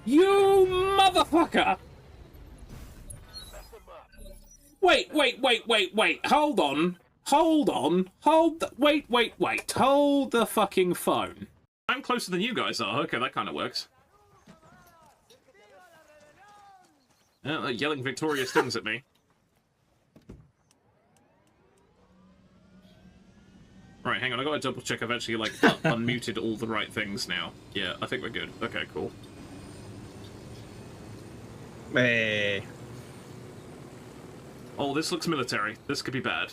You motherfucker! Wait. Hold on. Wait. Hold the fucking phone. I'm closer than you guys are. Okay, that kind of works. They're yelling victorious things at me. Right, hang on, I gotta double check I've actually, like, unmuted all the right things now. Yeah, I think we're good. Okay, cool. Hey. Oh, this looks military. This could be bad.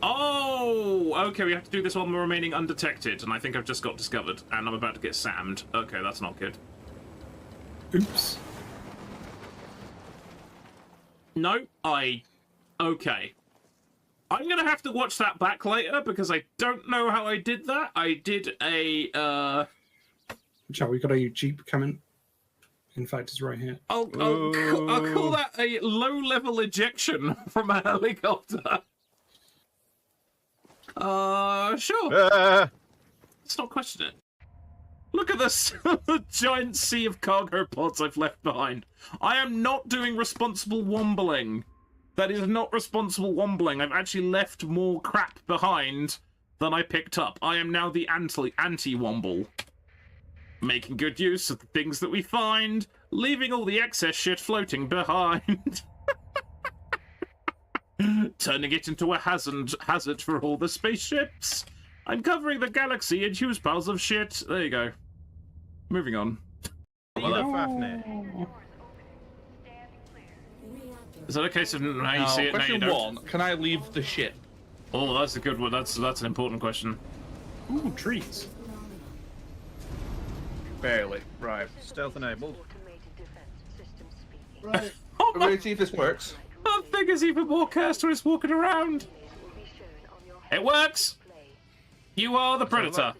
Oh! Okay, we have to do this while we're remaining undetected, and I think I've just got discovered, and I'm about to get sammed. Okay, that's not good. Oops. No, okay. I'm gonna have to watch that back later, because I don't know how I did that. I did a, Joe, we got a Jeep coming. In fact, it's right here. I'll call that a low-level ejection from a helicopter. Sure. Let's not question it. Look at this giant sea of cargo pods I've left behind. I am not doing responsible wombling. That is not responsible wombling. I've actually left more crap behind than I picked up. I am now the anti-womble. Making good use of the things that we find, leaving all the excess shit floating behind. Turning it into a hazard for all the spaceships. I'm covering the galaxy in huge piles of shit. There you go. Moving on. Is that a case of how you see it now you don't? Question 1, can I leave the ship? Oh, that's a good one. That's an important question. Ooh, trees. Barely. Right. Stealth enabled. Right. Oh We're ready to see if this works. That thing is even more cursed walking around. It works! You are the predator.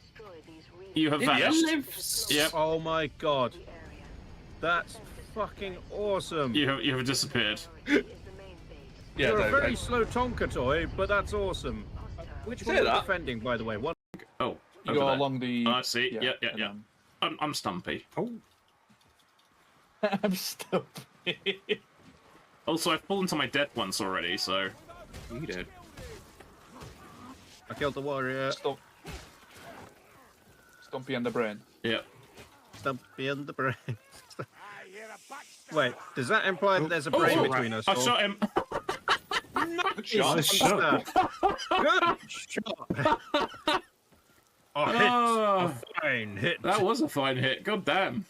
You have vanished. Yep. Oh my god. That's fucking awesome. You have disappeared. Yeah, You're a no, very slow Tonka toy, but that's awesome. Which one are you defending, by the way? One. Oh, you go along the... I see. Yeah. I'm stumpy. Oh. I'm stumpy. Also, I've fallen to my death once already, so... You did. I killed the warrior. Stumpy and the brain. Yeah. Stumpy and the brain. Wait, does that imply that there's a brain between us? I shot him. Good shot. Good shot. A fine hit. That was a fine hit. God damn.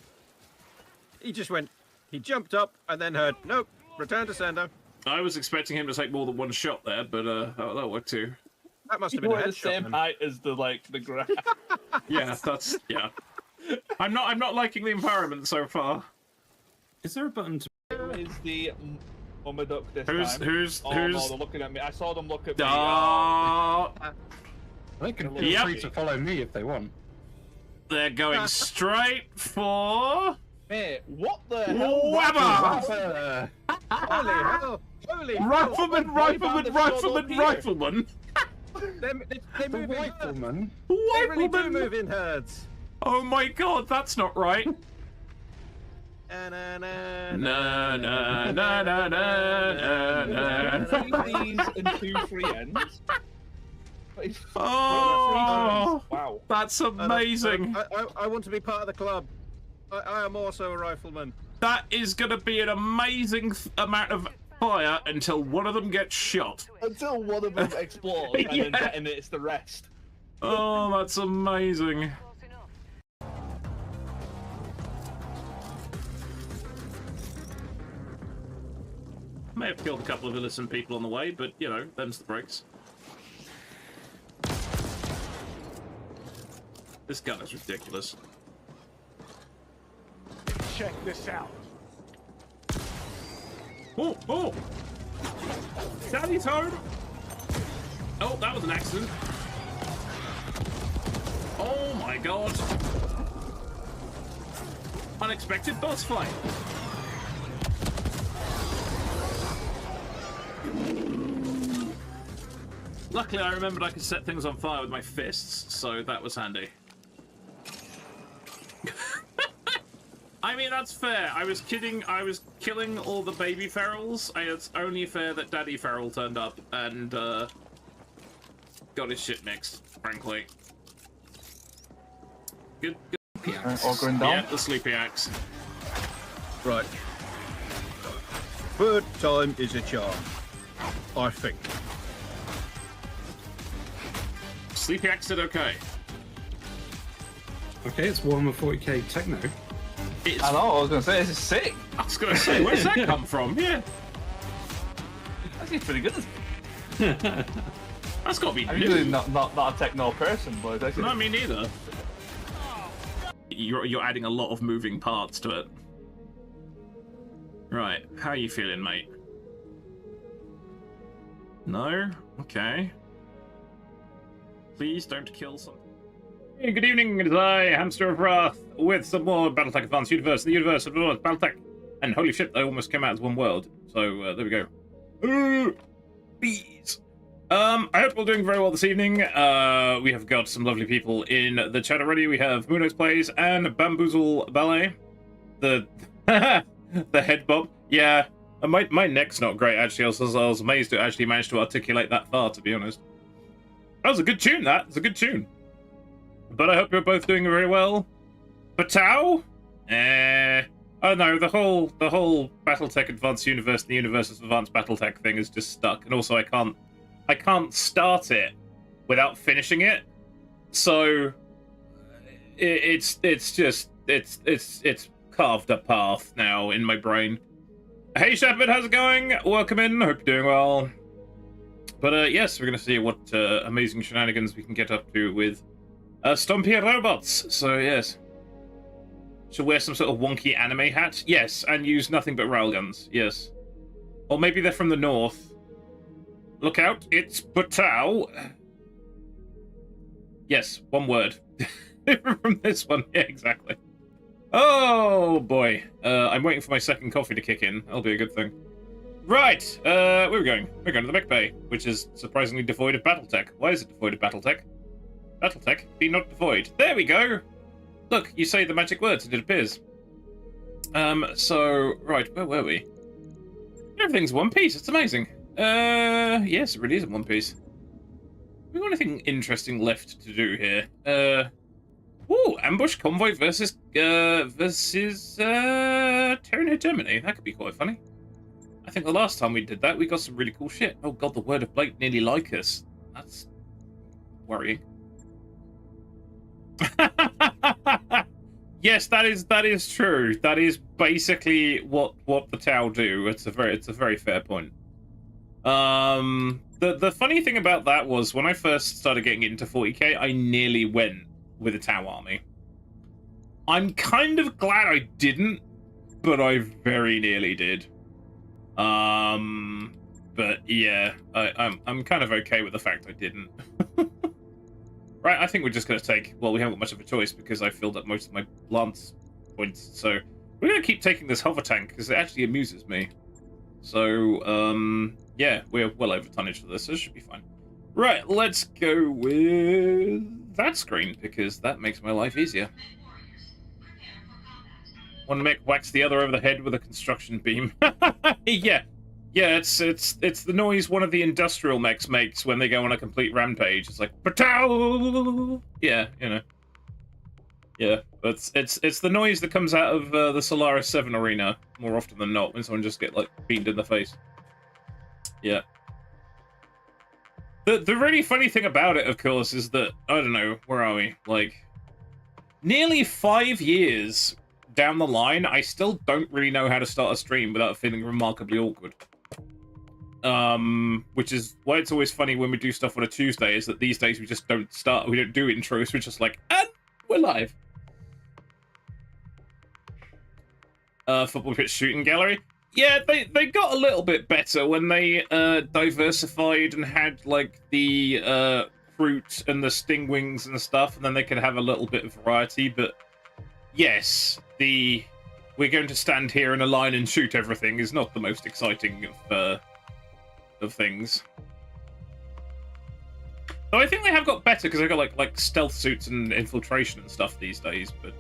He just went. He jumped up and then heard, nope, return to sender. I was expecting him to take more than one shot there, but that worked too. That must have You been a were the headshot. same Then. height as the grass. Yeah, yeah. I'm not liking the environment so far. Is there a button to... Is the Mama Duck this time? Who's Oh no, they're looking at me. I saw them look at me. They can feel free to follow me if they want. They're going straight for... Mate, what the hell? Wabba! Holy hell! Holy Rifleman! They move in herds. Rifleman? They really do move in herds. Oh my god, that's not right. Na Na na na na na. These and 2 free ends. Oh, wow. That's amazing. I want to be part of the club. I am also a rifleman. That is going to be an amazing amount of fire until one of them gets shot. Until one of them explodes and then detonates the rest. Oh, that's amazing. May have killed a couple of innocent people on the way, but, you know, them's the breaks. This gun is ridiculous. Check this out. Oh! Sally Toad! Oh, that was an accident. Oh my god. Unexpected boss fight. Luckily, I remembered I could set things on fire with my fists, so that was handy. I I mean, that's fair. I was kidding. I was killing all the baby ferals. It's only fair that Daddy Feral turned up and got his shit mixed, frankly. Good. All going down? Yeah, the sleepy axe. Right. Third time is a charm. I think. Sleepy axe did okay. Okay, it's Warhammer 40k Techno. It's, I know, I was going to say, this is sick. I was going to say, where's that come from? Yeah. That's pretty good. That's got to be I'm new. usually not a techno person, but it's actually... No, me neither. You're adding a lot of moving parts to it. Right, how are you feeling, mate? No? Okay. Please don't kill something. Hey, good evening, it is I, Hamster of Wrath, with some more Battletech Advanced Universe, the universe of Battletech. And holy shit, they almost came out as one world. So, there we go. Bees! I hope we're doing very well this evening. We have got some lovely people in the chat already. We have Moonose Plays and Bamboozle Ballet. The the head bob. Yeah, my neck's not great, actually. I was amazed it actually managed to articulate that far, to be honest. That was a good tune, that. It's a good tune. But I hope you're both doing very well. BTAU? Oh no, the whole Battletech Advanced Universe and the Universe of Advanced Battletech thing is just stuck. And also I can't start it without finishing it. So it's carved a path now in my brain. Hey Shepard, how's it going? Welcome in, hope you're doing well. But yes, we're gonna see what amazing shenanigans we can get up to with Stompy robots. So yes. Should wear some sort of wonky anime hat? Yes, and use nothing but railguns. Yes. Or maybe they're from the north. Look out, it's BTAU. Yes, one word. From this one, yeah, exactly. Oh boy, I'm waiting for my second coffee to kick in. That'll be a good thing. Right, where are we going? We're going to the mech bay, which is surprisingly devoid of Battletech. Why is it devoid of Battletech? Battletech, be not devoid. There we go! Look, you say the magic words and it appears. So, right, where were we? Everything's one piece, it's amazing. Yes, it really is in one piece. We got anything interesting left to do here? Ooh, ambush convoy versus Terran hegemony. That could be quite funny. I think the last time we did that, we got some really cool shit. Oh god, the word of Blake nearly like us. That's worrying. Yes, that is true. That is basically what the Tau do. It's a very fair point. The funny thing about that was when I first started getting into 40k, I nearly went with a Tau army. I'm kind of glad I didn't, but I very nearly did. But yeah, I'm kind of okay with the fact I didn't. Right, I think we're just going to take... Well, we haven't got much of a choice because I filled up most of my lance points. So we're going to keep taking this hover tank because it actually amuses me. So, yeah, we're well over tonnage for this, so it should be fine. Right, let's go with that screen because that makes my life easier. One mech whacks the other over the head with a construction beam. Yeah. Yeah, it's the noise one of the industrial mechs makes when they go on a complete rampage. It's like Patow! Yeah, you know. Yeah, but it's the noise that comes out of the Solaris 7 arena more often than not when someone just get like beamed in the face. Yeah. The really funny thing about it, of course, is that I don't know, where are we? Like nearly 5 years down the line, I still don't really know how to start a stream without feeling remarkably awkward. Which is why it's always funny when we do stuff on a Tuesday, is that these days we just don't start, we don't do intros, we're just like, and we're live. Football pitch shooting gallery. Yeah, they got a little bit better when they diversified and had like the fruit and the sting wings and stuff, and then they could have a little bit of variety, but yes, we're going to stand here in a line and shoot everything is not the most exciting of things. So I think they have got better because they've got like stealth suits and infiltration and stuff these days, but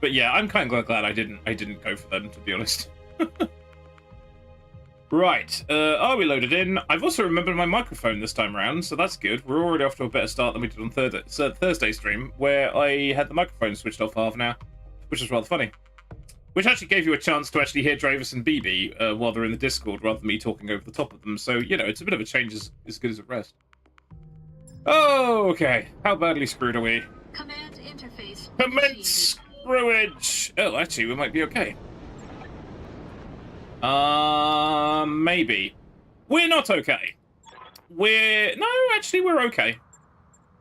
But yeah, I'm kind of glad I didn't go for them, to be honest. Right, are we loaded in? I've also remembered my microphone this time around, so that's good. We're already off to a better start than we did on Thursday stream, where I had the microphone switched off half an hour, which was rather funny. Which actually gave you a chance to actually hear Dravis and BB while they're in the Discord, rather than me talking over the top of them. So, you know, it's a bit of a change as good as a rest. Oh, okay. How badly screwed are we? Command interface. Commence screwage! Oh, actually, we might be okay. Maybe. We're not okay. No, actually, we're okay.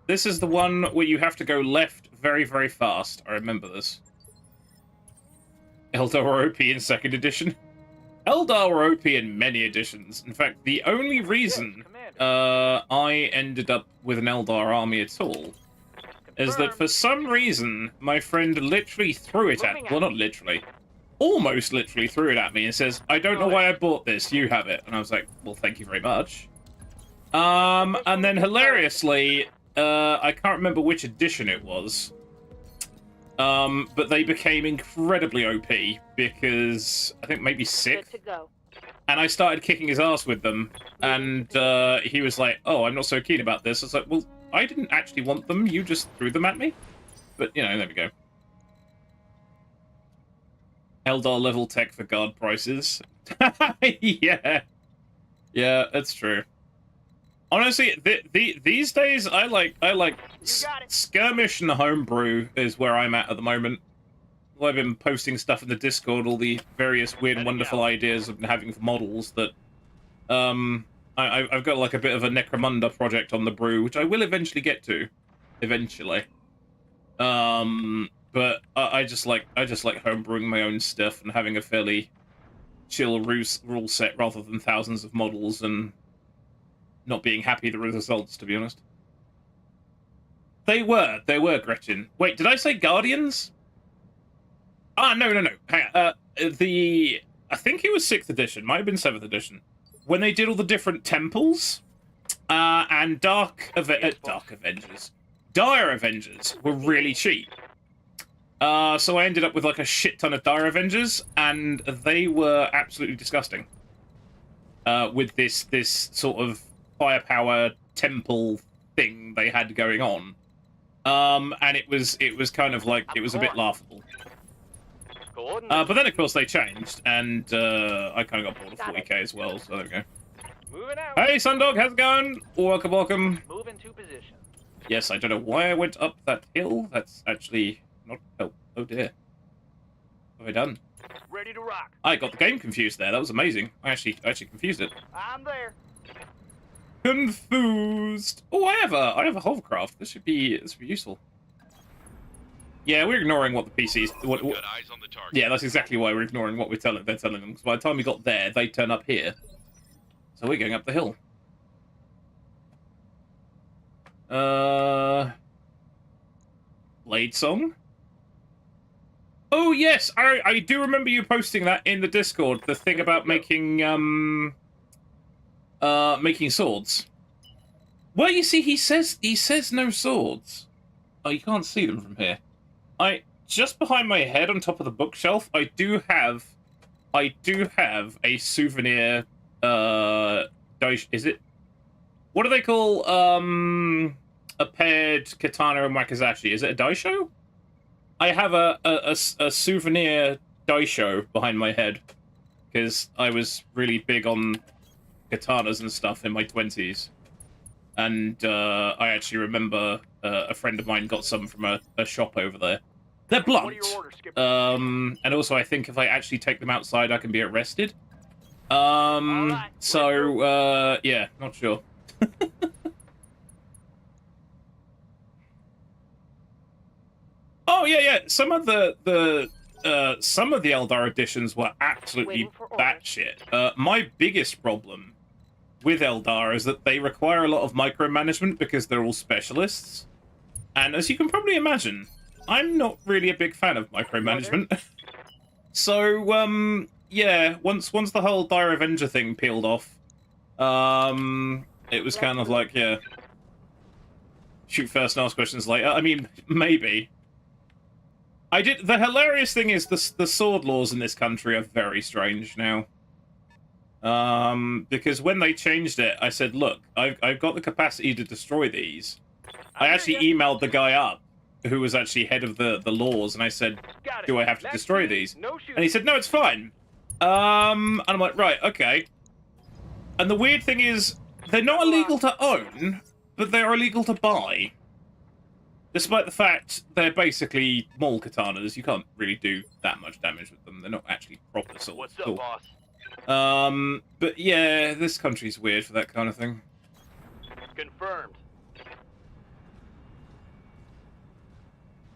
This is the one where you have to go left very, very fast. I remember this. Eldar OP in 2nd edition. Eldar were OP in many editions. In fact, the only reason I ended up with an Eldar army at all is that for some reason, my friend literally threw it at me. Well, not literally. Almost literally threw it at me and says, I don't know why I bought this, you have it. And I was like, well, thank you very much. And then hilariously, I can't remember which edition it was, but they became incredibly OP because I think maybe 6th. And I started kicking his ass with them, and he was like, oh, I'm not so keen about this. I was like, well, I didn't actually want them, you just threw them at me. But, you know, there we go. Eldar level tech for guard prices. Yeah. Yeah, that's true. Honestly, these days, I like skirmish and homebrew is where I'm at the moment. I've been posting stuff in the Discord, all the various weird and wonderful ideas I've been having for models that, I've got like a bit of a Necromunda project on the brew, which I will eventually get to, eventually. But I just like homebrewing my own stuff and having a fairly chill rule set rather than thousands of models and not being happy with the results, to be honest. They were, Gretchen. Wait, did I say Guardians? Ah, no. Hang on. I think it was 6th edition, might have been 7th edition, when they did all the different temples, and Dire Avengers were really cheap. So I ended up with like a shit ton of Dire Avengers, and they were absolutely disgusting. With this sort of firepower temple thing they had going on. And it was kind of like, it was a bit laughable. But then, of course, they changed, and I kind of got bored of 40k as well, so there we go. Moving out. Hey, Sundog, how's it going? Welcome. Move into position. Yes, I don't know why I went up that hill. That's actually not... Oh dear. What have I done? Ready to rock. I got the game confused there. That was amazing. I actually confused it. I'm there. Confused. Oh, I have a hovercraft. This should be useful. Yeah, we're ignoring what the PCs. What, Got eyes on the target. yeah, that's exactly why we're ignoring what they're telling them. Because by the time we got there, they turn up here. So we're going up the hill. Blade Song? Oh, yes! I do remember you posting that in the Discord. The thing about making swords. Well, you see, he says no swords. Oh, you can't see them from here. Just behind my head on top of the bookshelf, I do have a souvenir, is it? What do they call, a paired katana and wakizashi? Is it a daisho? I have a souvenir daisho behind my head, because I was really big on katanas and stuff in my 20s. And, I actually remember, a friend of mine got some from a shop over there. They're blunt. What are your orders, Skipper? And also I think if I actually take them outside, I can be arrested. right. So, yeah, not sure. Oh, yeah. Some of the Eldar editions were absolutely batshit. My biggest problem with Eldar is that they require a lot of micromanagement because they're all specialists. And as you can probably imagine, I'm not really a big fan of micromanagement. So, yeah, once the whole Dire Avenger thing peeled off, it was kind of like, yeah, shoot first and ask questions later. I mean, maybe. The hilarious thing is the sword laws in this country are very strange now. Because when they changed it, I said, look, I've got the capacity to destroy these. I actually emailed the guy up who was actually head of the laws, and I said, do I have to destroy these? And he said, no, it's fine. And I'm like, right, okay. And the weird thing is, they're not illegal to own, but they're illegal to buy. Despite the fact they're basically mall katanas, you can't really do that much damage with them. They're not actually proper swords. What's up, boss? But yeah, this country's weird for that kind of thing. Confirmed.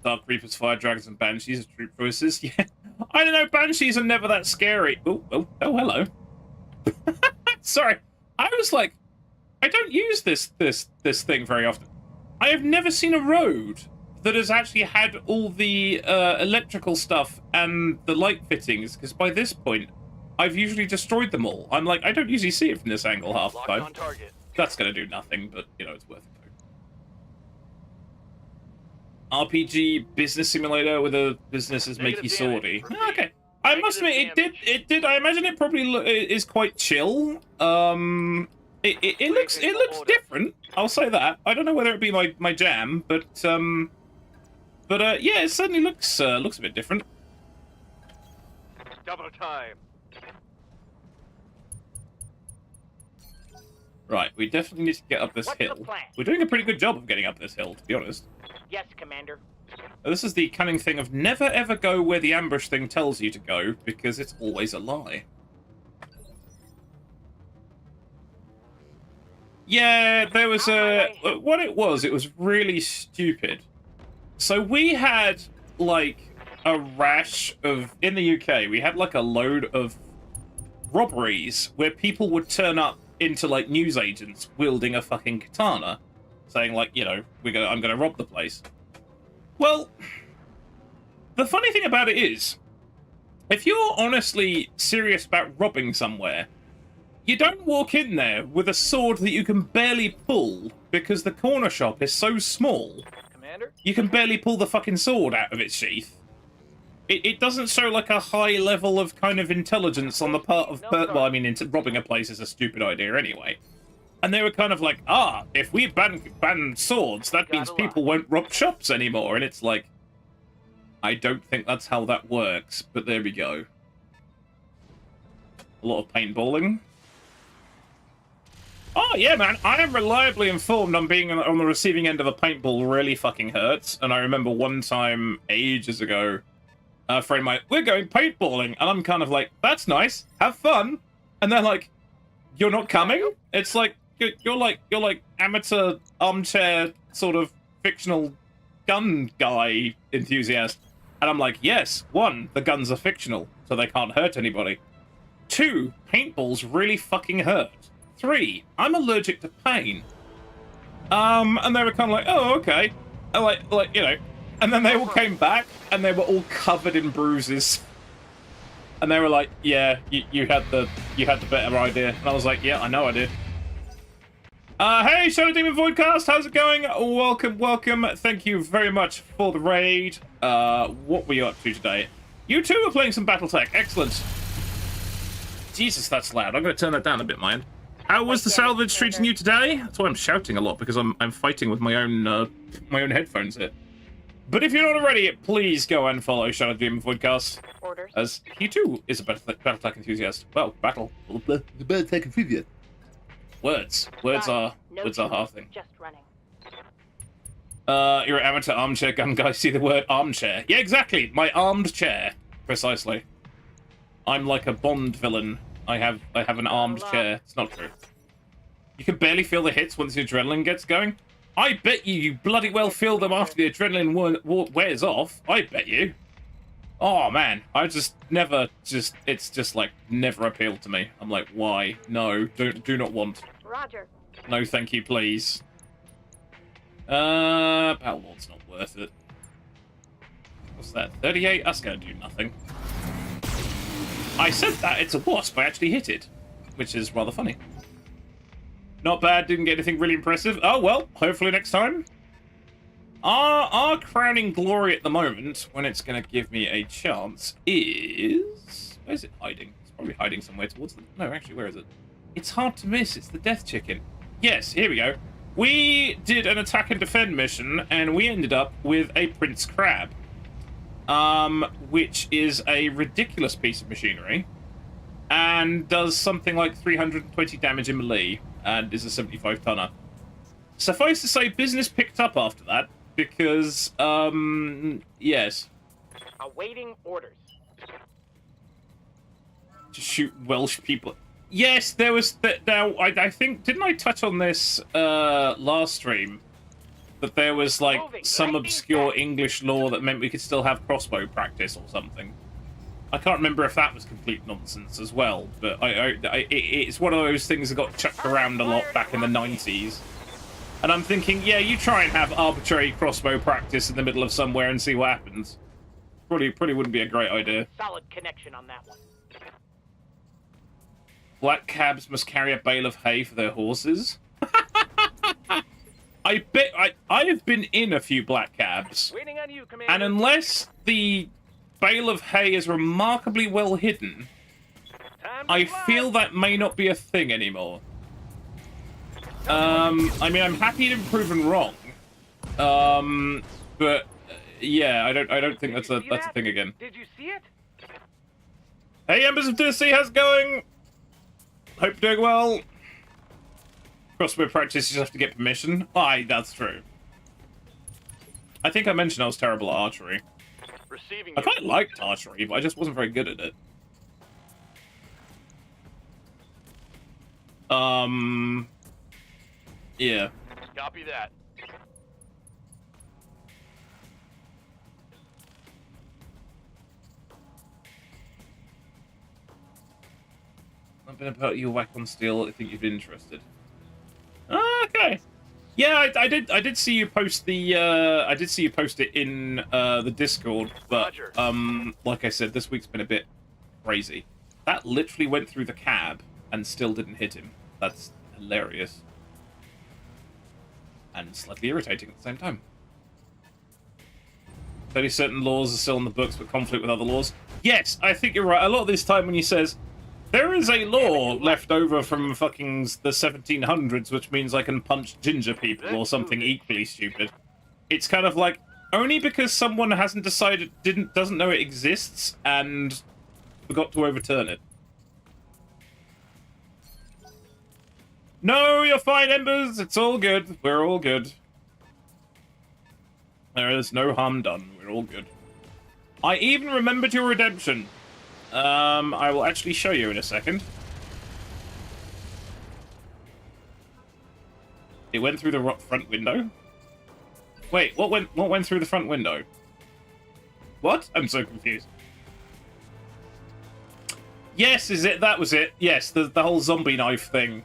Dark Reapers, Fire Dragons, and Banshees are troop choices. Yeah, I don't know. Banshees are never that scary. Oh, hello. Sorry, I was like, I don't use this thing very often. I have never seen a road that has actually had all the electrical stuff and the light fittings, because by this point, I've usually destroyed them all. I'm like, I don't usually see it from this angle half the Locked time. on target. That's going to do nothing, but, you know, it's worth it. RPG business simulator with a business as makey swordy. Okay. I must admit, it did. I imagine it probably is quite chill. It looks different. I'll say that. I don't know whether it be my jam, but yeah, it certainly looks a bit different. Double time. Right, we definitely need to get up this What's the hill. plan? We're doing a pretty good job of getting up this hill, to be honest. Yes, Commander. This is the cunning thing of never ever go where the ambush thing tells you to go, because it's always a lie. Yeah, there was what it was really stupid. So we had, like, a rash of... In the UK, we had, like, a load of robberies where people would turn up into, like, newsagents wielding a fucking katana, saying, like, you know, I'm gonna rob the place. Well, the funny thing about it is, if you're honestly serious about robbing somewhere, you don't walk in there with a sword that you can barely pull because the corner shop is so small. Commander? You can barely pull the fucking sword out of its sheath. It doesn't show like a high level of kind of intelligence on the part of... well, I mean, robbing a place is a stupid idea anyway. And they were kind of like, if we ban swords, that means people won't rob shops anymore. And it's like, I don't think that's how that works, but there we go. A lot of paintballing. Oh, yeah, man, I am reliably informed on being on the receiving end of a paintball really fucking hurts. And I remember one time, ages ago, a friend of mine, we're going paintballing. And I'm kind of like, that's nice, have fun. And they're like, you're not coming? It's like, you're like amateur armchair sort of fictional gun guy enthusiast. And I'm like, yes, 1, the guns are fictional, so they can't hurt anybody. 2, paintballs really fucking hurt. 3, I'm allergic to pain. And they were kind of like, oh, okay. And like, you know. And then they all came back, and they were all covered in bruises. And they were like, yeah, you had the better idea. And I was like, yeah, I know I did. Hey, Shadow Demon Voidcast, how's it going? Welcome. Thank you very much for the raid. What were you up to today? You too are playing some Battletech. Excellent. Jesus, that's loud. I'm going to turn that down a bit, man. How was the salvage treating you today? That's why I'm shouting a lot, because I'm fighting with my own headphones here. But if you're not already, please go and follow Shadow Demon Voidcast. Orders. As he too is a Battletech enthusiast. Well, Battletech enthusiast. Words are half thing. Just running. You're an amateur armchair gun guy. See the word armchair? Yeah, exactly. My armed chair, precisely. I'm like a Bond villain. I have an armed chair. It's not true. You can barely feel the hits once the adrenaline gets going. I bet you bloody well feel them after the adrenaline wears off. I bet you. Oh man, I just never it's just like never appealed to me. I'm like, why? No, do not want. Roger. No, thank you, please. Battlelord's not worth it. What's that? 38? That's gonna do nothing. I said that it's a wasp. I actually hit it, which is rather funny. Not bad. Didn't get anything really impressive. Oh well. Hopefully next time. Our crowning glory at the moment, when it's going to give me a chance, is... Where's it hiding? It's probably hiding somewhere towards the... No, actually, where is it? It's hard to miss. It's the death chicken. Yes, here we go. We did an attack and defend mission, and we ended up with a Prince Crab, which is a ridiculous piece of machinery, and does something like 320 damage in melee, and is a 75-tonner. Suffice to say, business picked up after that, because, yes. Awaiting orders. To shoot Welsh people. Yes, there was... Now, I think... Didn't I touch on this last stream? That there was, like, some obscure English law that meant we could still have crossbow practice or something. I can't remember if that was complete nonsense as well, but it's one of those things that got chucked around a lot back in the 90s. And I'm thinking, yeah, you try and have arbitrary crossbow practice in the middle of somewhere and see what happens. Probably wouldn't be a great idea. Solid connection on that one. Black cabs must carry a bale of hay for their horses. I bet I have been in a few black cabs, Waiting on you, Commander. and unless the bale of hay is remarkably well hidden, I feel that may not be a thing anymore. I mean, I'm happy to be proven wrong, but yeah, I don't think that's a thing again. Did you see it? Hey, Embers of Tennessee, how's it going? Hope you're doing well. Crossbow practice, you just have to get permission. Aye, that's true. I think I mentioned I was terrible at archery. Receiving I quite liked archery, but I just wasn't very good at it. Yeah. Copy that. Something about your whack on steel. I think you'd be interested. Okay. Yeah, I did see you post the I did see you post it in the Discord, but like I said, this week's been a bit crazy. That literally went through the cab and still didn't hit him. That's hilarious. And slightly irritating at the same time. Only certain laws are still in the books, but conflict with other laws. Yes, I think you're right. A lot of this time when he says, there is a law left over from fucking the 1700s, which means I can punch ginger people or something equally stupid. It's kind of like, only because someone hasn't decided, doesn't know it exists and forgot to overturn it. No, you're fine, Embers. It's all good. We're all good. There is no harm done. We're all good. I even remembered your redemption. I will actually show you in a second. It went through the front window. Wait, what went through the front window? What? I'm so confused. Yes, is it? That was it. Yes, the whole zombie knife thing.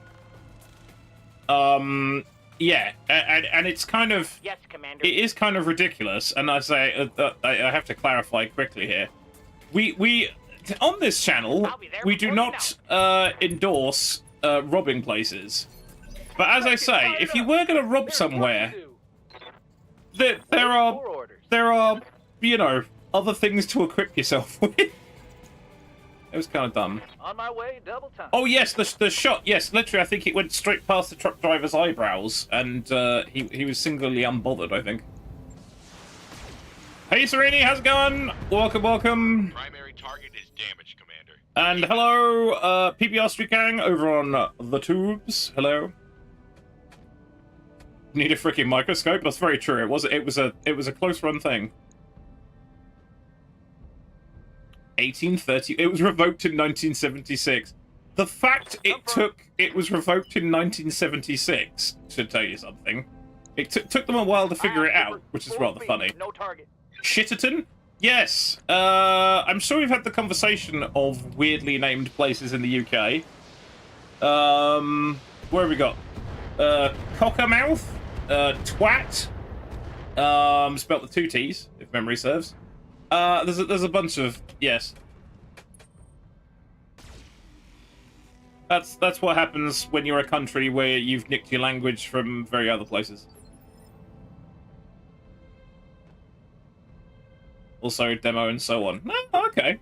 Yeah, and it's kind of... Yes, Commander. It is kind of ridiculous, and I say, I have to clarify quickly here. We on this channel, we do not endorse robbing places. But as I say, if you were going to rob somewhere, there are, you know, other things to equip yourself with. It was kind of dumb. On my way, double time. Oh yes, the shot. Yes, literally, I think it went straight past the truck driver's eyebrows, and he was singularly unbothered, I think. Hey, Serini, how's it going? Welcome, welcome. Primary target is damaged, Commander. And hello, PBR Street Gang over on the tubes. Hello. Need a freaking microscope? That's very true. It was a close run thing. 1830. It was revoked in 1976. The fact it was revoked in 1976 should tell you something. It took them a while to figure it out, which is rather funny. No target. Shitterton? Yes. I'm sure we've had the conversation of weirdly named places in the UK. Where have we got? Cockermouth? Twat? Spelt with 2 T's, if memory serves. There's a bunch of... Yes. That's what happens when you're a country where you've nicked your language from very other places. also demo and so on. Oh, okay.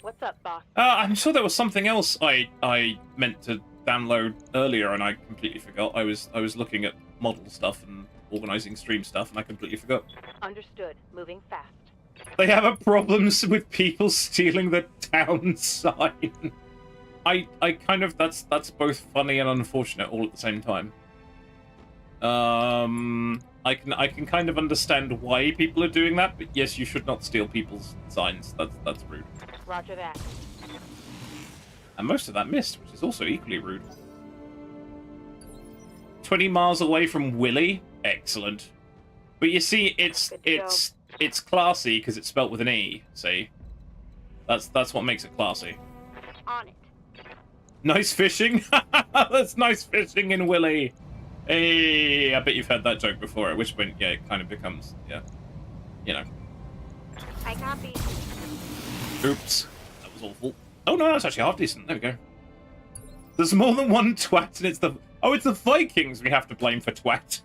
What's up, boss? I'm sure there was something else I meant to download earlier and I completely forgot. I was looking at model stuff and organizing stream stuff and I completely forgot. Understood. Moving fast. They have a problem with people stealing the town sign. I kind of that's both funny and unfortunate all at the same time. I can kind of understand why people are doing that, but yes, you should not steal people's signs. That's rude. Roger that. And most of that missed, which is also equally rude. 20 miles away from Willy, excellent. But you see, it's classy because it's spelt with an E. See, that's what makes it classy. On it. Nice fishing. That's nice fishing in Willy. Hey, I bet you've heard that joke before. At which point, yeah, it kind of becomes, yeah, you know. I copy. Oops, that was awful. Oh no, that's actually half decent. There we go. There's more than one twat, and it's the Vikings we have to blame for twat.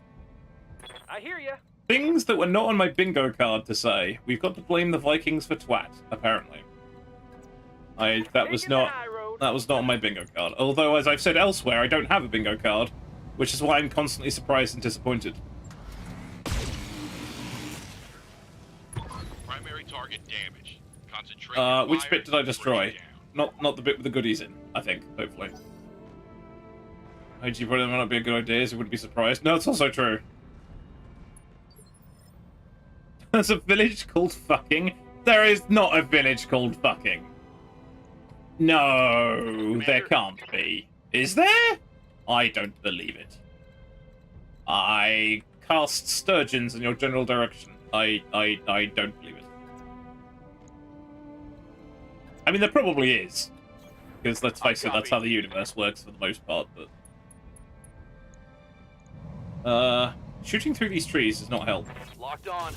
I hear you. Things that were not on my bingo card to say. We've got to blame the Vikings for twat. Apparently, that was not on my bingo card. Although, as I've said elsewhere, I don't have a bingo card, which is why I'm constantly surprised and disappointed. Primary target damage. Concentrate. Which bit did I destroy? Not the bit with the goodies in, I think, hopefully. IG probably might not be a good idea, so you wouldn't be surprised. No, it's also true. There's a village called fucking. There is not a village called fucking. No, there can't be. Is there? I don't believe it. I cast sturgeons in your general direction. I don't believe it. I mean, there probably is. Because, let's face it, that's how the universe works for the most part, but... shooting through these trees does not help. Locked on.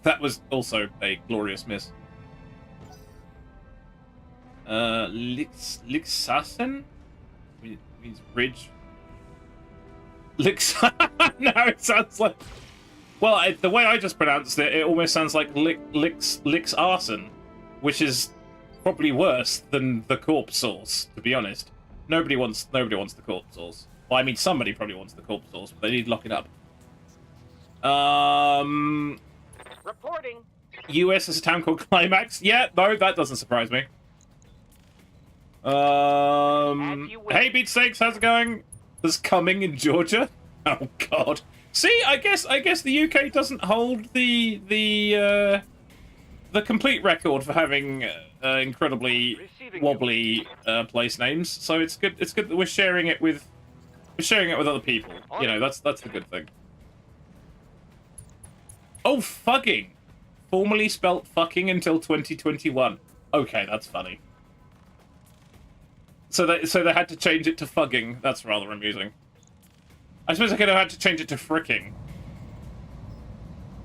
That was also a glorious miss. Lixassen? Means ridge. No, it sounds like... Well, the way I just pronounced it, it almost sounds like Lix Arson, which is probably worse than the corpse sauce, to be honest. Nobody wants the corpse sauce. Well, I mean, somebody probably wants the corpse sauce, but they need to lock it up. Reporting. US is a town called Climax. Yeah, no, that doesn't surprise me. Hey, Beat Sakes, how's it going? There's coming in Georgia. Oh God. See, I guess the UK doesn't hold the complete record for having incredibly wobbly place names. So it's good. It's good that we're sharing it with other people. You know, that's the good thing. Oh, fucking. Formerly spelt fucking until 2021. Okay, that's funny. So they had to change it to fugging. That's rather amusing. I suppose I could have had to change it to fricking.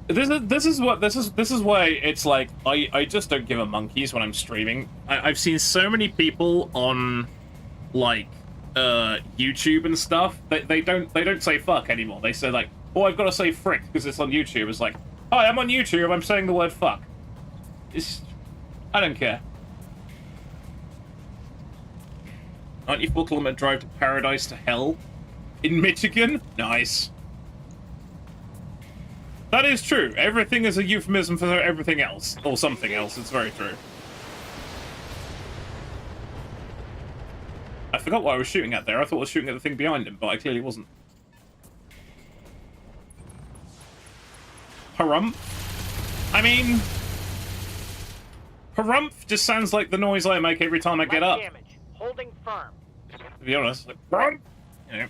This is why it's like I just don't give a monkeys when I'm streaming. I've seen so many people on like YouTube and stuff. They don't say fuck anymore. They say like, oh, I've got to say frick because it's on YouTube. It's like, hi, I'm on YouTube. I'm saying the word fuck. I don't care. 94-kilometer drive to paradise to hell in Michigan. Nice. That is true. Everything is a euphemism for everything else. Or something else. It's very true. I forgot what I was shooting at there. I thought I was shooting at the thing behind him, but I clearly wasn't. Harumph? I mean... Harumph just sounds like the noise I make every time I get up. Damage. Holding firm. To be honest, like, Harumph! You know.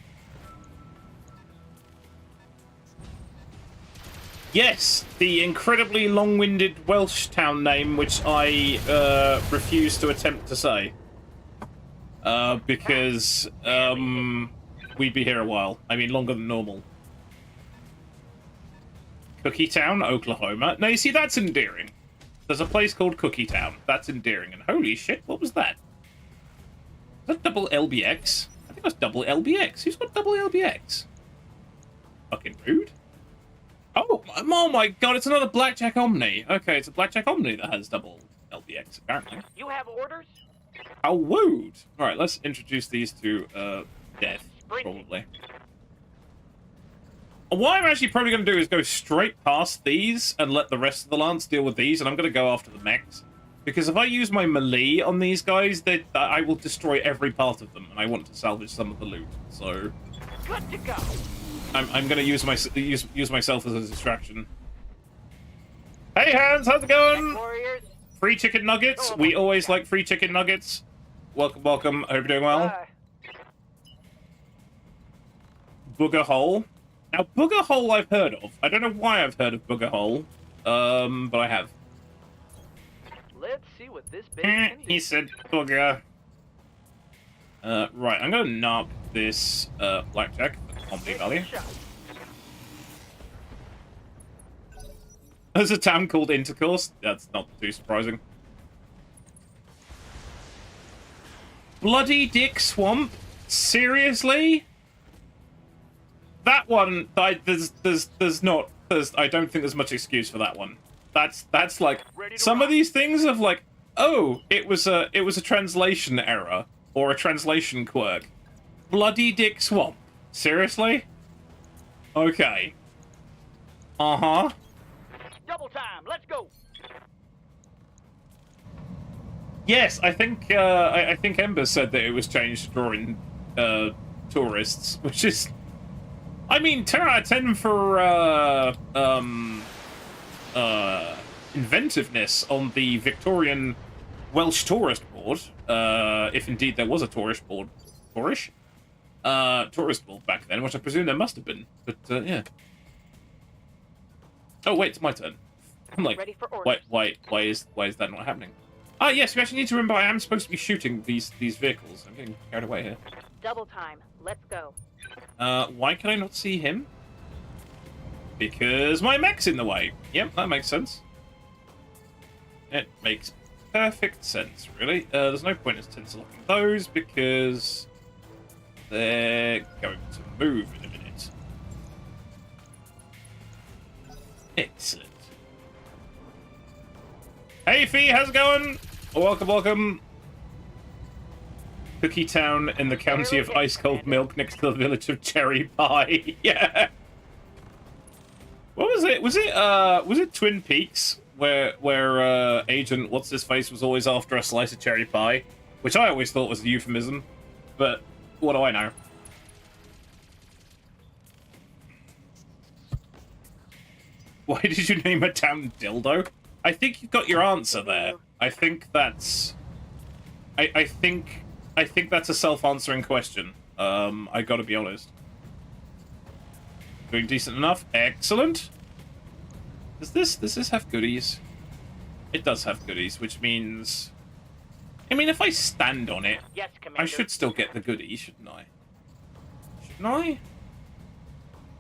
Yes, the incredibly long-winded Welsh town name, which I refuse to attempt to say. Because we'd be here a while. I mean, longer than normal. Cookie Town, Oklahoma. Now, you see, that's endearing. There's a place called Cookie Town. That's endearing. And holy shit, what was that? Is that double LBX? I think that's double LBX. Who's got double LBX? Fucking rude. Oh my god, it's another Blackjack Omni. Okay, it's a Blackjack Omni that has double LBX, apparently. You have orders? How wooed! Alright, let's introduce these to, death, probably. What I'm actually probably going to do is go straight past these and let the rest of the Lance deal with these, and I'm going to go after the mechs. Because if I use my melee on these guys, I will destroy every part of them, and I want to salvage some of the loot, so... Good to go. I'm going to use myself as a distraction. Hey, Hans, how's it going? Warriors. Free chicken nuggets. We always like free chicken nuggets. Welcome, welcome. I hope you're doing well. Booger Hole. Now, Booger Hole I've heard of. I don't know why I've heard of Booger Hole, but I have. Let's see what this baby can do. He said booger. Right, I'm gonna knock this Blackjack on the value. There's a town called Intercourse. That's not too surprising. Bloody Dick Swamp? Seriously? That one, I don't think there's much excuse for that one. That's like some of these things of like, oh, it was a translation error or a translation quirk. Bloody Dick Swamp. Seriously? Okay. Uh-huh. Double time. Let's go. Yes, I think I think Ember said that it was changed to drawing tourists, which is, I mean, 10 out of 10 for inventiveness on the Victorian Welsh tourist board, if indeed there was a tourist board back then, which I presume there must have been. But yeah. Oh wait, it's my turn. I'm like, Ready for orders. why is that not happening? Ah yes, we actually need to remember I am supposed to be shooting these vehicles. I'm getting carried away here. Double time. Let's go. Why can I not see him? Because my mech's in the way. Yep, that makes sense. It makes perfect sense, really. There's no point in tinselocking those because they're going to move in a minute. Excellent. Hey, Fee, how's it going? Welcome, welcome. Cookie Town in the county of ice cold milk next to the village of Cherry Pie. Yeah. What was it? Was it Twin Peaks where Agent What's His Face was always after a slice of cherry pie, which I always thought was a euphemism, but what do I know? Why did you name a town Dildo? I think you got your answer there. I think that's... I think that's a self-answering question. I gotta be honest. Doing decent enough. Excellent. Does this have goodies? It does have goodies, which means... I mean, if I stand on it, Yes, Commander. I should still get the goodies, shouldn't I? Shouldn't I?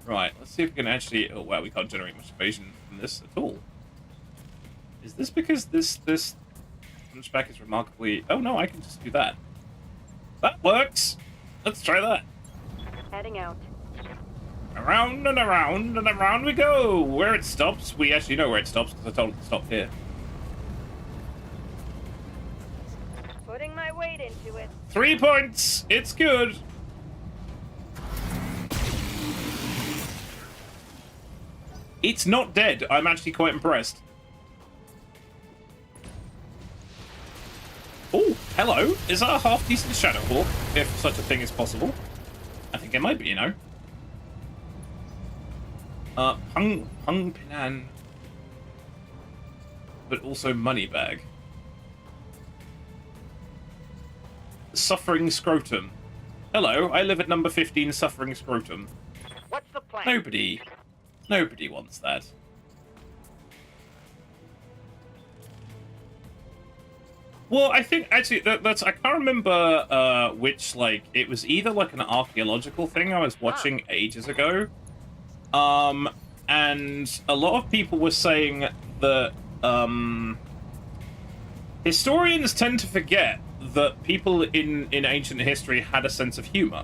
Right, let's see if we can actually... Oh, wow, we can't generate much evasion from this at all. Is this because this punchback is remarkably... Oh, no, I can just do that. That works! Let's try that. Heading out. Around and around and around we go! Where it stops, we actually know where it stops because I told it to stop here. Putting my weight into it. 3 points! It's good! It's not dead. I'm actually quite impressed. Oh, hello. Is that a half-decent Shadowhawk, if such a thing is possible? I think it might be, you know. Hung Pinan. But also Moneybag. Suffering Scrotum. Hello, I live at number 15, Suffering Scrotum. What's the plan? Nobody wants that. Well, I think, actually, that's... I can't remember which, like... It was either, like, an archaeological thing I was watching ages ago. And a lot of people were saying that, historians tend to forget that people in ancient history had a sense of humor.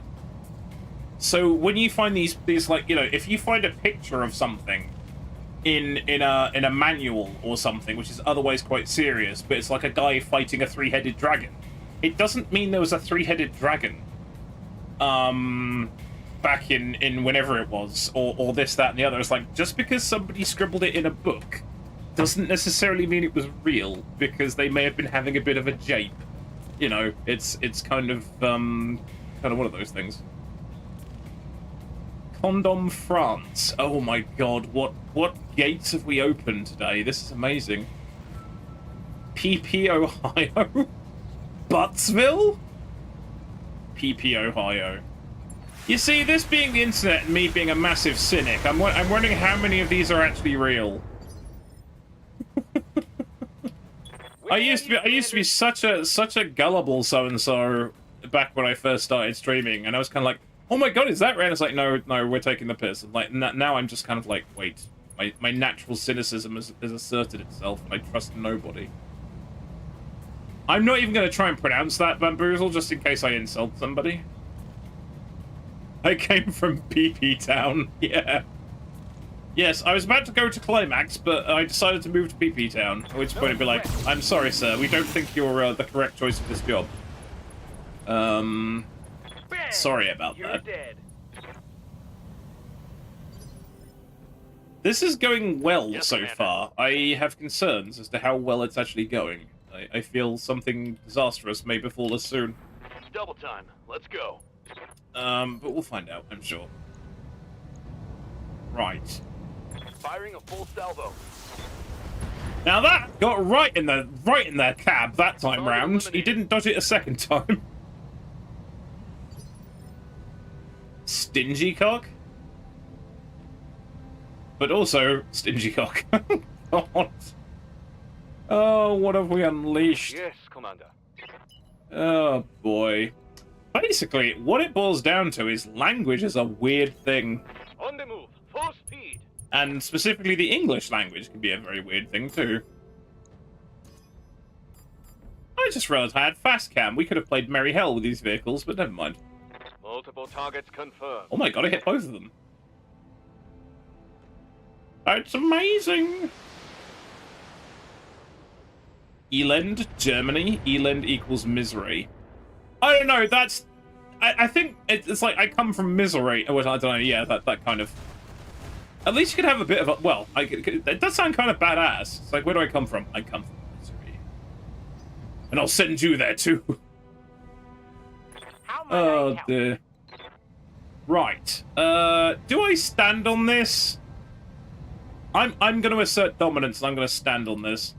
So when you find these like, you know, if you find a picture of something in a manual or something, which is otherwise quite serious, but it's like a guy fighting a three-headed dragon. It doesn't mean there was a three-headed dragon back in whenever it was, or this, that, and the other. It's like, just because somebody scribbled it in a book doesn't necessarily mean it was real, because they may have been having a bit of a jape. You know, it's kind of one of those things. Condom France. Oh my god, what gates have we opened today? This is amazing. PP Ohio? Buttsville? PP Ohio. You see, this being the internet and me being a massive cynic, I'm wondering how many of these are actually real. I used to be such a gullible so-and-so back when I first started streaming, and I was kind of like, oh my god, is that real? And it's like, no, we're taking the piss. And like, now I'm just kind of like, wait, my natural cynicism has asserted itself, and I trust nobody. I'm not even going to try and pronounce that, Bamboozle, just in case I insult somebody. I came from PP Town, yeah. Yes, I was about to go to Climax, but I decided to move to PP Town, at which point it'd be like, I'm sorry, sir, we don't think you're the correct choice for this job. Sorry about that. Dead. This is going well Yes, so Commander. far. I have concerns as to how well it's actually going. I feel something disastrous may befall us soon. Double time. Let's go. But we'll find out, I'm sure. Right. Firing a full salvo. Now that got right in their cab that time round. He didn't dodge it a second time. Stingy cock? But also stingy cock. God. Oh, what have we unleashed? Yes, Commander. Oh boy. Basically, what it boils down to is language is a weird thing. On the move. Full speed. And specifically the English language can be a very weird thing too. I just realized I had fast cam. We could have played merry hell with these vehicles, but never mind. Multiple targets confirmed. Oh my god, I hit both of them. That's amazing. Elend, Germany. Elend equals misery. I don't know, that's... I think it's like I come from misery. Or I don't know, yeah, that kind of... At least you could have a bit of a... Well, it does sound kind of badass. It's like, where do I come from? I come from misery. And I'll send you there too. How might I Oh help? dear. Right. Do I stand on this? I'm going to assert dominance and I'm going to stand on this.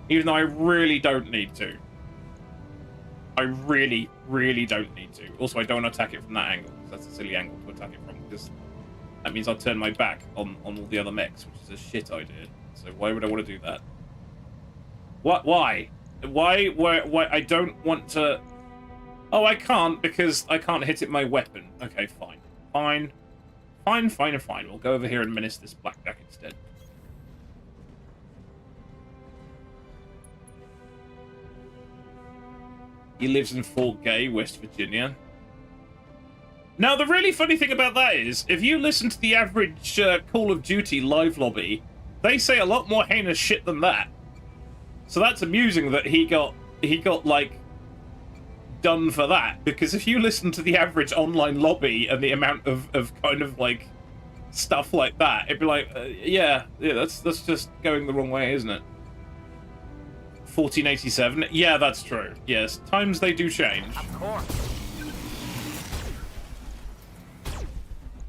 Even though I really don't need to. I really, really don't need to. Also, I don't want to attack it from that angle, because that's a silly angle to attack it from, because that means I'll turn my back on all the other mechs, which is a shit idea. So why would I want to do that? What? Why? Why? I don't want to... Oh, I can't, because I can't hit it with my weapon. Okay, fine. Fine. We'll go over here and menace this blackjack instead. He lives in Fort Gay, West Virginia. Now, the really funny thing about that is, if you listen to the average Call of Duty live lobby, they say a lot more heinous shit than that. So that's amusing that he got like, done for that. Because if you listen to the average online lobby and the amount of kind of, like, stuff like that, it'd be like, yeah, that's just going the wrong way, isn't it? 1487? Yeah, that's true. Yes, times they do change. Of course.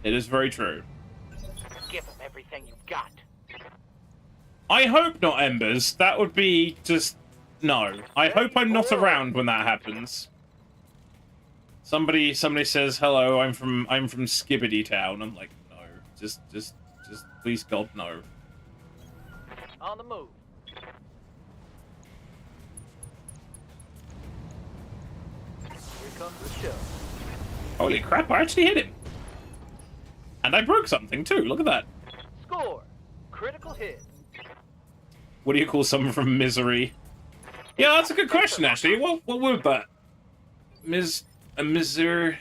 It is very true. Give them everything you've got. I hope not, Embers. That would be just... No. I hope I'm not around when that happens. Somebody says, hello, I'm from Skibbity Town. I'm like, no. Just please God, no. On the move. Here comes the show. Holy crap, I actually hit him. And I broke something too, look at that. Score. Critical hit. What do you call someone from misery? Yeah, that's a good question, actually. What would that? Missouri.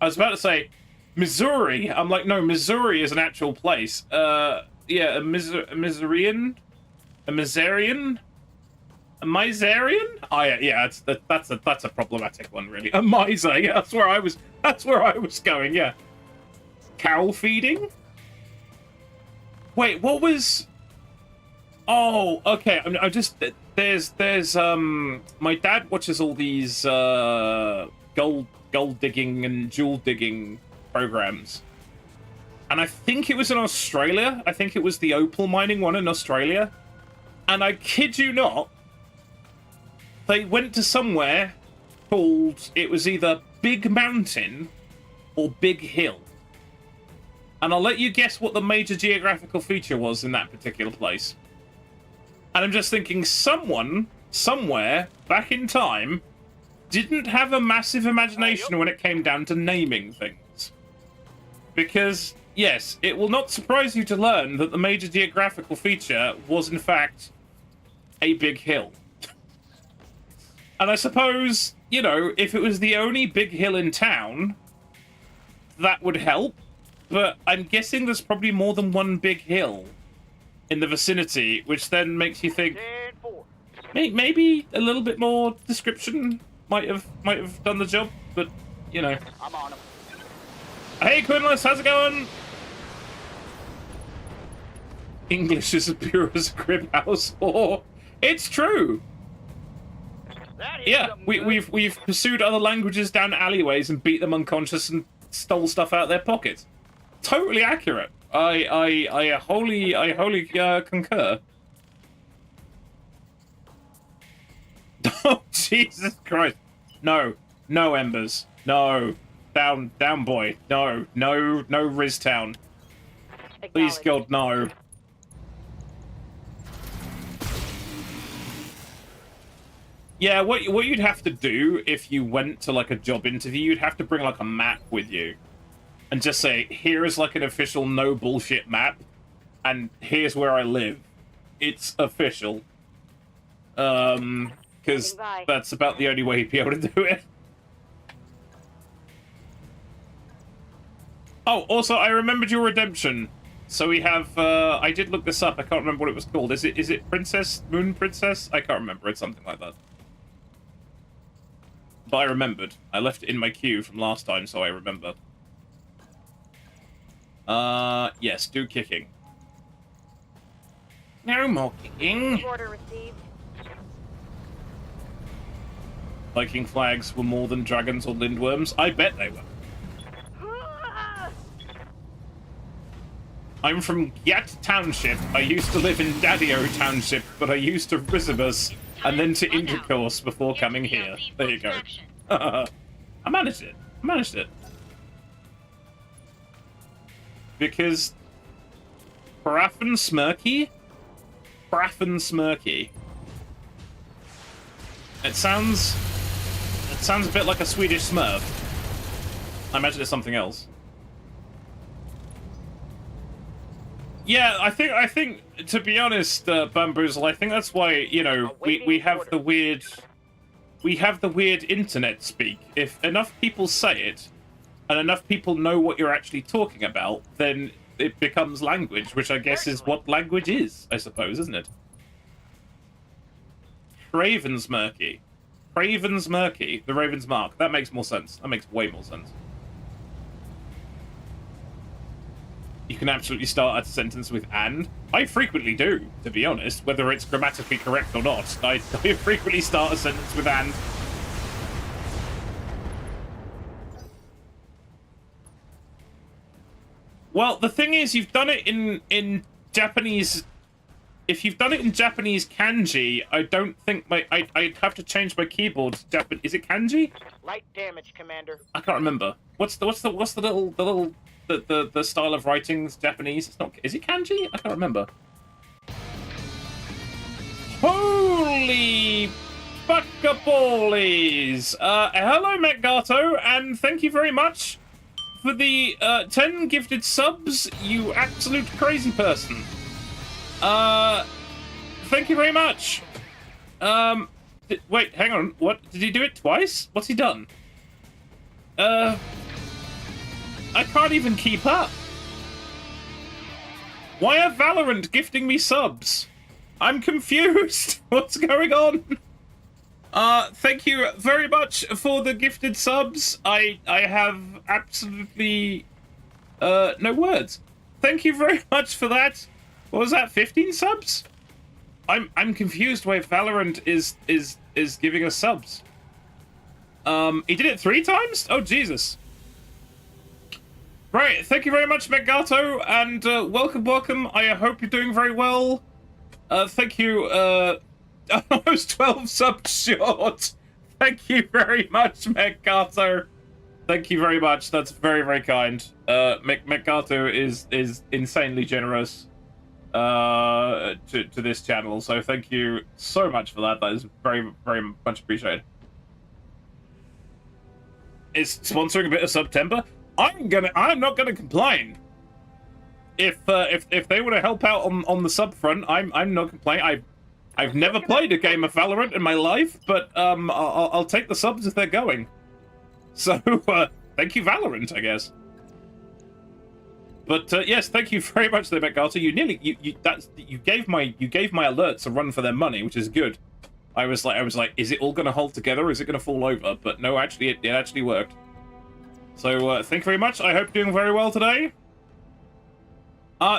I was about to say Missouri. I'm like, no, Missouri is an actual place. yeah, a Miserian? A Miserian? A Miserian? Oh yeah, that's a problematic one, really. A miser, yeah, that's where I was going, yeah. Cow feeding? Wait, what was... Oh, okay, I just... There's my dad watches all these gold digging and jewel digging programs. And I think it was in Australia. I think it was the opal mining one in Australia. And I kid you not, they went to somewhere called, it was either Big Mountain or Big Hill. And I'll let you guess what the major geographical feature was in that particular place. And I'm just thinking, someone, somewhere, back in time, didn't have a massive imagination when it came down to naming things. Because, yes, it will not surprise you to learn that the major geographical feature was, in fact, a big hill. And I suppose, you know, if it was the only big hill in town, that would help. But I'm guessing there's probably more than one big hill in the vicinity, which then makes you think maybe a little bit more description might have done the job. But you know, I'm on him. Hey Quinless, how's it going? English is as pure as a crib house. Or it's true. Yeah, we've pursued other languages down alleyways and beat them unconscious and stole stuff out of their pockets. Totally accurate. I wholly concur. Oh Jesus Christ! No, Embers. No, down, boy. No, Riz Town. Please God, no. Yeah, what you'd have to do if you went to like a job interview, you'd have to bring like a map with you. And just say, here is like an official no bullshit map, and here's where I live. It's official. Because that's about the only way you'd be able to do it. Oh, also, I remembered your redemption. So we have, I did look this up, I can't remember what it was called. Is it Princess, Moon Princess? I can't remember, it's something like that. But I remembered. I left it in my queue from last time, so I remember. Yes, do kicking. No more kicking. Order received. Viking flags were more than dragons or lindworms. I bet they were. I'm from Gyat Township. I used to live in Daddy-O Township, but I used to Rizabus and then to Intercourse before coming here. There you go. I managed it. Because Braffen Smirky? It sounds a bit like a Swedish Smurf. I imagine it's something else. Yeah, I think to be honest, Bamboozle, I think that's why, you know, we have the weird internet speak. If enough people say it, and enough people know what you're actually talking about, then it becomes language, which I guess is what language is, I suppose, isn't it? Ravensmurky. The Raven's Mark. That makes more sense. That makes way more sense. You can absolutely start a sentence with "and." I frequently do, to be honest, whether it's grammatically correct or not. I frequently start a sentence with "and." Well, the thing is, you've done it in Japanese. If you've done it in Japanese kanji, I don't think I'd have to change my keyboard to Japan. Is it kanji? Light damage, Commander. I can't remember. What's the style of writing's Japanese? It's not. Is it kanji? I can't remember. Holy fuckaballies! Hello, Mechgato, and thank you very much for the 10 gifted subs, you absolute crazy person. Thank you very much. Wait, hang on. What? Did he do it twice? What's he done? I can't even keep up. Why are Valorant gifting me subs? I'm confused. What's going on? Thank you very much for the gifted subs. I have absolutely no words. Thank you very much for that. What was that? 15 subs? I'm confused why Valorant is giving us subs. He did it 3 times? Oh Jesus. Right, thank you very much, Megato, and welcome. I hope you're doing very well. Thank you, almost 12 subs short. Thank you very much, Megato. Thank you very much. That's very, very kind. Megato is insanely generous to this channel, so thank you so much for that. That is very, very much appreciated. Is sponsoring a bit of September? I'm not gonna complain. If they want to help out on the sub front, I'm not complaining. I've never played a game of Valorant in my life, but I'll take the subs if they're going. So thank you, Valorant, I guess. But yes, thank you very much, there, Megato. You gave my alerts a run for their money, which is good. I was like, is it all gonna hold together? Or is it gonna fall over? But no, actually, it actually worked. So thank you very much. I hope you're doing very well today.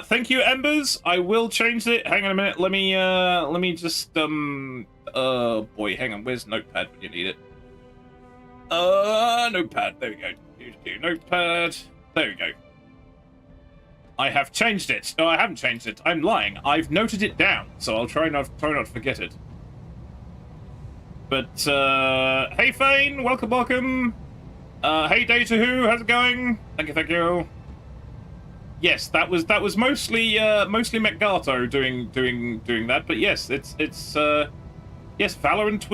Thank you, Embers. I will change it. Hang on a minute. Let me just boy, hang on. Where's Notepad when you need it? Notepad. There we go. Notepad. There we go. I have changed it. No, I haven't changed it. I'm lying. I've noted it down, so I'll try not to forget it. But hey, Fane. Welcome. Hey, Data Who. How's it going? Thank you. Yes, that was mostly Megato doing that, but yes, it's yes, Valorant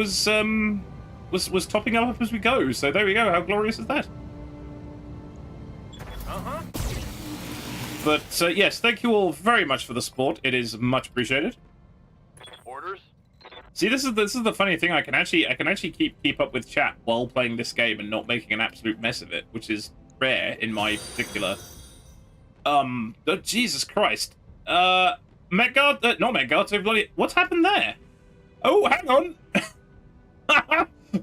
was topping up as we go. So there we go. How glorious is that? But yes, thank you all very much for the support. It is much appreciated. Orders? See, this is the funny thing. I can actually keep up with chat while playing this game and not making an absolute mess of it, which is rare in my particular. Oh, Jesus Christ. Not Megato, bloody... What's happened there? Oh, hang on.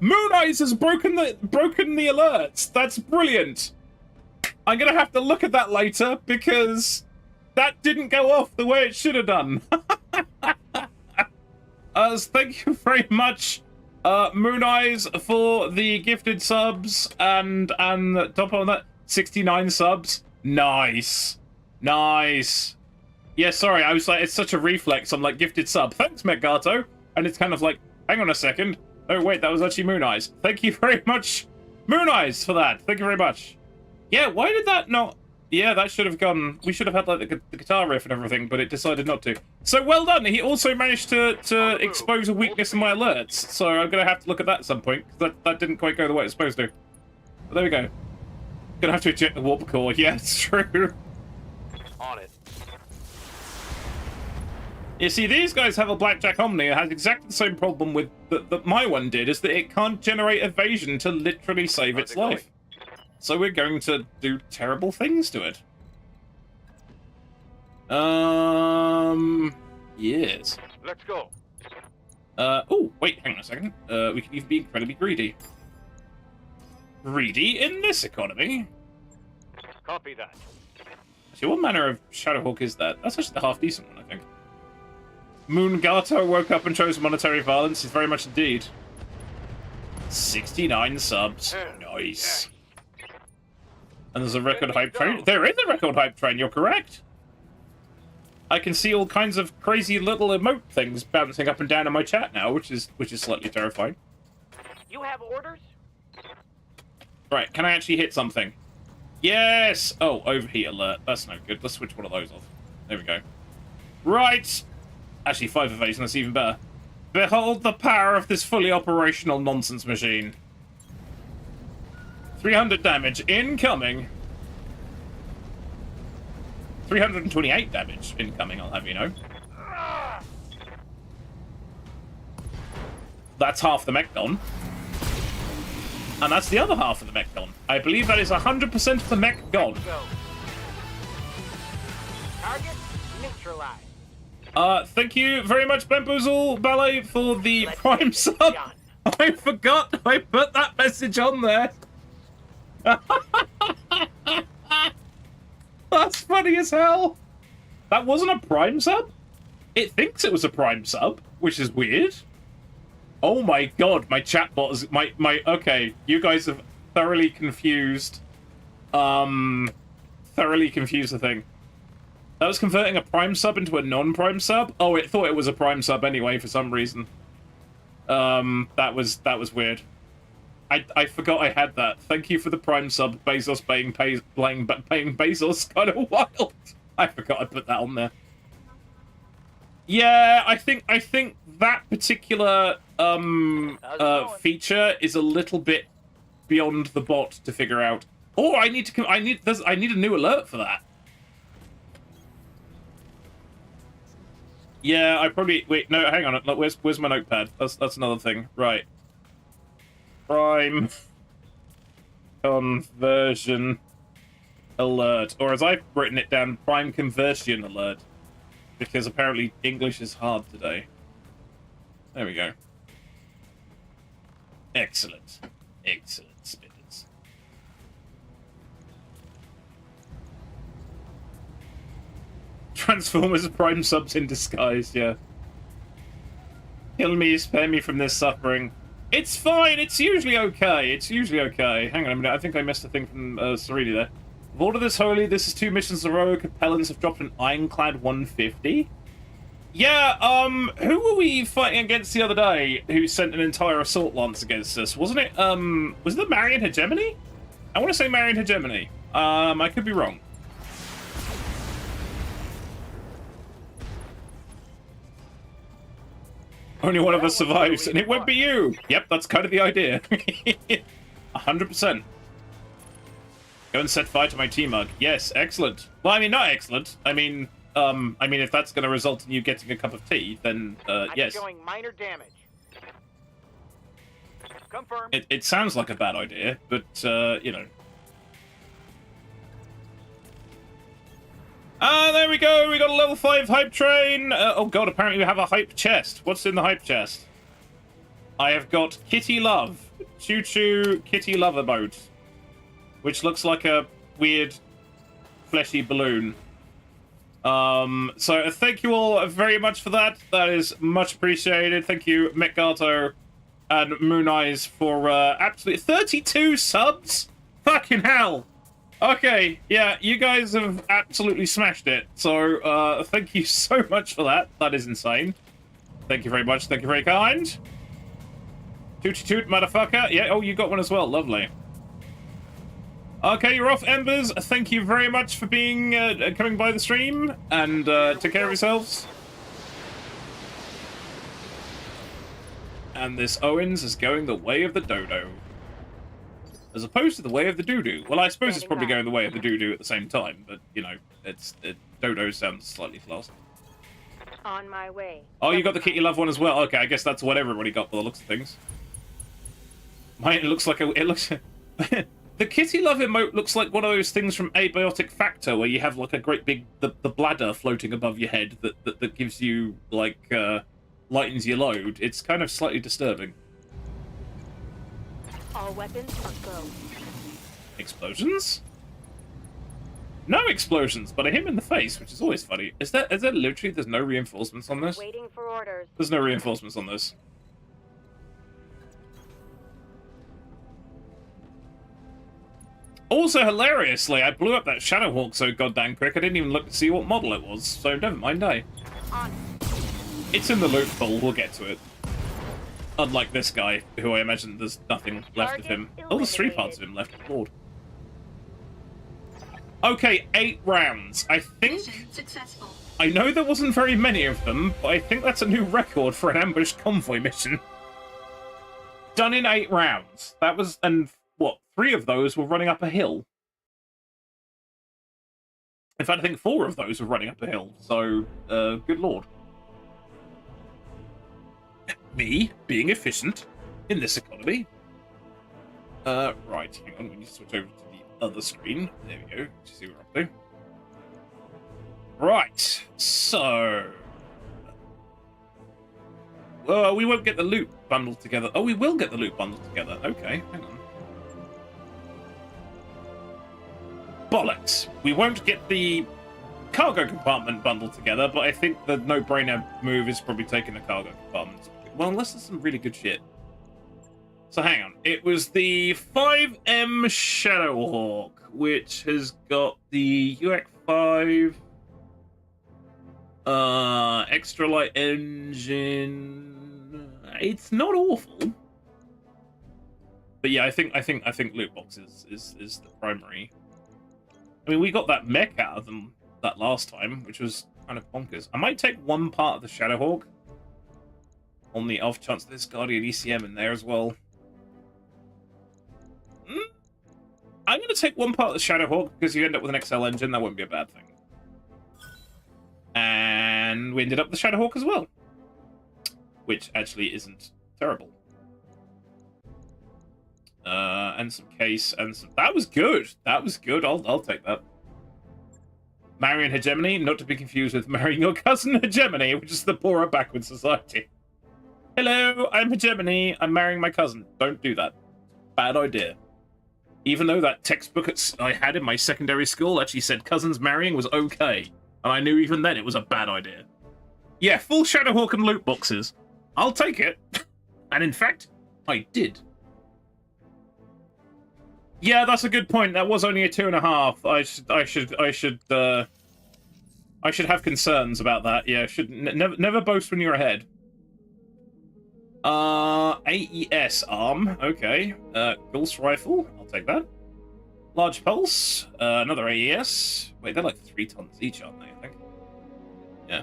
Moon Eyes has broken the alerts. That's brilliant. I'm gonna have to look at that later because that didn't go off the way it should have done. Thank you very much, Moon Eyes, for the gifted subs and top on that 69 subs. Nice. Yeah, sorry, I was like, it's such a reflex. I'm like, gifted sub. Thanks, Megato. And it's kind of like, hang on a second. Oh, wait, that was actually Moon Eyes. Thank you very much, Moon Eyes, for that. Thank you very much. Yeah, why did that not... Yeah, that should have gone... We should have had, like, the guitar riff and everything, but it decided not to. So, well done. He also managed to expose a weakness in my alerts. So I'm going to have to look at that at some point, because that didn't quite go the way it's supposed to. But there we go. Gonna have to eject the warp core. Yeah, it's true. On it. You see, these guys have a Blackjack Omni. It has exactly the same problem with that my one did, is that it can't generate evasion to literally save its life. So we're going to do terrible things to it. Yes. Let's go. Oh, wait, hang on a second. We can even be incredibly greedy. Greedy in this economy? Copy that. Actually, what manner of Shadowhawk is that? That's actually the half-decent one, I think. Moongato woke up and chose monetary violence. He's very much indeed. 69 subs. Nice. And there's a record hype train. There is a record hype train, you're correct. I can see all kinds of crazy little emote things bouncing up and down in my chat now, which is slightly terrifying. You have orders? Right, can I actually hit something? Yes! Oh, overheat alert. That's no good. Let's switch one of those off. There we go. Right! Actually, 5 evasion, that's even better. Behold the power of this fully operational nonsense machine. 300 damage incoming. 328 damage incoming, I'll have you know. That's half the mech gone. And that's the other half of the mech gone. I believe that is 100% of the mech gone. Target neutral. neutralized. Thank you very much, Bamboozle Ballet, for the Let's Prime get this sub. done. I forgot I put that message on there. That's funny as hell. That wasn't a Prime sub? It thinks it was a Prime sub, which is weird. Oh my god, my chatbot is... Okay, you guys have thoroughly confused... Thoroughly confused the thing. That was converting a Prime sub into a non-Prime sub? Oh, it thought it was a Prime sub anyway, for some reason. That was weird. I forgot I had that. Thank you for the Prime sub, Bezos paying Bezos. Kind of wild. I forgot I put that on there. Yeah, I think that particular feature is a little bit beyond the bot to figure out. Oh, I need a new alert for that. Yeah, I probably wait. No, hang on. Look, where's my notepad? That's another thing. Right. Prime conversion alert, or as I've written it down, prime conversion alert, because apparently English is hard today. There we go. Excellent, excellent, spitters. Transformers Prime subs in disguise, yeah. Kill me, spare me from this suffering. It's fine, it's usually okay, it's usually okay. Hang on a minute, I think I missed a thing from Sereni there. Of all of this holy, this is 2 missions in a row. Capellans have dropped an Ironclad 150. Yeah, who were we fighting against the other day who sent an entire assault lance against us? Wasn't it, was it Marian Hegemony? I want to say Marian Hegemony. I could be wrong. Only one of us survives, and it won't be you! Yep, that's kind of the idea. 100%. Go and set fire to my T-Mug. Yes, excellent. Well, I mean, not excellent. I mean, if that's going to result in you getting a cup of tea, then, yes. I'm showing minor damage. Confirm. It sounds like a bad idea, but, you know. There we go. We got a level 5 hype train. Oh god, apparently we have a hype chest. What's in the hype chest? I have got Kitty Love. Choo Choo Kitty Lover boat. Which looks like a weird fleshy balloon. So thank you all very much for that. That is much appreciated. Thank you, Metgato and Moon Eyes for absolutely 32 subs. Fucking hell. Okay, yeah, you guys have absolutely smashed it. So thank you so much for that. That is insane. Thank you very much. Thank you very kind. Tooty toot, motherfucker. Yeah, oh, you got one as well. Lovely. Okay, you're off, Embers. Thank you very much for being coming by the stream, and take care of yourselves. And this Owens is going the way of the dodo. As opposed to the way of the doo-doo. Well, I suppose it's probably going the way of the doo-doo at the same time, but, you know, dodo sounds slightly classy. On my way. Oh, you got the Kitty Love one as well? Okay, I guess that's what everybody got by the looks of things. Mine looks like it looks... The Kitty Love emote looks like one of those things from Abiotic Factor, where you have, like, a great big... The bladder floating above your head that gives you, like, lightens your load. It's kind of slightly disturbing. All weapons are go. Explosions? No explosions, but I hit him in the face, which is always funny. Is there literally, there's no reinforcements on this? Waiting for orders. There's no reinforcements on this. Also, hilariously, I blew up that Shadowhawk so goddamn quick, I didn't even look to see what model it was, so never mind, eh? On. It's in the loot pool, we'll get to it. Unlike this guy, who I imagine there's nothing left of him. Oh, there's 3 parts of him left, Lord. Okay, 8 rounds. I think... Successful. I know there wasn't very many of them, but I think that's a new record for an ambush convoy mission. Done in 8 rounds. That was... And, what, 3 of those were running up a hill? In fact, I think 4 of those were running up a hill, so, good lord. Me being efficient in this economy. Right, hang on, we need to switch over to the other screen. There we go, to see what we're up Right, so... we won't get the loot bundled together. Oh, we will get the loot bundled together. Okay, hang on. Bollocks. We won't get the cargo compartment bundled together, but I think the no-brainer move is probably taking the cargo compartment. Well, unless there's some really good shit. So hang on. It was the 5M Shadowhawk, which has got the UX5... extra light engine. It's not awful, but yeah, I think loot box is the primary. I mean, we got that mech out of them that last time, which was kind of bonkers. I might take one part of the Shadowhawk on the off chance there's Guardian ECM in there as well. I'm going to take one part of the Shadowhawk because you end up with an XL engine. That wouldn't be a bad thing. And we ended up with the Shadowhawk as well, which actually isn't terrible. And some case and some... That was good. That was good. I'll take that. Marrying Hegemony, not to be confused with marrying your cousin Hegemony, which is the poorer backward society. Hello, I'm Hegemony. I'm marrying my cousin. Don't do that. Bad idea. Even though that textbook I had in my secondary school actually said cousins marrying was okay. And I knew even then it was a bad idea. Yeah, full Shadowhawk and loot boxes. I'll take it. And in fact, I did. Yeah, that's a good point. That was only a 2.5. I should have concerns about that. Yeah, never boast when you're ahead. AES arm. Okay. Ghost rifle. I'll take that. Large pulse. Another AES. Wait, they're like 3 tons each, aren't they? I think. Yeah.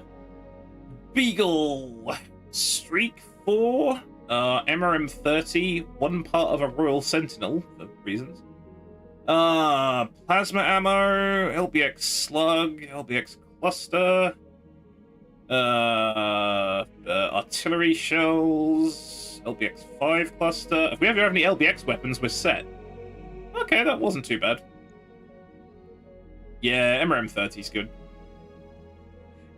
Beagle. Streak 4. MRM30. One part of a Royal Sentinel for reasons. Plasma ammo. LBX slug. LBX cluster. Artillery shells. LBX5 cluster. If we ever have any LBX weapons, we're set. Okay, that wasn't too bad. Yeah, MRM30's good.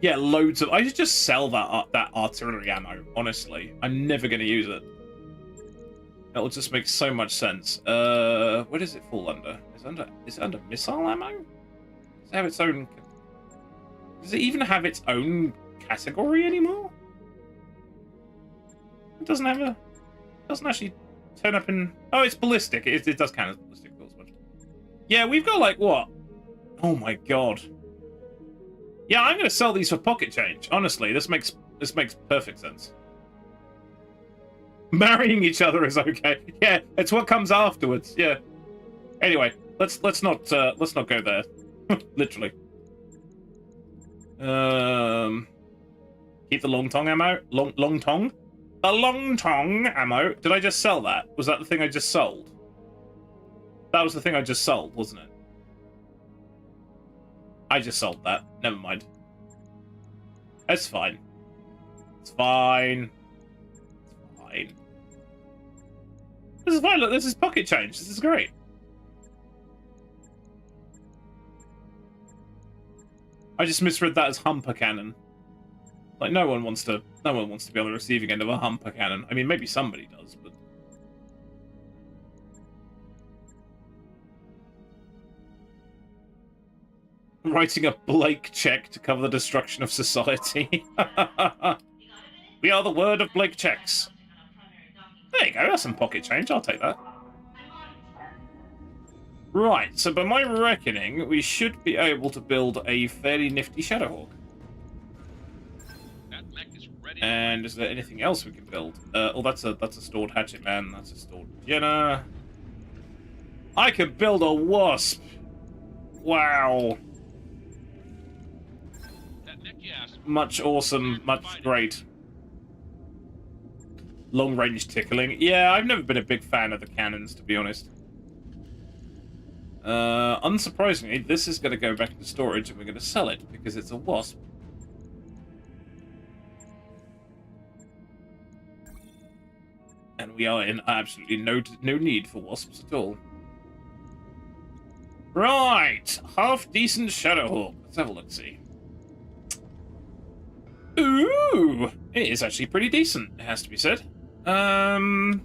Yeah, loads of... I should just sell that artillery ammo, honestly. I'm never going to use it. It'll just make so much sense. Where does it fall under? Is it under missile ammo? Does it have its own... Does it even have its own category anymore? It doesn't have a... It doesn't actually turn up in... Oh, it's ballistic. It does count as ballistic. Yeah, we've got like, what? Oh my god. Yeah, I'm going to sell these for pocket change. Honestly, this makes perfect sense. Marrying each other is okay. Yeah, it's what comes afterwards. Yeah. Anyway, let's not go there. Literally. Keep the long tongue ammo. Long tongue. The long tongue ammo. Did I just sell that? Was that the thing I just sold? That was the thing I just sold, wasn't it? I just sold that. Never mind. It's fine. It's fine. It's fine. This is fine. Look, this is pocket change. This is great. I just misread that as humper cannon. Like no one wants to be on the receiving end of a humper cannon. I mean, maybe somebody does, but writing a Blake check to cover the destruction of society. We are the word of Blake checks. There you go, that's some pocket change, I'll take that. Right, so by my reckoning, we should be able to build a fairly nifty Shadowhawk. And is there anything else we can build? Oh, that's a stored hatchet man, that's a stored Jenner. I can build a Wasp! Wow. Much awesome, much great. Long range tickling. Yeah, I've never been a big fan of the cannons, to be honest. Unsurprisingly, this is going to go back into storage and we're going to sell it because it's a Wasp. And we are in absolutely no need for Wasps at all. Right, half decent Shadowhawk. Let's have a look-see. Ooh, it is actually pretty decent, it has to be said. UAC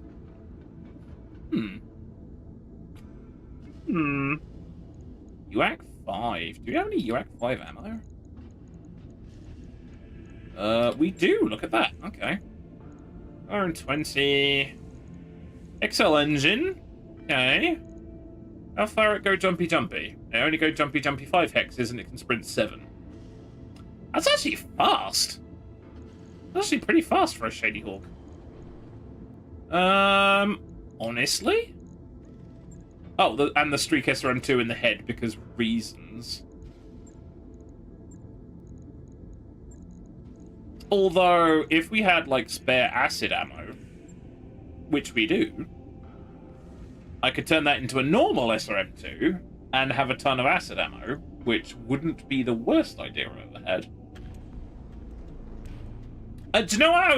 5. Do we have any UAC 5 ammo? We do. Look at that. Okay. 120. XL engine. Okay. How far it go jumpy jumpy? It only go jumpy jumpy 5 hexes and it can sprint 7. That's actually fast. That's actually pretty fast for a Shady Hawk. Honestly? Oh, and the Streak SRM2 in the head because reasons. Although, if we had, like, spare acid ammo, which we do, I could turn that into a normal SRM2 and have a ton of acid ammo, which wouldn't be the worst idea I've ever had. Do you know what I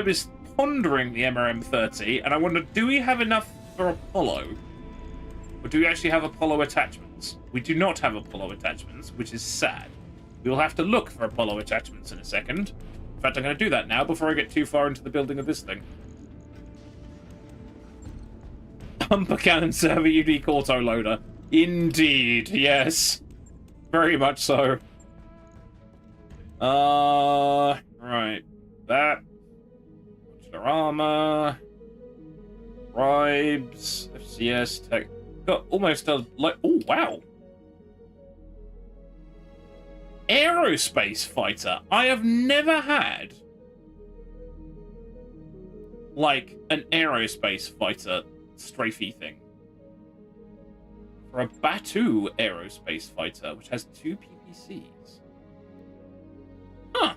was pondering the MRM-30, and I wondered, do we have enough for Apollo? Or do we actually have Apollo attachments? We do not have Apollo attachments, which is sad. We will have to look for Apollo attachments in a second. In fact, I'm going to do that now before I get too far into the building of this thing. Pumper cannon server unique auto loader. Indeed, yes. Very much so. Right. That. Armor. Bribes. FCS. Tech. Got almost a, like, oh, wow. Aerospace fighter. I have never had, like, an aerospace fighter strafey thing. For a BTAU aerospace fighter, which has 2 PPCs. Huh.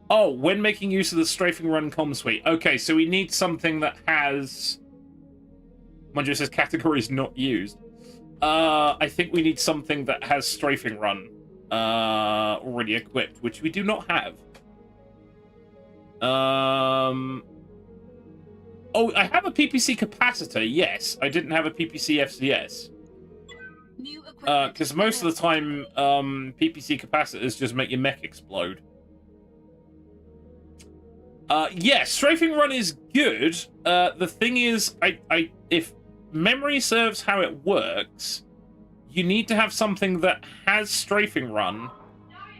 Oh, when making use of the strafing run comm suite. Okay, so we need something that has... Mind you, it says categories not used. I think we need something that has strafing run already equipped, which we do not have. Oh, I have a PPC capacitor, yes. I didn't have a PPC FCS. Because most of the time, PPC capacitors just make your mech explode. Yeah, strafing run is good. The thing is, if memory serves how it works, you need to have something that has strafing run,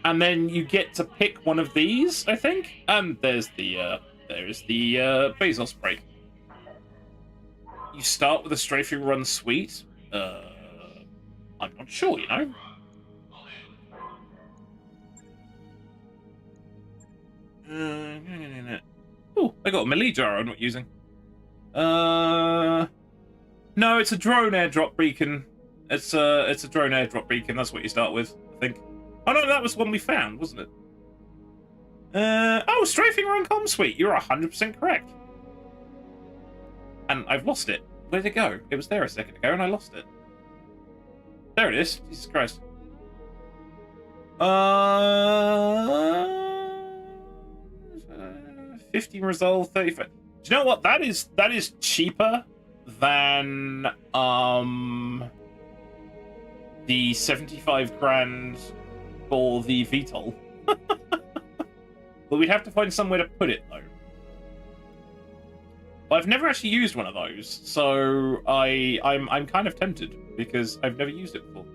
and then you get to pick one of these, I think. And there's the Bezos break. You start with a strafing run suite. I'm not sure, you know. Oh, I got a melee jar I'm not using. No, it's a drone airdrop beacon. It's a drone airdrop beacon. That's what you start with, I think. Oh no, that was one we found, wasn't it? Oh, strafing run comm suite. You're 100% correct. And I've lost it. Where'd it go? It was there a second ago, and I lost it. There it is. Jesus Christ. 15 resolve, 35. Do you know what? That is cheaper than the 75 grand for the VTOL. But we'd have to find somewhere to put it though. But I've never actually used one of those, so I'm kind of tempted because I've never used it before.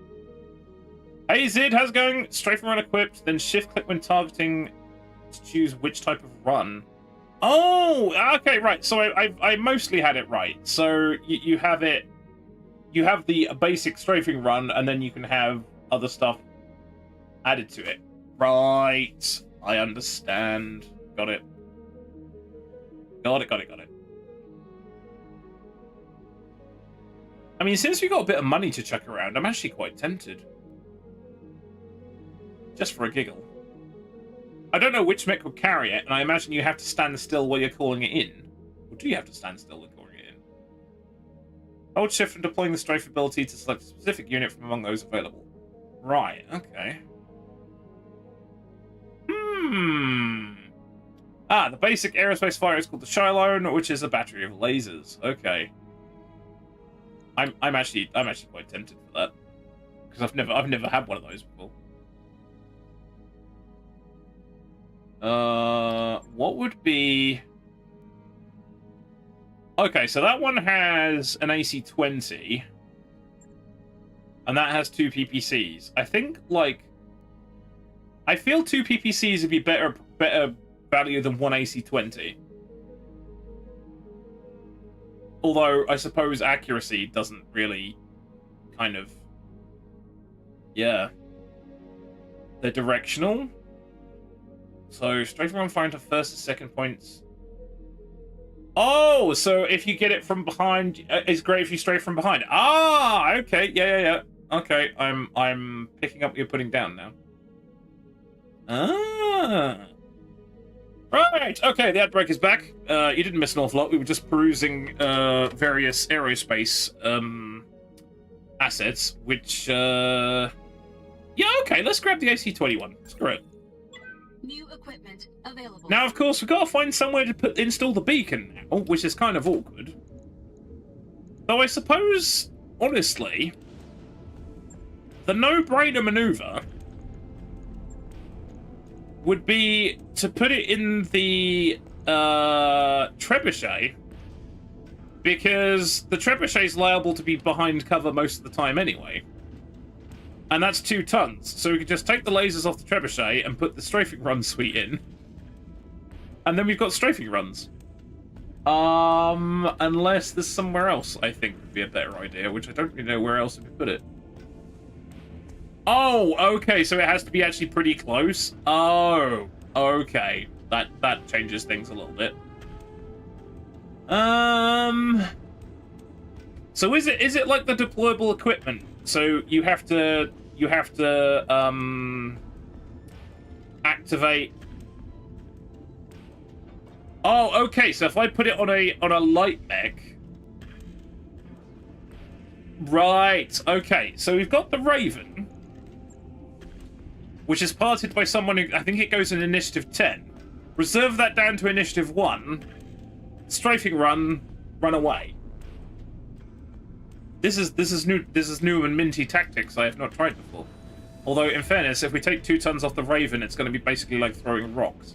Hey Zid, how's it going? Strafing run equipped, then shift click when targeting to choose which type of run. Oh, okay, right. So I mostly had it right. So you have it, you have the basic strafing run, and then you can have other stuff added to it. Right. I understand. Got it. Got it. I mean, since we got a bit of money to chuck around, I'm actually quite tempted. Just for a giggle. I don't know which mech will carry it, and I imagine you have to stand still while you're calling it in. Or do you have to stand still when calling it in? Hold shift and deploying the strafe ability to select a specific unit from among those available. Right, okay. Ah, the basic aerospace fighter is called the Shylone, which is a battery of lasers. Okay. I'm actually quite tempted for that. Because I've never had one of those before. What would be... Okay, so that one has an AC-20. And that has 2 PPCs. I think, like... I feel 2 PPCs would be better value than 1 AC-20. Although, I suppose accuracy doesn't really kind of... Yeah. They're directional. So, strafing run fire into first and second points. Oh, so if you get it from behind, it's great if you strafe from behind. Ah, okay, yeah. Okay, I'm picking up what you're putting down now. Ah. Right, okay, the outbreak is back. You didn't miss an awful lot. We were just perusing various aerospace assets, which, yeah, okay, let's grab the AC-21. Screw it. New equipment available. Now, of course, we've got to find somewhere to install the beacon now, which is kind of awkward. Though I suppose, honestly, the no-brainer maneuver would be to put it in the trebuchet, because the trebuchet is liable to be behind cover most of the time anyway. And that's 2 tons, so we could just take the lasers off the trebuchet and put the strafing run suite in. And then we've got strafing runs. Unless there's somewhere else I think would be a better idea, which I don't really know where else we could put it. Oh, okay, so it has to be actually pretty close. Oh, okay. That changes things a little bit. So is it like the deployable equipment? So you have to activate. Oh, okay. So if I put it on a light mech, right? Okay. So we've got the Raven, which is parted by someone who I think it goes in initiative 10. Reserve that down to initiative 1. Strafing run away. This is new and minty tactics I have not tried before. Although, in fairness, if we take 2 tons off the Raven, it's going to be basically like throwing rocks.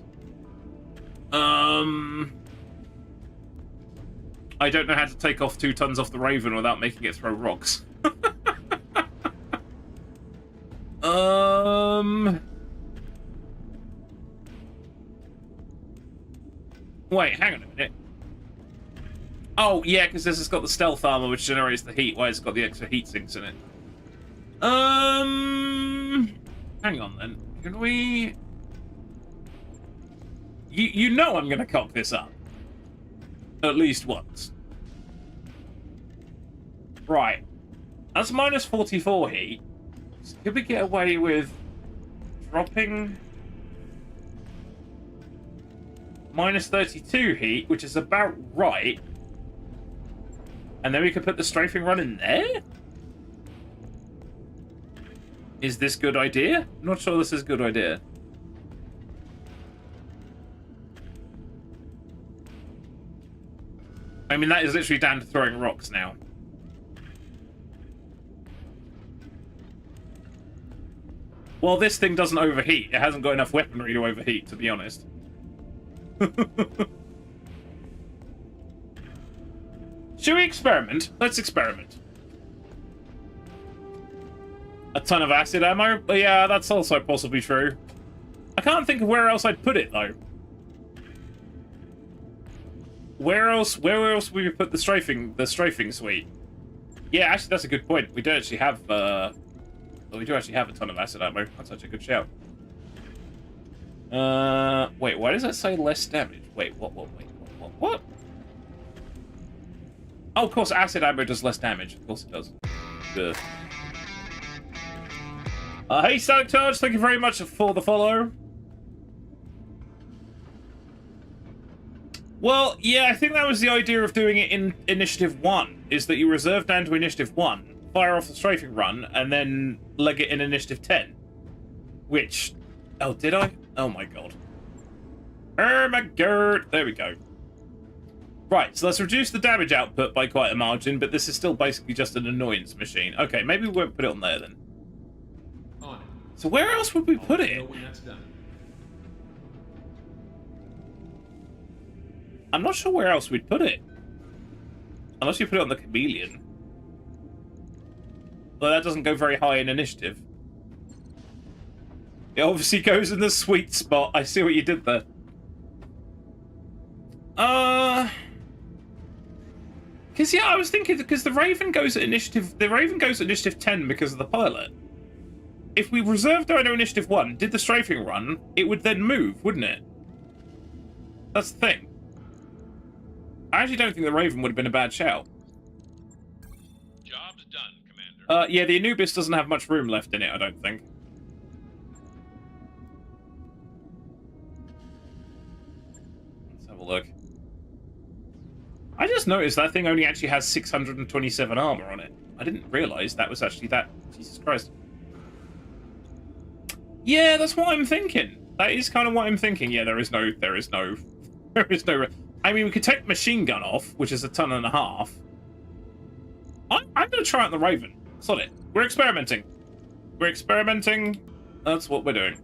I don't know how to take off 2 tons off the Raven without making it throw rocks. Wait, hang on a minute. Oh, yeah, because this has got the stealth armor, which generates the heat, while it's got the extra heat sinks in it. Hang on, then. Can we... You know I'm going to cock this up. At least once. Right. That's minus 44 heat. So could we get away with dropping... minus 32 heat, which is about right. And then we could put the strafing run in there? Is this good idea? I'm not sure this is a good idea. I mean, that is literally down to throwing rocks now. Well, this thing doesn't overheat. It hasn't got enough weaponry to overheat, to be honest. Should we experiment? Let's experiment. A ton of acid ammo? But yeah, that's also possibly true. I can't think of where else I'd put it, though. Where else would we put the strafing suite? Yeah, actually, that's a good point. We do actually have, well, we do actually have a ton of acid ammo. That's such a good shout. Wait, why does that say less damage? Wait, what? Oh, of course, acid ammo does less damage. Of course it does. Good. Hey, Sabotage, thank you very much for the follow. Well, yeah, I think that was the idea of doing it in Initiative 1, is that you reserve down to Initiative 1, fire off the strafing run, and then leg it in Initiative 10. Which... Oh, did I? Oh my god. Oh my god. There we go. Right, so let's reduce the damage output by quite a margin, but this is still basically just an annoyance machine. Okay, maybe we won't put it on there then. On it. So where else would we put it? When that's done. I'm not sure where else we'd put it. Unless you put it on the chameleon. Well, that doesn't go very high in initiative. It obviously goes in the sweet spot. I see what you did there. Because yeah, I was thinking because the Raven goes at initiative. The Raven goes at initiative 10 because of the pilot. If we reserved Dino initiative 1, did the strafing run, it would then move, wouldn't it? That's the thing. I actually don't think the Raven would have been a bad shout. Job's done, Commander. Yeah, the Anubis doesn't have much room left in it, I don't think. Let's have a look. I just noticed that thing only actually has 627 armor on it. I didn't realize that was actually that. Jesus Christ. Yeah, that's what I'm thinking. That is kind of what I'm thinking. Yeah, there is no. I mean, we could take machine gun off, which is 1.5 tons. I'm going to try out the Raven. Sod it. We're experimenting. We're experimenting. That's what we're doing.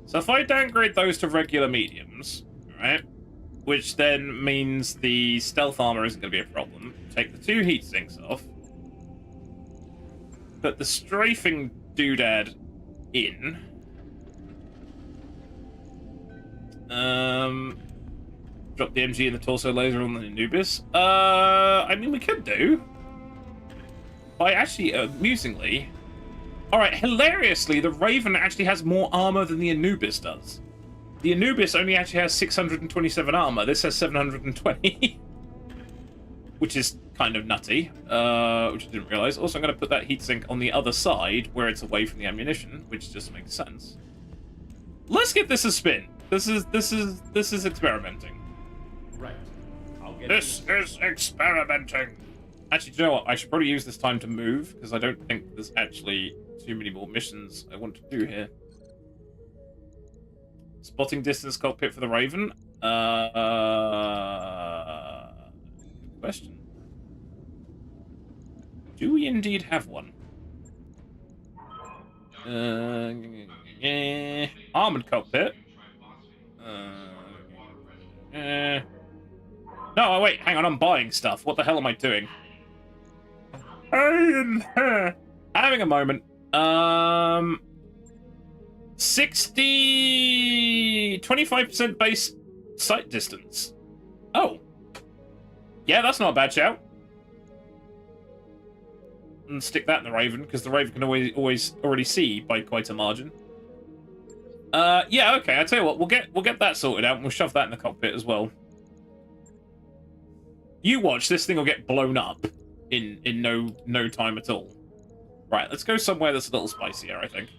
So if I downgrade those to regular mediums, right, which then means the stealth armor isn't going to be a problem. Take the 2 heat sinks off. Put the strafing doodad in. Drop the MG and the torso laser on the Anubis. I mean, we could do. But actually, amusingly... Alright, hilariously, the Raven actually has more armor than the Anubis does. The Anubis only actually has 627 armor. This has 720. Which is kind of nutty, which I didn't realize. Also, I'm going to put that heatsink on the other side, where it's away from the ammunition, which just makes sense. Let's give this a spin. This is experimenting. Right. This is experimenting. Actually, do you know what? I should probably use this time to move, because I don't think there's actually too many more missions I want to do here. Spotting distance cockpit for the Raven. Good question. Do we indeed have one? Armored cockpit. No, wait, hang on, I'm buying stuff. What the hell am I doing? Having a moment. 25% base sight distance. Oh. Yeah, that's not a bad shout. And stick that in the Raven, because the Raven can always already see by quite a margin. Yeah, okay, I tell you what, we'll get that sorted out and we'll shove that in the cockpit as well. You watch, this thing will get blown up in no time at all. Right, let's go somewhere that's a little spicier, I think.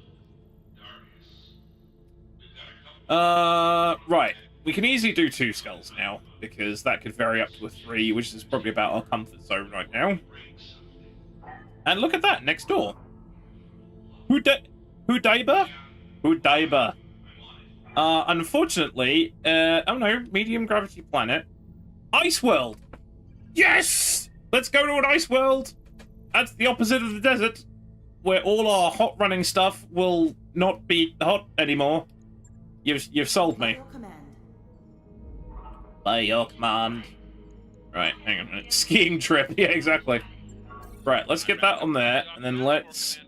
Right. We can easily do 2 skulls now, because that could vary up to a 3, which is probably about our comfort zone right now. And look at that, next door. Hudaiba? Hudaiba. Unfortunately, oh no, medium gravity planet. Ice world! Yes! Let's go to an ice world! That's the opposite of the desert, where all our hot running stuff will not be hot anymore. You've sold me. By your command. Right, hang on a minute. Skiing trip, yeah, exactly. Right, let's get that on there, and then let's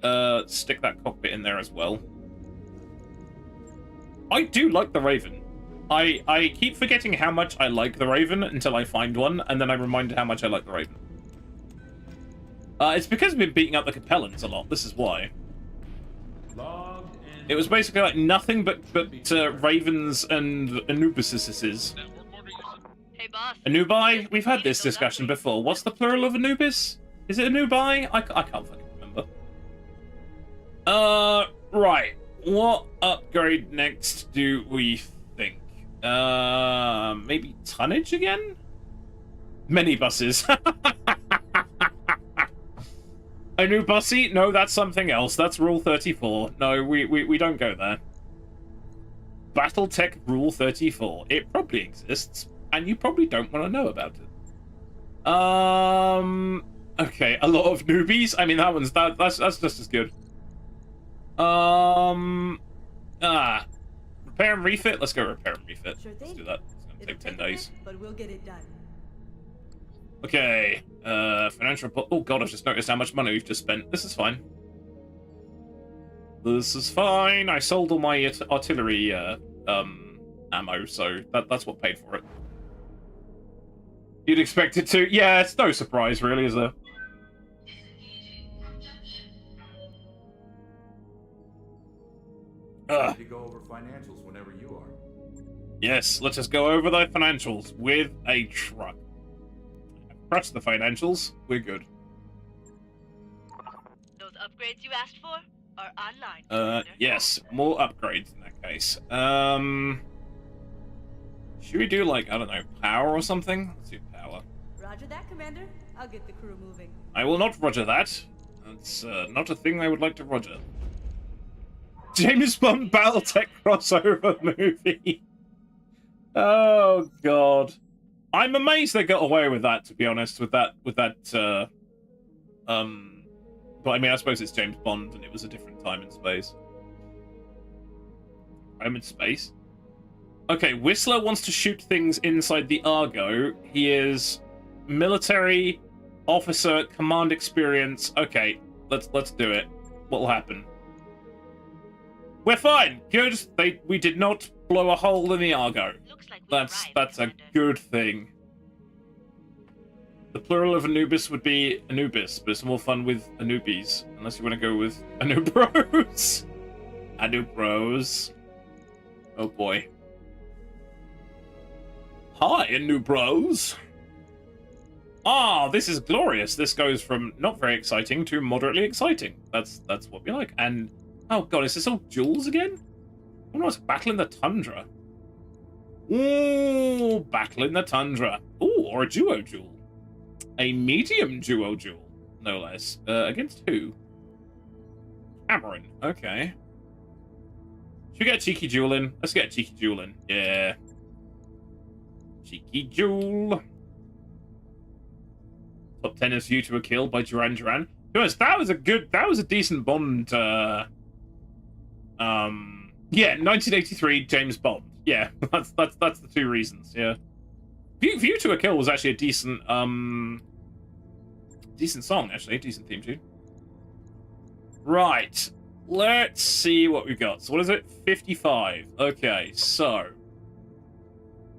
stick that cockpit in there as well. I do like the Raven. I keep forgetting how much I like the Raven until I find one, and then I'm reminded how much I like the Raven. It's because I've been beating up the Capellans a lot, this is why. It was basically like nothing but Ravens and Anubises. Hey, boss. Anubi? We've had this discussion before. What's the plural of Anubis? Is it Anubi? I can't fucking remember. Right. What upgrade next do we think? Maybe tonnage again? Minibuses. A new bussy? No, that's something else. That's Rule 34. No, we don't go there. Battletech Rule 34. It probably exists, and you probably don't want to know about it. Okay, a lot of newbies. I mean, that's just as good. Repair and refit? Let's go repair and refit. Sure Let's thing. do that. It's gonna take 10 days. But we'll get it done. Okay. Financial report. Oh god, I've just noticed how much money we've just spent. This is fine. This is fine. I sold all my artillery ammo, so that's what paid for it. You'd expect it to. Yeah, it's no surprise, really, is there? To go over financials whenever you are. Yes, let's just go over the financials with a truck. Trust the financials. We're good. Those upgrades you asked for are online. Commander. Yes, more upgrades in that case. Should we do, like, I don't know, power or something? Let's do power. Roger that, Commander. I'll get the crew moving. I will not roger that. That's not a thing I would like to roger. James Bond Battletech crossover movie. Oh god, I'm amazed they got away with that. To be honest, with that. But I mean, I suppose it's James Bond, and it was a different time in space. I'm in space. Okay, Whistler wants to shoot things inside the Argo. He is military officer, command experience. Okay, let's do it. What will happen? We're fine. Good. We did not blow a hole in the Argo. Looks like That's a good thing. The plural of Anubis would be Anubis, but it's more fun with Anubis, unless you want to go with Anubros. Anubros. Oh boy. Hi, Anubros. Ah, this is glorious. This goes from not very exciting to moderately exciting. That's what we like. And oh god, is this all jewels again? Oh no, it's Battle in the Tundra. Ooh, Battle in the Tundra. Ooh, or a duo duel. A medium duo duel, no less. Against who? Cameron. Okay. Should we get a cheeky duel in? Let's get a cheeky duel in. Yeah. Cheeky duel. Top 10 is View to a Kill by Duran Duran. To be honest, that was a decent Bond, yeah, 1983 James Bond. Yeah, that's the two reasons, yeah. View to a Kill was actually a decent song, actually, decent theme tune. Right, let's see what we've got. So what is it? 55. Okay, so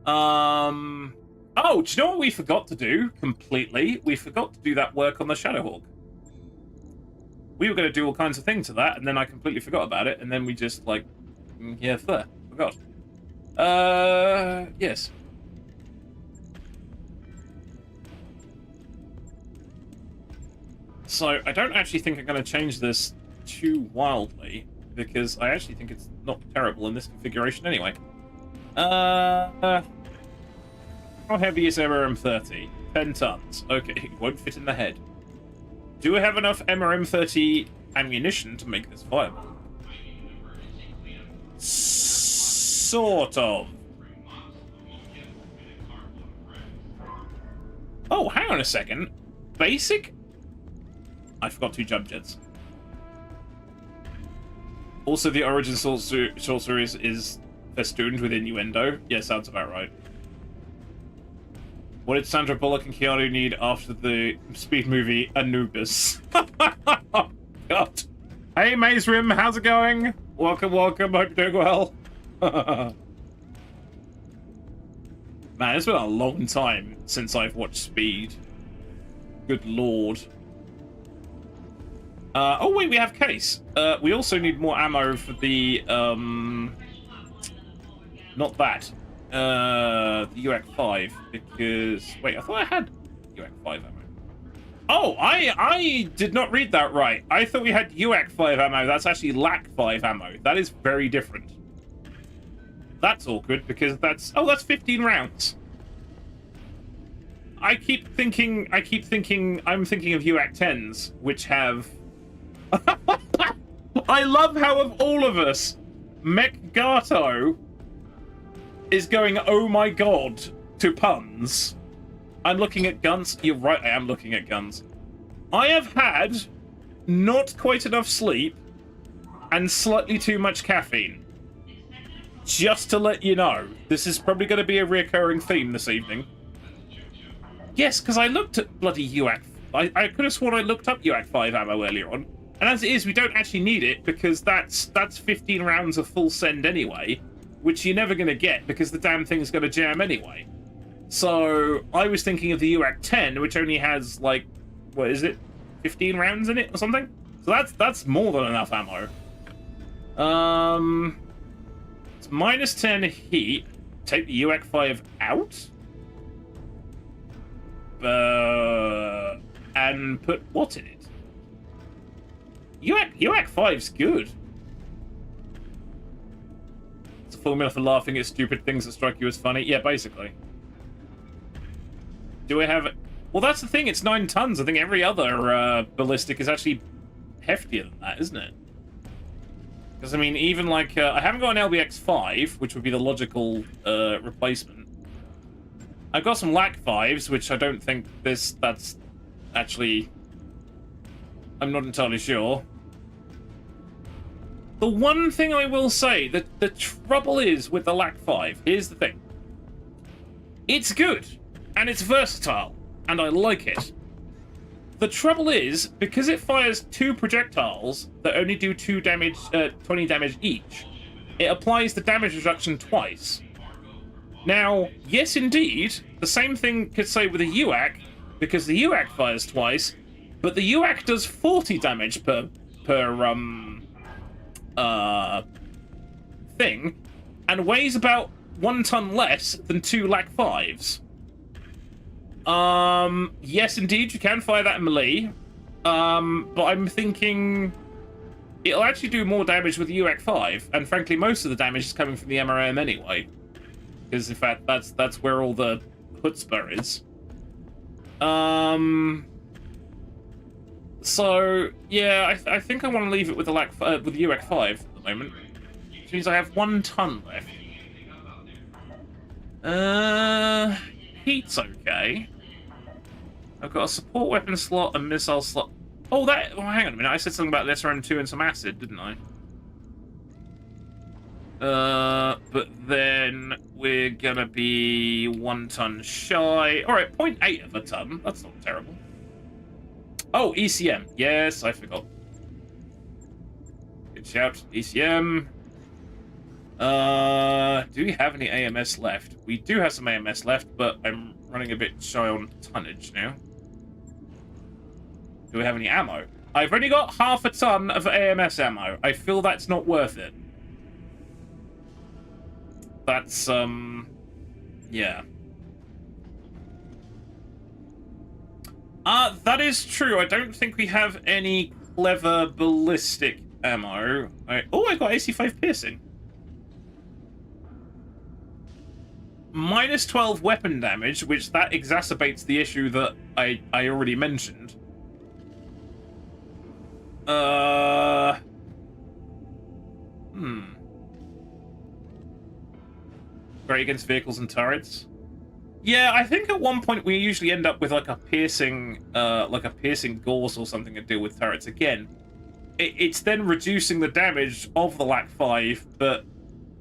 oh, do you know what we forgot to do completely? We forgot to do that work on the Shadowhawk. We were going to do all kinds of things to that, and then I completely forgot about it, and then we just, like, yeah, forgot. Yes. So, I don't actually think I'm going to change this too wildly, because I actually think it's not terrible in this configuration anyway. How heavy is MRM-30? 10 tons. Okay, it won't fit in the head. Do we have enough MRM-30 ammunition to make this viable? Sort of. Oh, hang on a second. Basic? I forgot 2 jump jets. Also, the origin sorcerer is festooned with innuendo. Yeah, sounds about right. What did Sandra Bullock and Keanu need after the speed movie Anubis? Oh, God. Hey, Maze Rim, how's it going? Welcome. Hope you're doing well. Man, it's been a long time since I've watched Speed. Good lord. Oh, wait, we have case. We also need more ammo for the, not that. The UAC-5, because... Wait, I thought I had UAC-5 ammo. Oh, I did not read that right. I thought we had UAC-5 ammo. That's actually LAC-5 ammo. That is very different. That's awkward, because that's... Oh, that's 15 rounds. I'm thinking of UAC-10s, which have... I love how of all of us, Mech Gato is going, oh my god, to puns. I'm looking at guns. You're right, I am looking at guns. I have had not quite enough sleep and slightly too much caffeine. just to let you know, this is probably going to be a recurring theme this evening. Yes, because I looked at bloody UAC. I could have sworn I looked up UAC 5 ammo earlier on. And as it is, we don't actually need it because that's 15 rounds of full send anyway, which you're never going to get because the damn thing's going to jam anyway. So I was thinking of the UAC 10, which only has, like, what is it, 15 rounds in it or something? So that's more than enough ammo. It's -10 heat. Take the UAC 5 out. And put what in it? UAC 5's good. It's a formula for laughing at stupid things that strike you as funny. Yeah, basically. Do I have it? Well, that's the thing. It's 9 tons. I think every other ballistic is actually heftier than that, isn't it? Because, I mean, even like... I haven't got an LBX-5, which would be the logical replacement. I've got some LAC 5s, which I don't think that's actually... I'm not entirely sure. The one thing I will say, that the trouble is with the LAC 5, here's the thing. It's good, and it's versatile, and I like it. The trouble is, because it fires 2 projectiles that only do 20 damage each, it applies the damage reduction twice. Now, yes indeed, the same thing could say with a UAC, because the UAC fires twice, but the UAC does 40 damage per thing, and weighs about 1 ton less than 2 LAC 5s. Yes, indeed, you can fire that in melee. But I'm thinking it'll actually do more damage with the UAC 5, and frankly, most of the damage is coming from the MRM anyway. Because, in fact, that's where all the chutzpah is. So, yeah, I think I want to leave it with the with the UAC 5 at the moment. Which means I have 1 ton left. Heat's okay. I've got a support weapon slot, a missile slot. Oh, that... Oh, hang on a minute. I said something about lesser M2 and some acid, didn't I? But then we're gonna be 1 ton shy. Alright, 0.8 of a ton. That's not terrible. Oh, ECM. Yes, I forgot. Good shout. ECM. Do we have any AMS left? We do have some AMS left, but I'm running a bit shy on tonnage now. Do we have any ammo? I've only got half a ton of AMS ammo. I feel that's not worth it. That's, yeah. That is true. I don't think we have any clever ballistic ammo. Oh, I got AC5 piercing. -12 weapon damage, which that exacerbates the issue that I already mentioned. Great against vehicles and turrets. Yeah, I think at one point we usually end up with like a piercing gauze or something to deal with turrets again. It's then reducing the damage of the LAC 5, but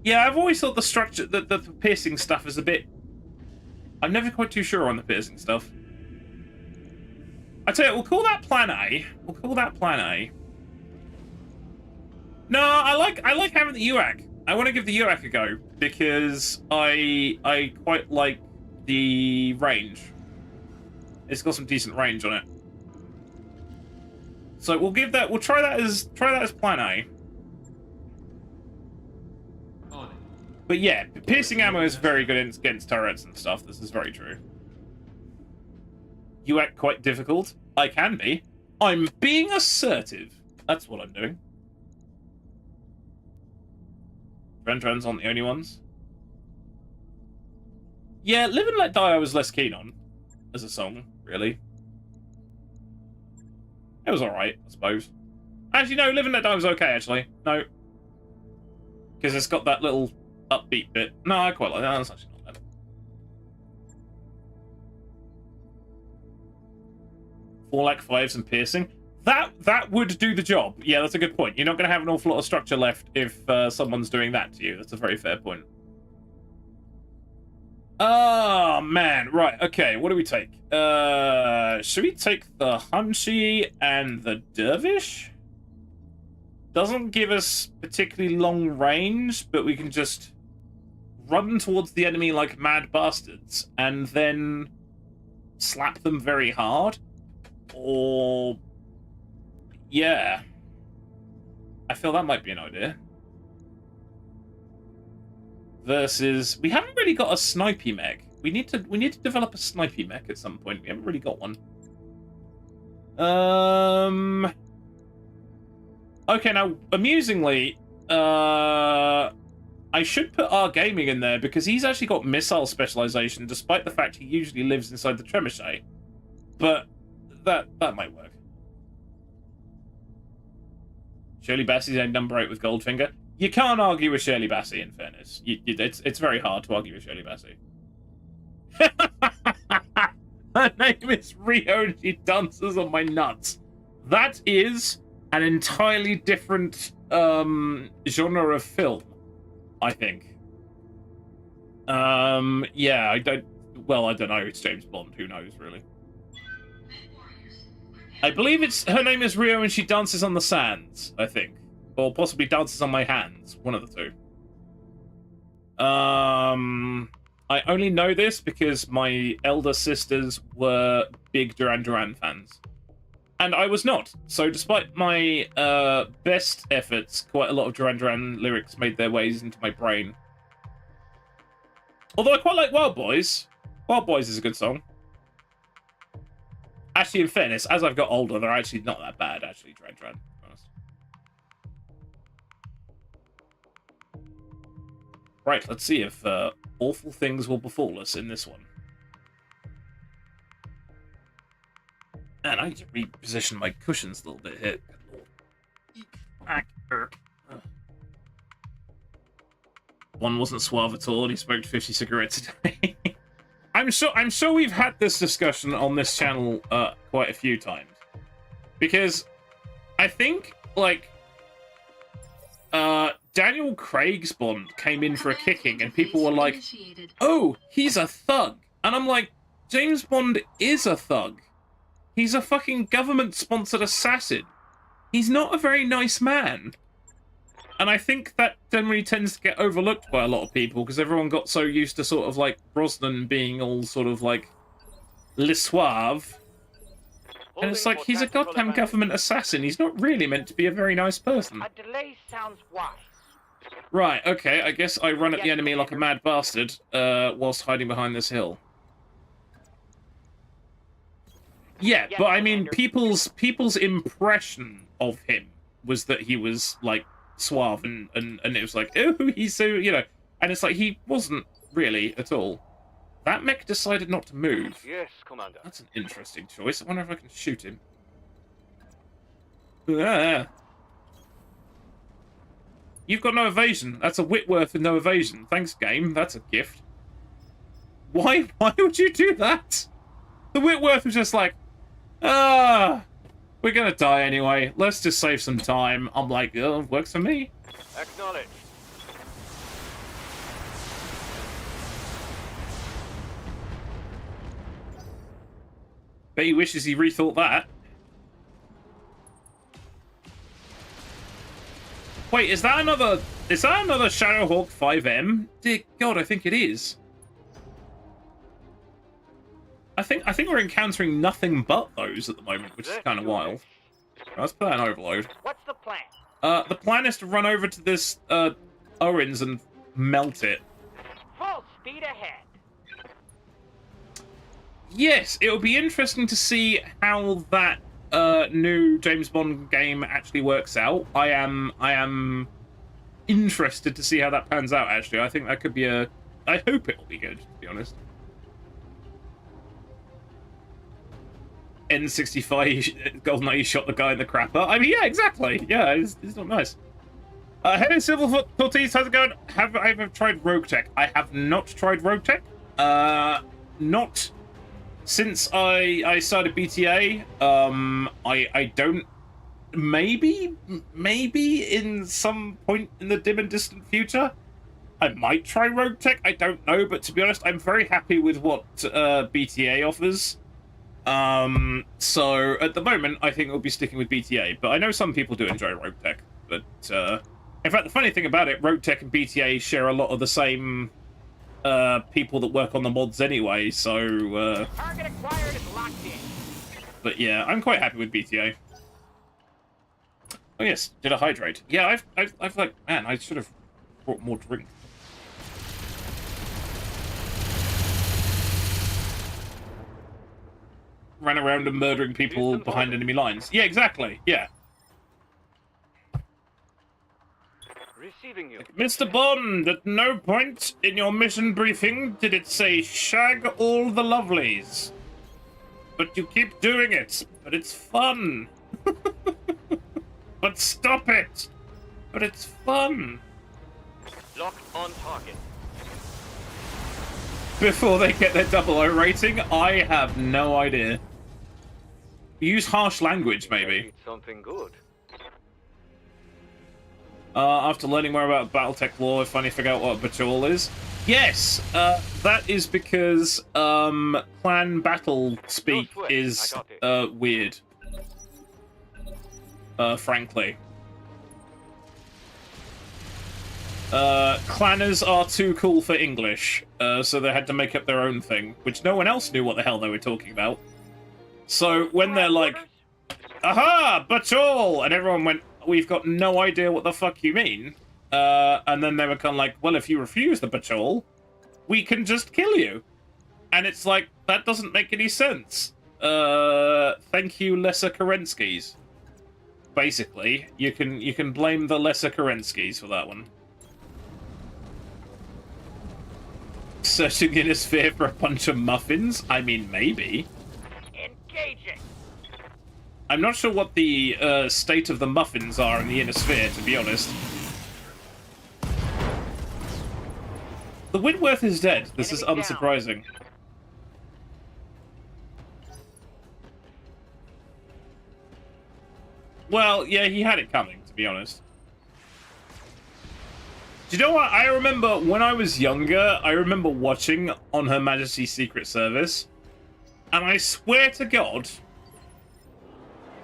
yeah, I've always thought the structure, the piercing stuff is a bit... I'm never quite too sure on the piercing stuff. I tell you, we'll call that Plan A. We'll call that Plan A. No, I like having the UAC. I want to give the UAC a go because I quite like the range. It's got some decent range on it. So we'll give that. We'll try that as Plan A. But yeah, piercing ammo is very good against turrets and stuff. This is very true. UAC quite difficult. I can be. I'm being assertive. That's what I'm doing. Trends aren't the only ones. Yeah, Live and Let Die I was less keen on as a song, really. It was alright, I suppose. Actually, no, Live and Let Die was okay, actually. No. Because it's got that little upbeat bit. No, I quite like that. That's actually not bad. Four LAC 5s and piercing. That would do the job. Yeah, that's a good point. You're not going to have an awful lot of structure left if someone's doing that to you. That's a very fair point. Oh, man. Right, okay. What do we take? Should we take the Hunchy and the Dervish? Doesn't give us particularly long range, but we can just run towards the enemy like mad bastards and then slap them very hard. Or... yeah. I feel that might be an idea. Versus... we haven't really got a snipey mech. We need to develop a snipey mech at some point. We haven't really got one. Okay, now, amusingly, I should put our gaming in there because he's actually got missile specialization, despite the fact he usually lives inside the trebuchet. But that might work. Shirley Bassey's named number 8 with Goldfinger. You can't argue with Shirley Bassey, in fairness. It's very hard to argue with Shirley Bassey. Her name is Rio and she dances on my nuts. That is an entirely different genre of film, I think. Yeah, I don't know. It's James Bond. Who knows, really? I believe her name is Rio and she dances on the sands, I think. Or possibly dances on my hands. One of the two. I only know this because my elder sisters were big Duran Duran fans. And I was not. So despite my best efforts, quite a lot of Duran Duran lyrics made their ways into my brain. Although I quite like Wild Boys. Wild Boys is a good song. Actually, in fairness, as I've got older, they're actually not that bad, actually, Duran Duran, to be honest. Right, let's see if awful things will befall us in this one. Man, I need to reposition my cushions a little bit here. One wasn't suave at all, and he smoked 50 cigarettes a day. I'm sure we've had this discussion on this channel quite a few times. Because I think, like, Daniel Craig's Bond came in for a kicking, and people were like, oh, he's a thug. And I'm like, James Bond is a thug. He's a fucking government-sponsored assassin. He's not a very nice man. And I think that generally tends to get overlooked by a lot of people, because everyone got so used to sort of, like, Brosnan being all sort of, like, le suave. And it's like, he's a goddamn government assassin. He's not really meant to be a very nice person. A delay sounds wise. Right, okay, I guess I run at the enemy like a mad bastard, whilst hiding behind this hill. Yeah, but I mean, people's impression of him was that he was, like, suave, and it was like, oh, he's so, you know, and it's like, he wasn't really at all. That mech decided not to move. Yes, Commander. That's an interesting choice. I wonder if I can shoot him. Ah. You've got no evasion. That's a Whitworth with no evasion. Thanks, game. That's a gift. Why would you do that? The Whitworth was just like, we're gonna die anyway. Let's just save some time. I'm like, oh, works for me. Acknowledge. Bet he wishes he rethought that. Wait, is that another Shadowhawk 5M? Dear God, I think it is. I think we're encountering nothing but those at the moment, which is kind of wild. Let's put that in overload. What's the plan? The plan is to run over to this Owens and melt it. Full speed ahead. Yes, it'll be interesting to see how that new James Bond game actually works out. I am interested to see how that pans out, actually. I think that could be I hope it'll be good, to be honest. N65 GoldenEye shot the guy in the crapper. I mean, yeah, exactly. Yeah, it's not nice. Hello, Silverfoot Torties, how's it going? Have I ever tried Rogue Tech? I have not tried Rogue Tech. Not since I started BTA, I don't. Maybe in some point in the dim and distant future, I might try Rodent. I don't know, but to be honest, I'm very happy with what BTA offers. So at the moment, I think we'll be sticking with BTA. But I know some people do enjoy Rodent. But in fact, the funny thing about it, Rodent and BTA share a lot of the same people that work on the mods anyway. So. Target acquired is locked in. But yeah, I'm quite happy with BTA. Oh yes, did I hydrate? Yeah, I've like, man, I should have brought more drink. Ran around and murdering people behind enemy lines. Yeah, exactly. Yeah. Receiving you. Mr. Bond, at no point in your mission briefing did it say shag all the lovelies. But you keep doing it. But it's fun. But stop it! But it's fun! Locked on target. Before they get their 00 rating, I have no idea. Use harsh language, maybe. Something good. After learning more about Battletech lore, I finally figured out what BTAU is. Yes! That is because, clan battle speak is, weird. Frankly. Clanners are too cool for English, so they had to make up their own thing, which no one else knew what the hell they were talking about. So when they're like, aha, BTAU, and everyone went, we've got no idea what the fuck you mean, and then they were kind of like, well, if you refuse the BTAU, we can just kill you. And it's like, that doesn't make any sense. Thank you, Lesser Kerenskis. Basically, you can blame the Lesser Kerenskis for that one. Searching in a sphere for a bunch of muffins? I mean, maybe. Engaging. I'm not sure what the state of the muffins are in the inner sphere, to be honest. The Whitworth is dead. This is unsurprising. Well, yeah, he had it coming, to be honest. Do you know what? I remember when I was younger, I remember watching On Her Majesty's Secret Service. And I swear to God,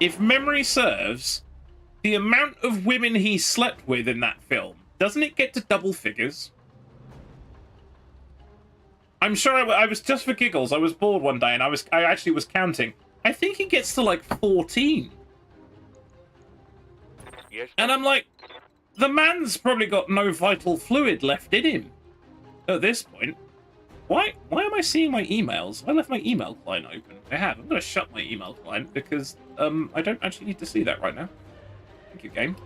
if memory serves, the amount of women he slept with in that film, doesn't it get to double figures? I'm sure I was just for giggles. I was bored one day and I actually was counting. I think he gets to like 14. Yes. And I'm like, the man's probably got no vital fluid left in him at this point. Why am I seeing my emails? I left my email client open. I have. I'm going to shut my email client because I don't actually need to see that right now. Thank you, game.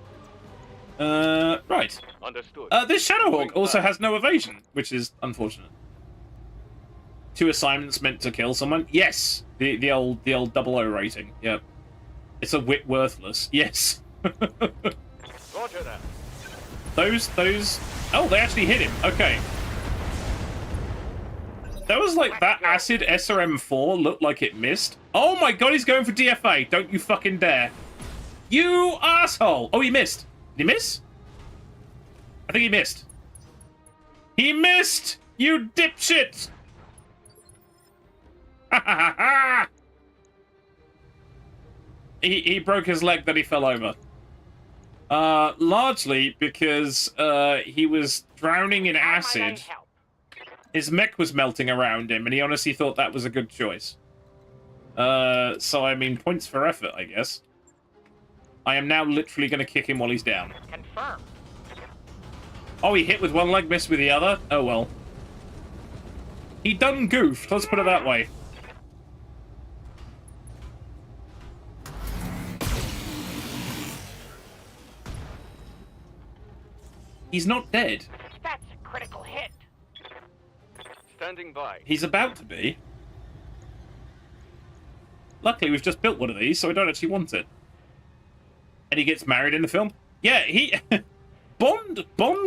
Right. Understood. This Shadowhawk also has no evasion, which is unfortunate. 2 assignments meant to kill someone. Yes, the old 00 rating. Yep. It's a wit worthless. Yes. Roger that. Those. Oh, they actually hit him. Okay. That was like that acid SRM4 looked like it missed. Oh my god, he's going for DFA. Don't you fucking dare. You asshole. Oh, he missed. Did he miss? I think he missed. He missed! You dipshit! Ha ha ha! He broke his leg that he fell over. Largely because he was drowning in acid. His mech was melting around him, and he honestly thought that was a good choice. So, I mean, points for effort, I guess. I am now literally going to kick him while he's down. Confirmed. Oh, he hit with one leg, missed with the other? Oh, well. He done goofed, let's put it that way. He's not dead. That's a critical hit. Standing by. He's about to be. Luckily, we've just built one of these, so I don't actually want it. And he gets married in the film. Yeah, he... Bond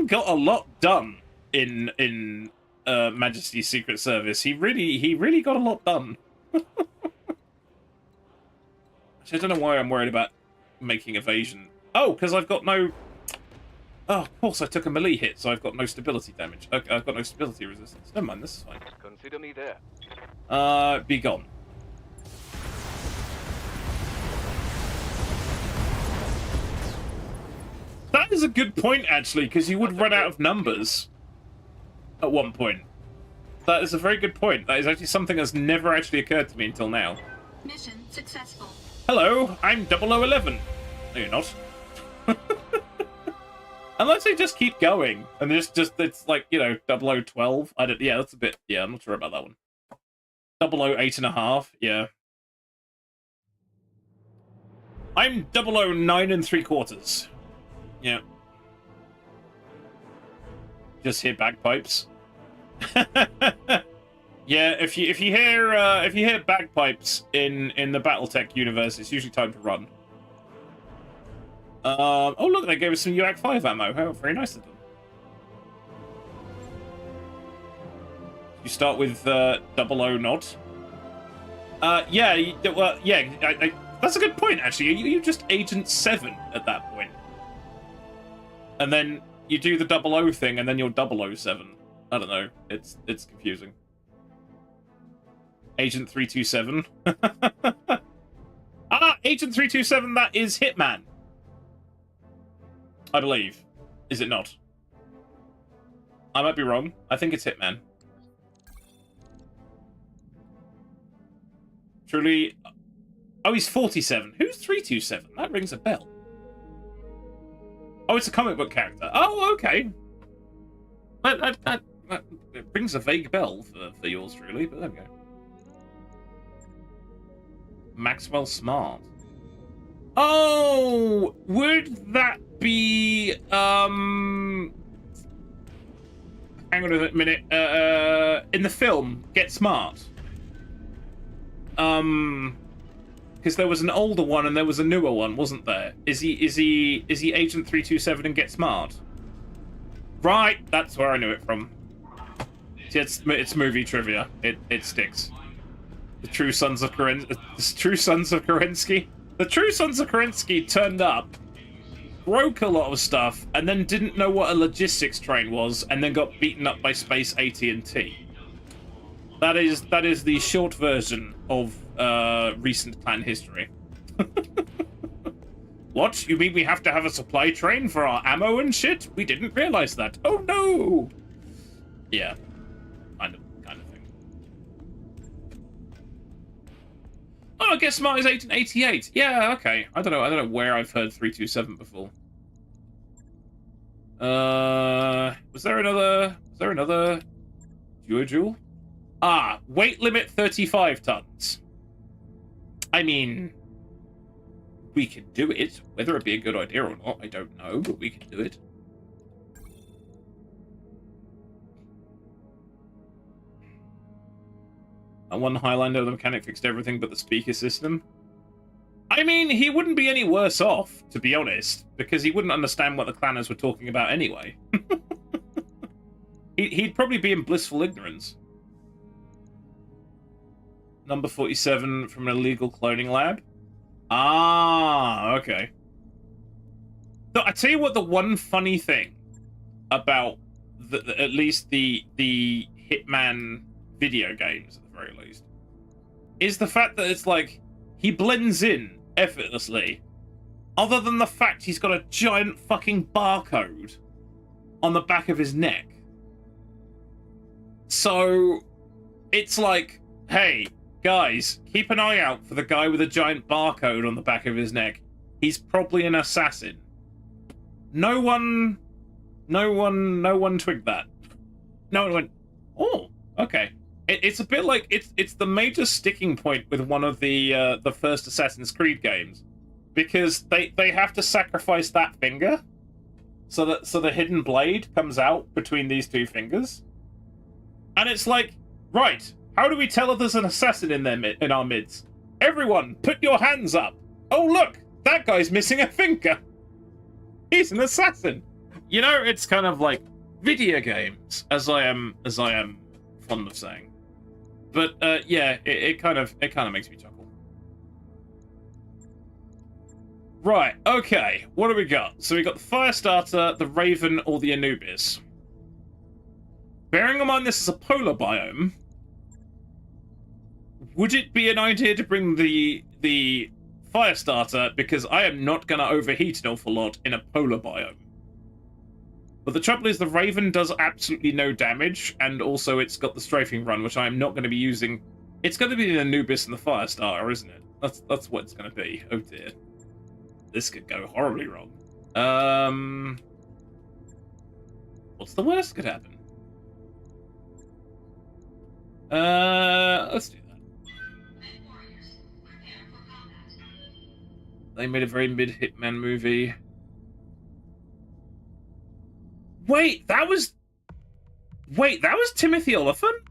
got a lot done in Majesty's Secret Service. He really got a lot done. I don't know why I'm worried about making evasion. Oh, because I've got no... Oh, of course I took a melee hit, so I've got no stability damage. Okay, I've got no stability resistance. Never mind, this is fine. Consider me there. Be gone. That is a good point, actually, because you would run out of numbers at one point. That is a very good point. That is actually something that's never actually occurred to me until now. Mission successful. Hello, I'm 0011. No, you're not. Unless they just keep going, and it's like, you know, 0012. Yeah, that's a bit, yeah, I'm not sure about that one. 008.5, yeah. I'm 009 3/4. Yeah. Just hear bagpipes. Yeah, if you hear bagpipes in the Battletech universe, it's usually time to run. Oh look, they gave us some UAC 5 ammo. How very nice of them. You start with 00 not. Yeah, yeah. That's a good point. Actually, you just Agent 7 at that point, and then you do the 00 thing, and then you're 007. I don't know. It's confusing. Agent 327. Agent 327. That is Hitman. I believe. Is it not? I might be wrong. I think it's Hitman. Truly. Oh, he's 47. Who's 327? That rings a bell. Oh, it's a comic book character. Oh, okay. That rings a vague bell for yours, truly, but there we go. Maxwell Smart. Oh, would that be hang on a minute. In the film Get Smart. Because there was an older one and there was a newer one, wasn't there? Is he Agent 327 and Get Smart? Right, that's where I knew it from. See, it's movie trivia. It sticks. The True Sons of Kerensky. The True Sons of Kerensky turned up, broke a lot of stuff, and then didn't know what a logistics train was, and then got beaten up by Space AT&T. That is the short version of recent clan history. What? You mean we have to have a supply train for our ammo and shit? We didn't realize that. Oh no! Yeah. Kind of thing. Oh, Get Smart is 1888. Yeah, okay. I don't know where I've heard 327 before. Was there another dual? Ah, weight limit 35 tons. I mean, we could do it. Whether it be a good idea or not, I don't know, but we can do it. And one Highlander, the mechanic fixed everything but the speaker system. I mean, he wouldn't be any worse off, to be honest, because he wouldn't understand what the clanners were talking about anyway. He'd probably be in blissful ignorance. Number 47 from an illegal cloning lab. Ah, okay. So I tell you what, the one funny thing about at least the Hitman video games, at the very least, is the fact that it's like he blends in effortlessly. Other than the fact he's got a giant fucking barcode on the back of his neck. So it's like, hey, guys, keep an eye out for the guy with a giant barcode on the back of his neck. He's probably an assassin. No one twigged that. No one went, oh, okay. It's a bit like it's the major sticking point with one of the first Assassin's Creed games, because they have to sacrifice that finger, so the hidden blade comes out between these two fingers, and it's like, right. How do we tell if there's an assassin in our midst? Everyone, put your hands up. Oh, look, that guy's missing a finger. He's an assassin. You know, it's kind of like video games, as I am fond of saying. But yeah, it kind of makes me chuckle. Right, okay, what do we got? So we got the Firestarter, the Raven, or the Anubis. Bearing in mind this is a polar biome, would it be an idea to bring the Firestarter, because I am not going to overheat an awful lot in a polar biome. But the trouble is the Raven does absolutely no damage, and also it's got the strafing run, which I am not going to be using. It's going to be the Anubis and the Firestarter, isn't it? That's what it's going to be. Oh dear. This could go horribly wrong. What's the worst that could happen? Let's do that. They made a very mid-Hitman movie. Wait, that was Timothy Olyphant?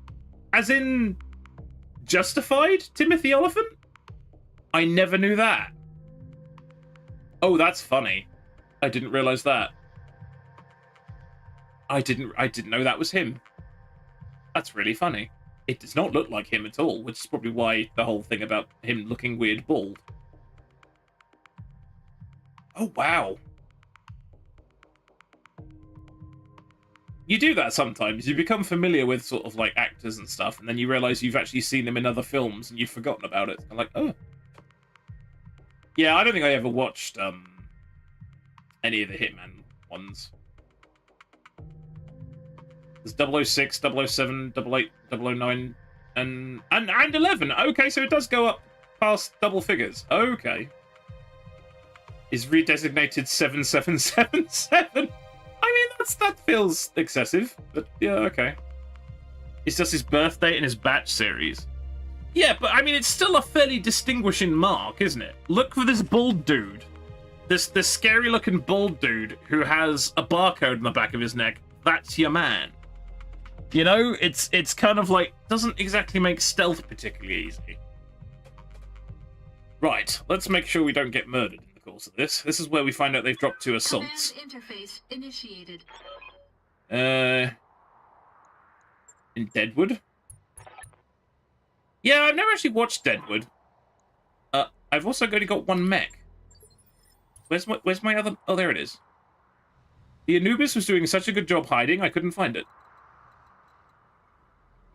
As in Justified Timothy Olyphant? I never knew that. Oh, that's funny. I didn't realize that. I didn't know that was him. That's really funny. It does not look like him at all, which is probably why the whole thing about him looking weird bald. Oh, wow. You do that sometimes. You become familiar with sort of like actors and stuff, and then you realize you've actually seen them in other films and you've forgotten about it. I'm like, oh. Yeah, I don't think I ever watched any of the Hitman ones. There's 006, 007, 88, 009, and 11. Okay, so it does go up past double figures. Okay. Is redesignated 7777. I mean, that feels excessive, but yeah, okay. It's just his birth date and his batch series. Yeah, but I mean, it's still a fairly distinguishing mark, isn't it? Look for this bald dude. This scary-looking bald dude who has a barcode on the back of his neck. That's your man. You know, it's kind of like, doesn't exactly make stealth particularly easy. Right, let's make sure we don't get murdered in the course of this. This is where we find out they've dropped 2 assaults. Command interface initiated. In Deadwood? Yeah, I've never actually watched Deadwood. I've also only got 1 mech. Where's my other... Oh, there it is. The Anubis was doing such a good job hiding, I couldn't find it.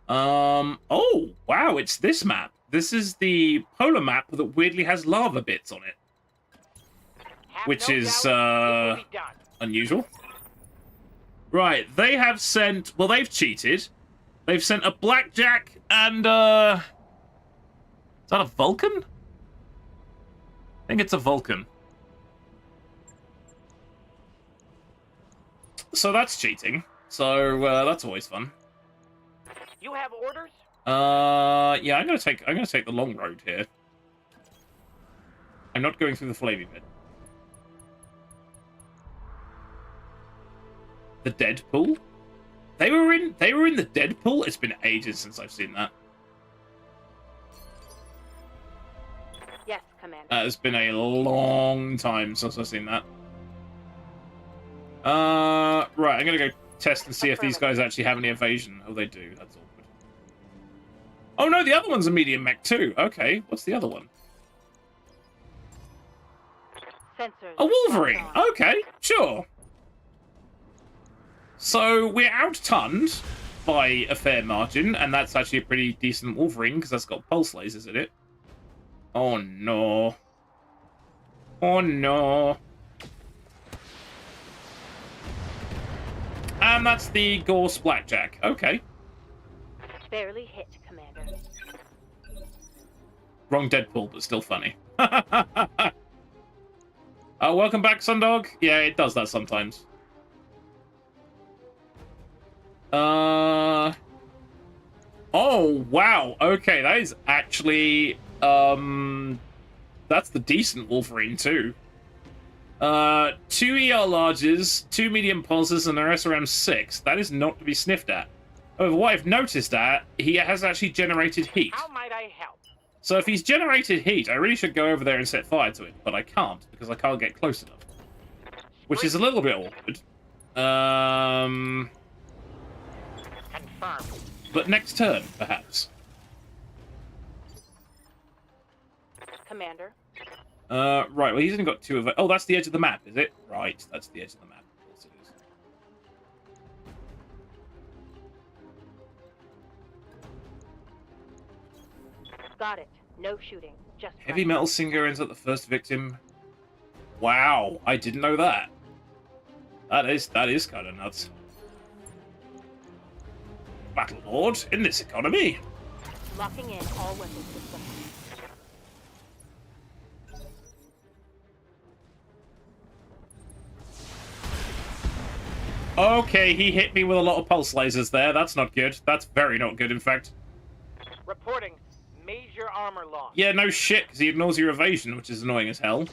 Oh, wow, it's this map. This is the polar map that weirdly has lava bits on it. Which is, unusual. Right, they have sent... Well, they've cheated. They've sent a Blackjack and, Is that a Vulcan? I think it's a Vulcan. So that's cheating. So, that's always fun. You have orders? Yeah, I'm gonna take the long road here. I'm not going through the flamey bit. The Deadpool? They were in the Deadpool? It's been ages since I've seen that. Yes, Commander. It's been a long time since I've seen that. Right, I'm gonna go test and see if these guys actually have any evasion. Oh, they do. That's awkward. Oh no, the other one's a medium mech too. Okay, what's the other one? Sensors. A Wolverine. Okay, sure. So we're out-tunned by a fair margin, and that's actually a pretty decent Wolverine because that's got pulse lasers in it. Oh no. Oh no. And that's the Gorse Blackjack. Okay. Barely hit, Commander. Wrong Deadpool, but still funny. Welcome back, Sundog. Yeah, it does that sometimes. Oh, wow. Okay, that is actually... That's the decent Wolverine, too. 2 ER larges, 2 medium pulses, and an SRM 6. That is not to be sniffed at. However, what I've noticed that he has actually generated heat. How might I help? So if he's generated heat, I really should go over there and set fire to it, but I can't because I can't get close enough, which is a little bit awkward. Confirmed. But next turn, perhaps. Right, well, he's only got 2 of it. Oh, that's the edge of the map, is it? Right, that's the edge of the map. Of course it is. Got it. No shooting. Just Heavy metal singer ends up the first victim. Wow, I didn't know that. That is kind of nuts. Battle Lord in this economy. locking in all weapon systems. Okay, he hit me with a lot of pulse lasers there. That's not good. That's very not good, in fact. Reporting major armor loss. Yeah, no shit, because he ignores your evasion, which is annoying as hell.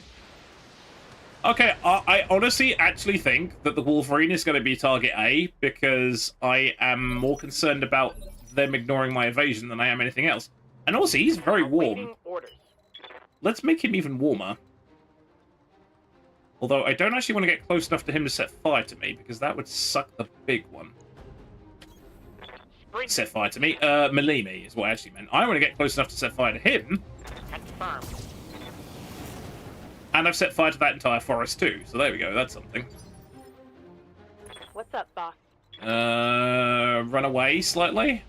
Okay, I honestly actually think that the Wolverine is going to be target A, because I am more concerned about them ignoring my evasion than I am anything else. And also, he's very warm. Let's make him even warmer. Although, I don't actually want to get close enough to him to set fire to me, because that would suck the big one. Set fire to me? Melee me is what I actually meant. I want to get close enough to set fire to him. Confirmed. And I've set fire to that entire forest too, so there we go, that's something. What's up, boss? Run away slightly?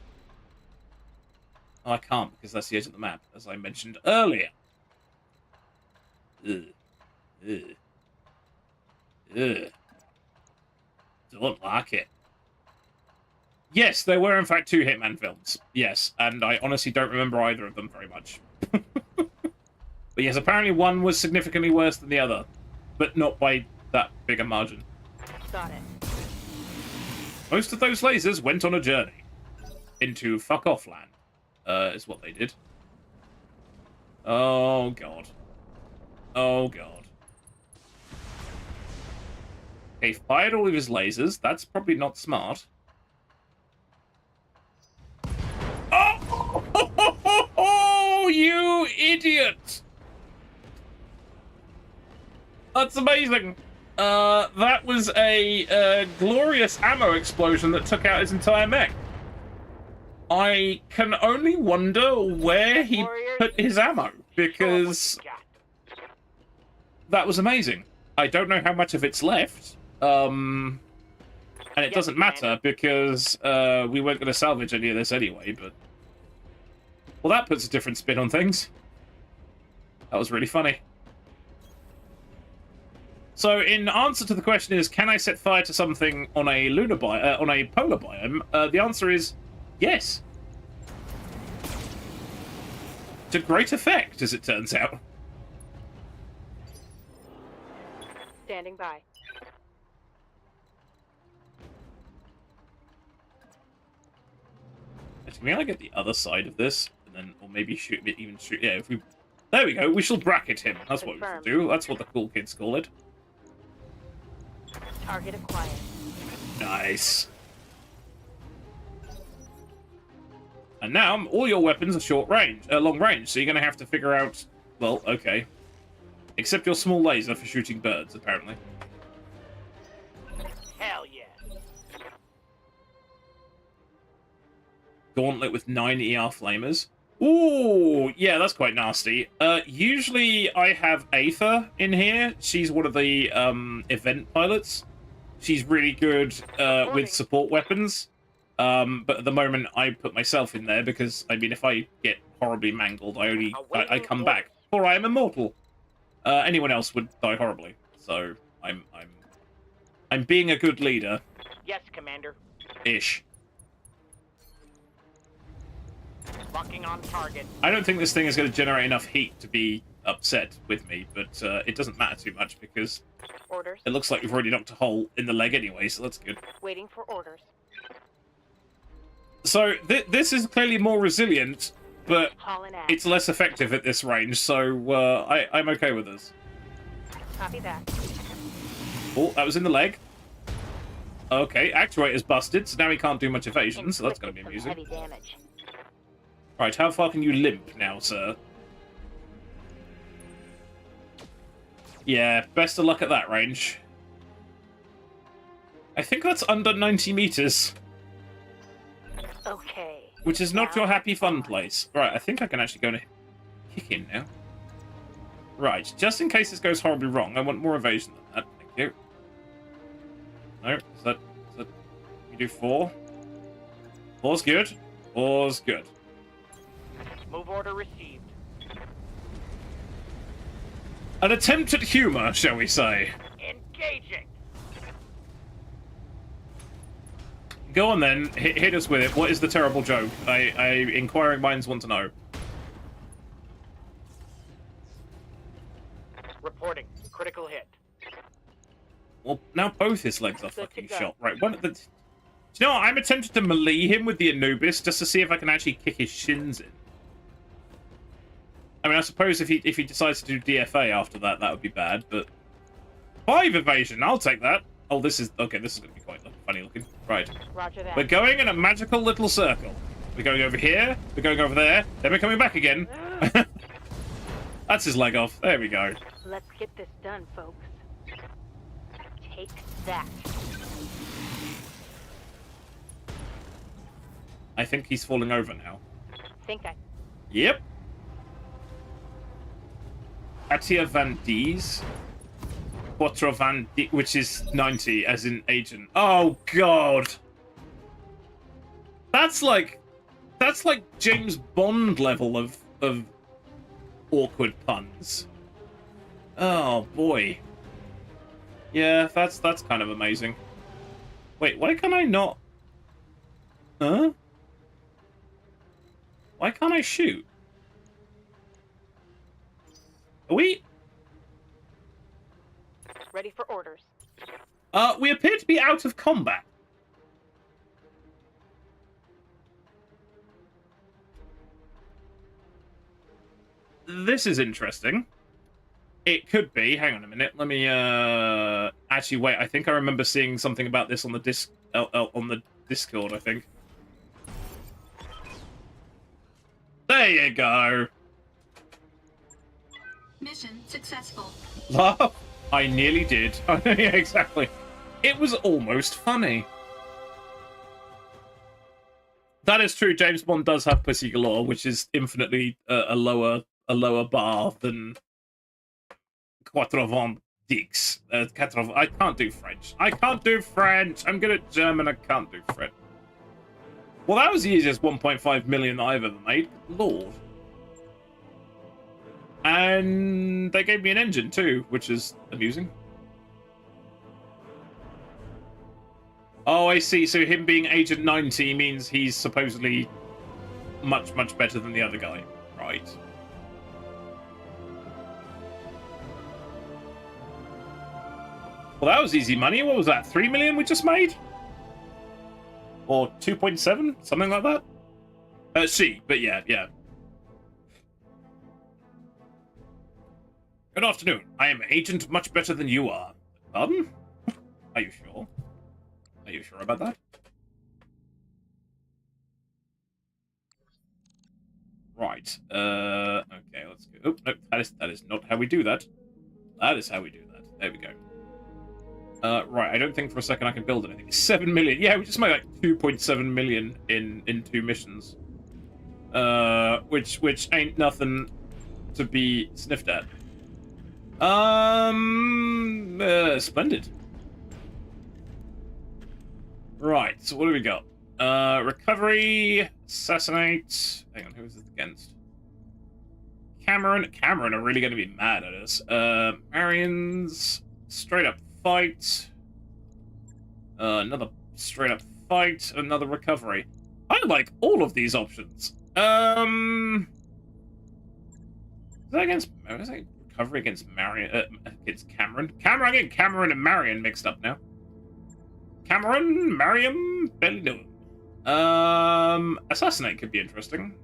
Oh, I can't, because that's the edge of the map, as I mentioned earlier. Ugh. Ugh. Ugh. Don't like it. Yes, there were in fact 2 Hitman films. Yes, and I honestly don't remember either of them very much. But yes, apparently one was significantly worse than the other, but not by that big a margin. Got it. Most of those lasers went on a journey into fuck-off land, is what they did. Oh, God. Oh, God. Okay, fired all of his lasers. That's probably not smart. Oh, you idiot! That's amazing. That was a glorious ammo explosion that took out his entire mech. I can only wonder where he put his ammo, because that was amazing. I don't know how much of it's left, and it doesn't matter because we weren't going to salvage any of this anyway, but... Well, that puts a different spin on things. That was really funny. So, in answer to the question is, can I set fire to something on a lunar on a polar biome? The answer is yes. To great effect, as it turns out. Standing by. Actually, may I get the other side of this? And then, or maybe shoot, even shoot, yeah, if we... There we go, we shall bracket him. That's what we should do. That's what the cool kids call it. Target acquired. Nice. And now, all your weapons are long range, so you're going to have to figure out... Well, okay. Except your small laser for shooting birds, apparently. Hell yeah. Gauntlet with 9 ER flamers. Ooh, yeah, that's quite nasty. Usually I have Aether in here. She's one of the event pilots. She's really good with support weapons. But at the moment I put myself in there because, I mean, if I get horribly mangled, I come back. Or I am immortal. Anyone else would die horribly. So I'm being a good leader. Yes, Commander. Ish. Locking on target. I don't think this thing is going to generate enough heat to be upset with me, but it doesn't matter too much because Orders. it looks like we've already knocked a hole in the leg anyway, so that's good. Waiting for orders. So this is clearly more resilient, but Hauling ass. it's less effective at this range, so I'm okay with this. Copy that. Oh, that was in the leg. Okay, actuator's busted, so now he can't do much evasion, so that's going to be amusing. Heavy damage. Right, how far can you limp now, sir? Yeah, best of luck at that range. I think that's under 90 meters. Okay. Which is not your happy fun place. Right, I think I can actually go and kick in now. Right, just in case this goes horribly wrong, I want more evasion than that. Thank you. No, is that we do 4? 4's good. 4's good. Move order received. An attempt at humor, shall we say? Engaging. Go on then, hit us with it. What is the terrible joke? Inquiring minds want to know. Reporting. Critical hit. Well, now both his legs are fucking shot. Right, one of the... Do you know what? I'm attempting to melee him with the Anubis just to see if I can actually kick his shins in. I mean, I suppose if he decides to do DFA after that, that would be bad, but... 5 evasion, I'll take that. Oh, this is... Okay, this is going to be quite funny looking. Right. Roger that. We're going in a magical little circle. We're going over here, we're going over there, then we're coming back again. That's his leg off. There we go. Let's get this done, folks. Take that. I think he's falling over now. Yep. Atia Van D's. Quattro Van D, which is 90, as in agent. Oh, God. That's like James Bond level of awkward puns. Oh, boy. Yeah, that's kind of amazing. Wait, why can I not... Huh? Why can't I shoot? Are we... Ready for orders. We appear to be out of combat. This is interesting. It could be. Hang on a minute. Let me actually wait. I think I remember seeing something about this on the Discord, I think. There you go. Mission successful. Laugh. I nearly did. Yeah, exactly. It was almost funny. That is true. James Bond does have pussy galore, which is infinitely a lower bar than Quatre Vent Dix. I can't do French. I can't do French. I'm good at German. I can't do French. Well, that was the easiest 1.5 million I've ever made. Lord. And they gave me an engine too, which is amusing. Oh, I see. So him being Agent 90 means he's supposedly much, much better than the other guy. Right. Well, that was easy money. What was that? 3 million we just made? Or 2.7? Something like that? But yeah. Good afternoon. I am Agent much better than you are. Pardon? Are you sure? Are you sure about that? Right. Okay, let's go. Oh, no, that is not how we do that. That is how we do that. There we go. Right, I don't think for a second I can build anything. 7 million. Yeah, we just made like 2.7 million in 2 missions. Which ain't nothing to be sniffed at. Splendid. Right, so what do we got? Recovery, assassinate. Hang on, who is this against? Cameron are really going to be mad at us. Marian's straight up fight. Another straight up fight. Another recovery. I like all of these options. Is that against? Was that recovery against Marion? Against Cameron? I'm getting Cameron and Marion mixed up now. Cameron, Mariam, Bello. Assassinate could be interesting.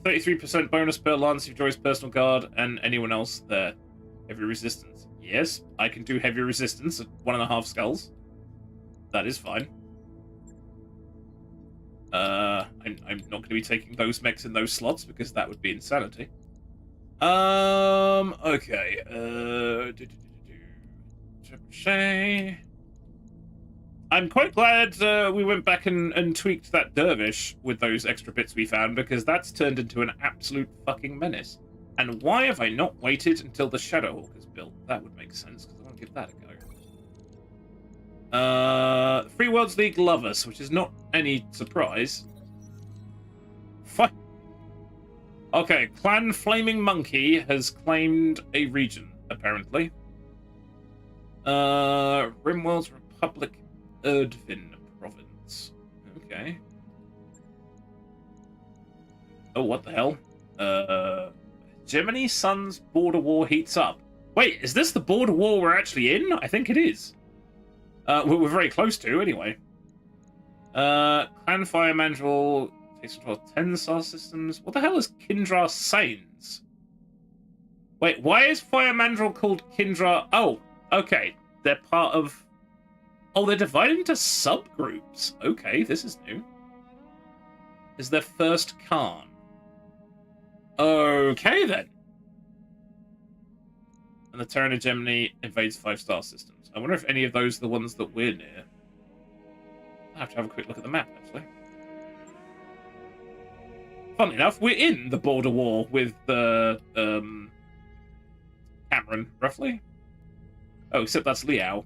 33% bonus per lance if joins personal guard and anyone else there. Heavy resistance. Yes, I can do heavy resistance at 1.5 skulls. That is fine. I'm not going to be taking those mechs in those slots because that would be insanity. Okay. I'm quite glad we went back and tweaked that dervish with those extra bits we found, because that's turned into an absolute fucking menace. And why have I not waited until the Shadowhawk is built? That would make sense, because I want to give that a go. Free Worlds League love us, which is not any surprise. Okay, Clan Flaming Monkey has claimed a region, apparently. Rimworld's Republic Erdvin province. Okay. Oh, what the hell? Gemini Sun's border war heats up. Wait, is this the border war we're actually in? I think it is. We're very close to, anyway. Clan Fire Mandrill takes control of 10 star systems. What the hell is Kindra Sains? Wait, why is Fire Mandrill called Kindra? Oh, okay. They're part of... Oh, they're divided into subgroups. Okay, this is new. Is their first Khan. Okay, then. And the Terran Gemini invades 5-star systems. I wonder if any of those are the ones that we're near. I have to have a quick look at the map, actually. Funnily enough, we're in the border war with the Cameron, roughly. Oh, except that's Liao.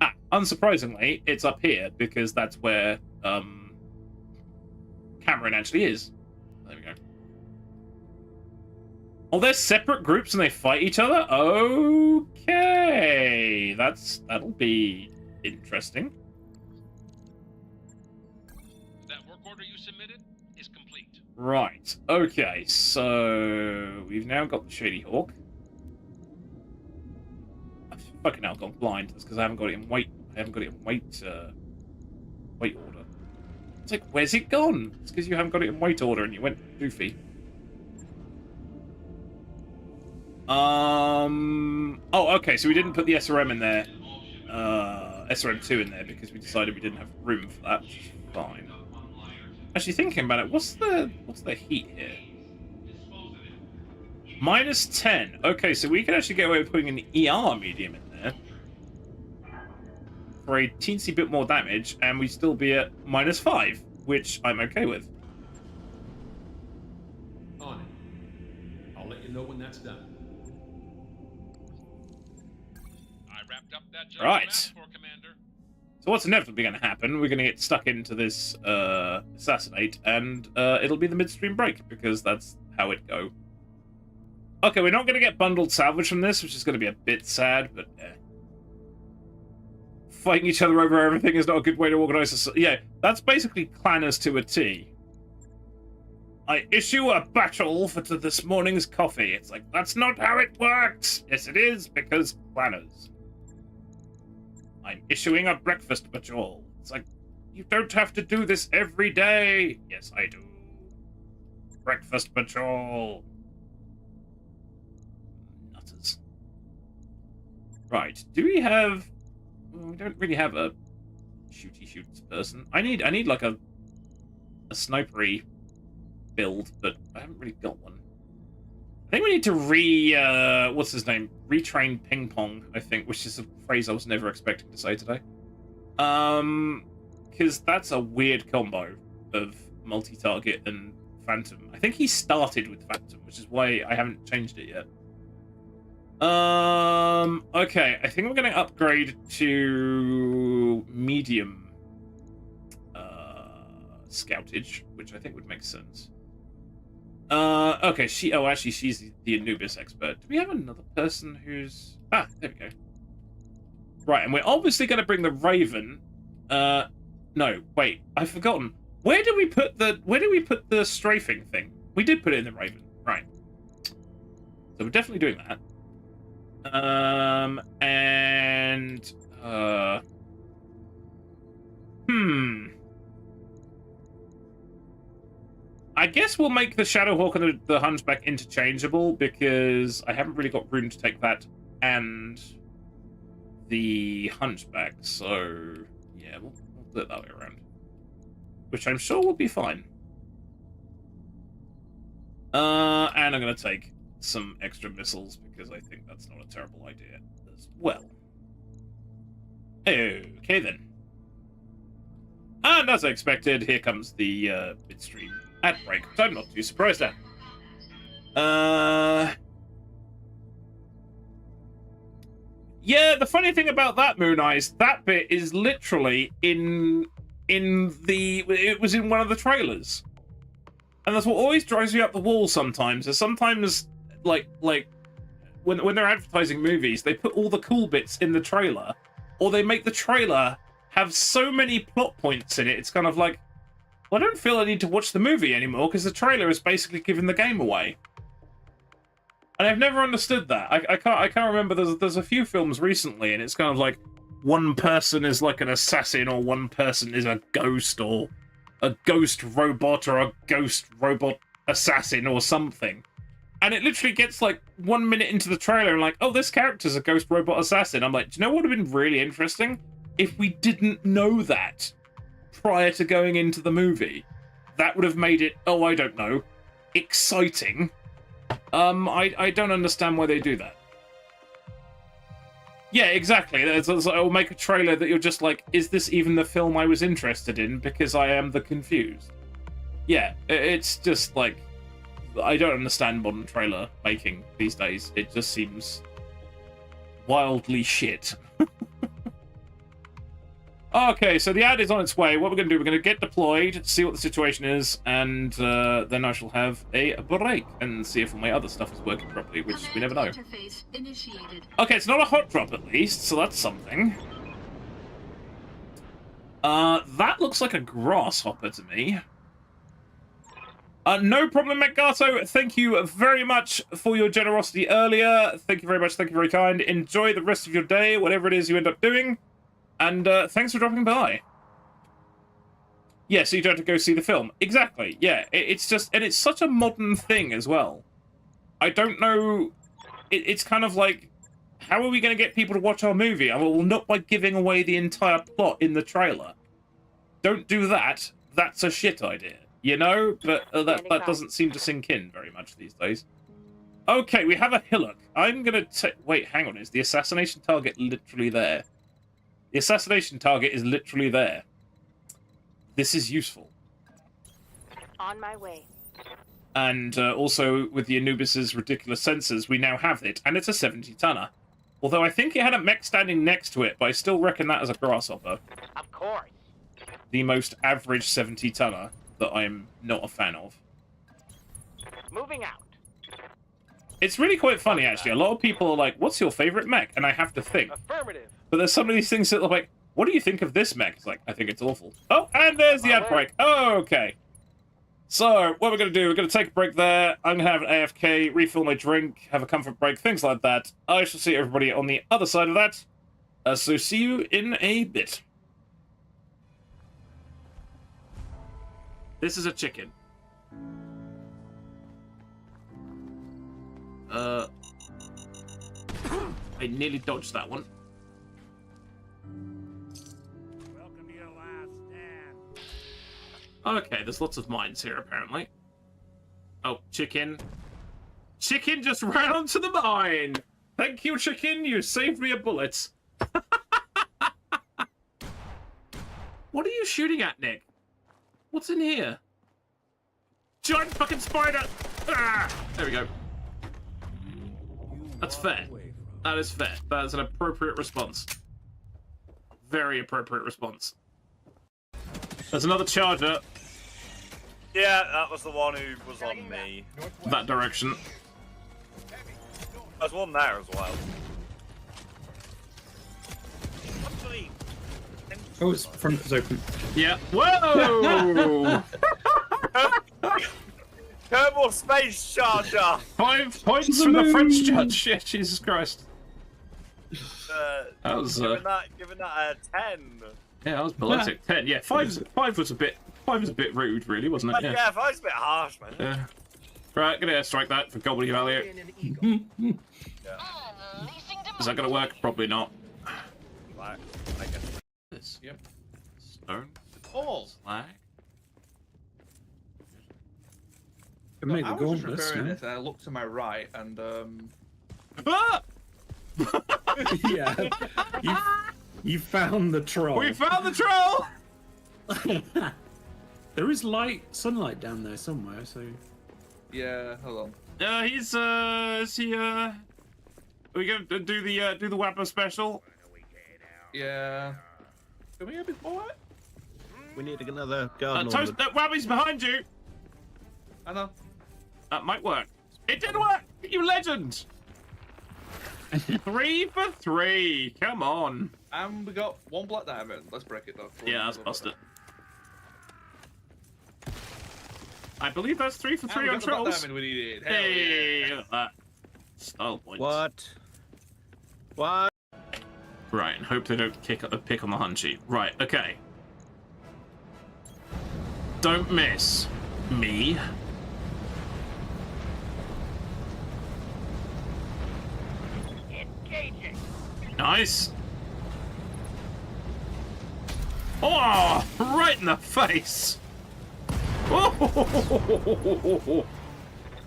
Ah, unsurprisingly, it's up here because that's where Cameron actually is. There we go. Oh, they're separate groups and they fight each other? Okay. That'll be interesting. That work order you submitted is complete. Right. Okay, so we've now got the Shady Hawk. I've fucking now gone blind. That's because I haven't got it in weight. I haven't got it in weight order. It's like, where's it gone? It's because you haven't got it in weight order and you went doofy. Oh, okay, so we didn't put the SRM in there. SRM2 in there because we decided we didn't have room for that, which is fine. Actually, thinking about it, what's the heat here? -10. Okay, so we could actually get away with putting an ER medium in there for a teensy bit more damage, and we'd still be at -5, which I'm okay with. On it. I'll let you know when that's done. I wrapped up that job Right. you asked for, Commander. So what's inevitably going to happen, we're going to get stuck into this assassinate, and it'll be the midstream break, because that's how it go. Okay, we're not going to get bundled salvage from this, which is going to be a bit sad, but fighting each other over everything is not a good way to organize a... Yeah, that's basically clanners to a T. I issue a battle for this morning's coffee. It's like, that's not how it works! Yes, it is, because clanners. I'm issuing a breakfast patrol. It's like, you don't have to do this every day. Yes, I do. Breakfast patrol. Nutters. Right, do we have... Well, we don't really have a shoots person. I need like a snipery build, but I haven't really got one. I think we need to what's his name? Retrain ping pong, I think, which is a phrase I was never expecting to say today. Because that's a weird combo of multi-target and Phantom. I think he started with Phantom, which is why I haven't changed it yet. Okay, I think we're going to upgrade to medium scoutage, which I think would make sense. Okay, actually, she's the Anubis expert. Do we have another person who's... Ah, there we go. Right, and we're obviously going to bring the Raven. No, wait, I've forgotten. Where did we put the strafing thing? We did put it in the Raven, right. So we're definitely doing that. I guess we'll make the Shadowhawk and the Hunchback interchangeable, because I haven't really got room to take that and the Hunchback, so yeah, we'll do it that way around. Which I'm sure will be fine. And I'm going to take some extra missiles, because I think that's not a terrible idea as well. Okay, then. And as I expected, here comes the midstream ad break, which I'm not too surprised at. Yeah, the funny thing about that, Moon Eyes, that bit is literally it was in one of the trailers. And that's what always drives me up the wall sometimes, is sometimes, like when they're advertising movies, they put all the cool bits in the trailer, or they make the trailer have so many plot points in it, it's kind of like, well, I don't feel I need to watch the movie anymore, because the trailer is basically giving the game away. And I've never understood that. I can't remember, there's a few films recently, and it's kind of like, one person is like an assassin, or one person is a ghost, or a ghost robot, or a ghost robot assassin, or something. And it literally gets like 1 minute into the trailer and like, oh, this character's a ghost robot assassin. I'm like, do you know what would have been really interesting? If we didn't know that prior to going into the movie. That would have made it, oh, I don't know, exciting. I don't understand why they do that. Yeah, exactly. It'll make a trailer that you're just like, is this even the film I was interested in? Because I am the confused. Yeah, it's just like, I don't understand modern trailer making these days. It just seems wildly shit. Okay, so the ad is on its way. What we're going to do, we're going to get deployed, see what the situation is, and then I shall have a break and see if all my other stuff is working properly, which we never know. Okay, it's not a hot drop at least, so that's something. That looks like a grasshopper to me. No problem, Meggato. Thank you very much for your generosity earlier. Thank you very much. Thank you, very kind. Enjoy the rest of your day, whatever it is you end up doing. And thanks for dropping by. Yeah, so you don't have to go see the film. Exactly, yeah. It's just... And it's such a modern thing as well. I don't know... It's kind of like... How are we going to get people to watch our movie? Well, not by giving away the entire plot in the trailer. Don't do that. That's a shit idea. You know? But that doesn't seem to sink in very much these days. Okay, we have a hillock. I'm going to... Wait, hang on. Is the assassination target literally there? The assassination target is literally there. This is useful. On my way. And also, with the Anubis's ridiculous sensors, we now have it, and it's a 70-tonner. Although I think it had a mech standing next to it, but I still reckon that as a grasshopper. Of course. The most average 70-tonner that I'm not a fan of. Moving out. It's really quite funny, actually. A lot of people are like, what's your favorite mech? And I have to think. Affirmative. But there's some of these things that are like, what do you think of this mech? It's like, I think it's awful. Oh, and there's the ad break. Oh, okay. So, what we're going to do, we're going to take a break there. I'm going to have an AFK, refill my drink, have a comfort break, things like that. I shall see everybody on the other side of that. So see you in a bit. This is a chicken. I nearly dodged that one. Welcome to your last stand. Okay, there's lots of mines here, apparently. Oh, chicken. Chicken just ran onto the mine! Thank you, chicken, you saved me a bullet. What are you shooting at, Nick? What's in here? Giant fucking spider! Ah! There we go. That's fair. That is fair. That is an appropriate response. Very appropriate response. There's another charger. Yeah, that was the one who was on me. That direction. There's one there as well. Oh, his front is open. Yeah. Whoa! Kerbal Space Charger! 5 points from the French judge. Yeah, Jesus Christ. That was giving that a 10. Yeah, that was poetic. 10. Yeah, 5 was a bit rude, really, wasn't it? Yeah, 5's a bit harsh, man. Yeah. Right, gonna airstrike that for gobbly value. Is that gonna work? Probably not. Right, I guess. This. Yep. Stone. Oh. Slag. It made the I was just gauntlet, repairing no? this and I looked to my right and Ah! Yeah. You found the troll. We found the troll! There is sunlight down there somewhere, so... Yeah, hold on. Is he, are we gonna do the Wapper special? Yeah. Can we have a bit more? We need another garden Toast, ornament. Wabby's behind you! I know. That might work. It did work! You legend! 3 for 3, come on. And we got 1 black diamond. Let's break it though. Yeah, let's bust it. I believe that's 3 for 3 on Black trolls. diamond we needed. Hell Hey, yeah. look at that. Style points. What? Right, and hope they don't pick on the hunchy. Right, okay. Don't miss me. Engaging. Nice. Oh, right in the face. Oh.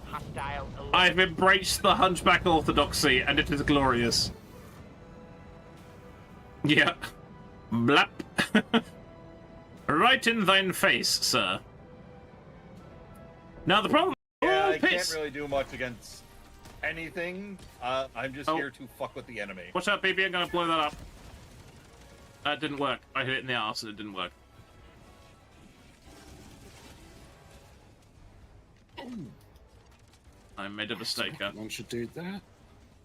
Hostile. I've embraced the hunchback orthodoxy, and it is glorious. Yeah. Blap. Right in thine face, sir. Now the problem. Yeah, Oh, I piss. can't really do much against anything. I'm just here to fuck with the enemy. Watch out, baby! I'm gonna blow that up. That didn't work. I hit it in the arse, and it didn't work. I made a mistake. One should do that.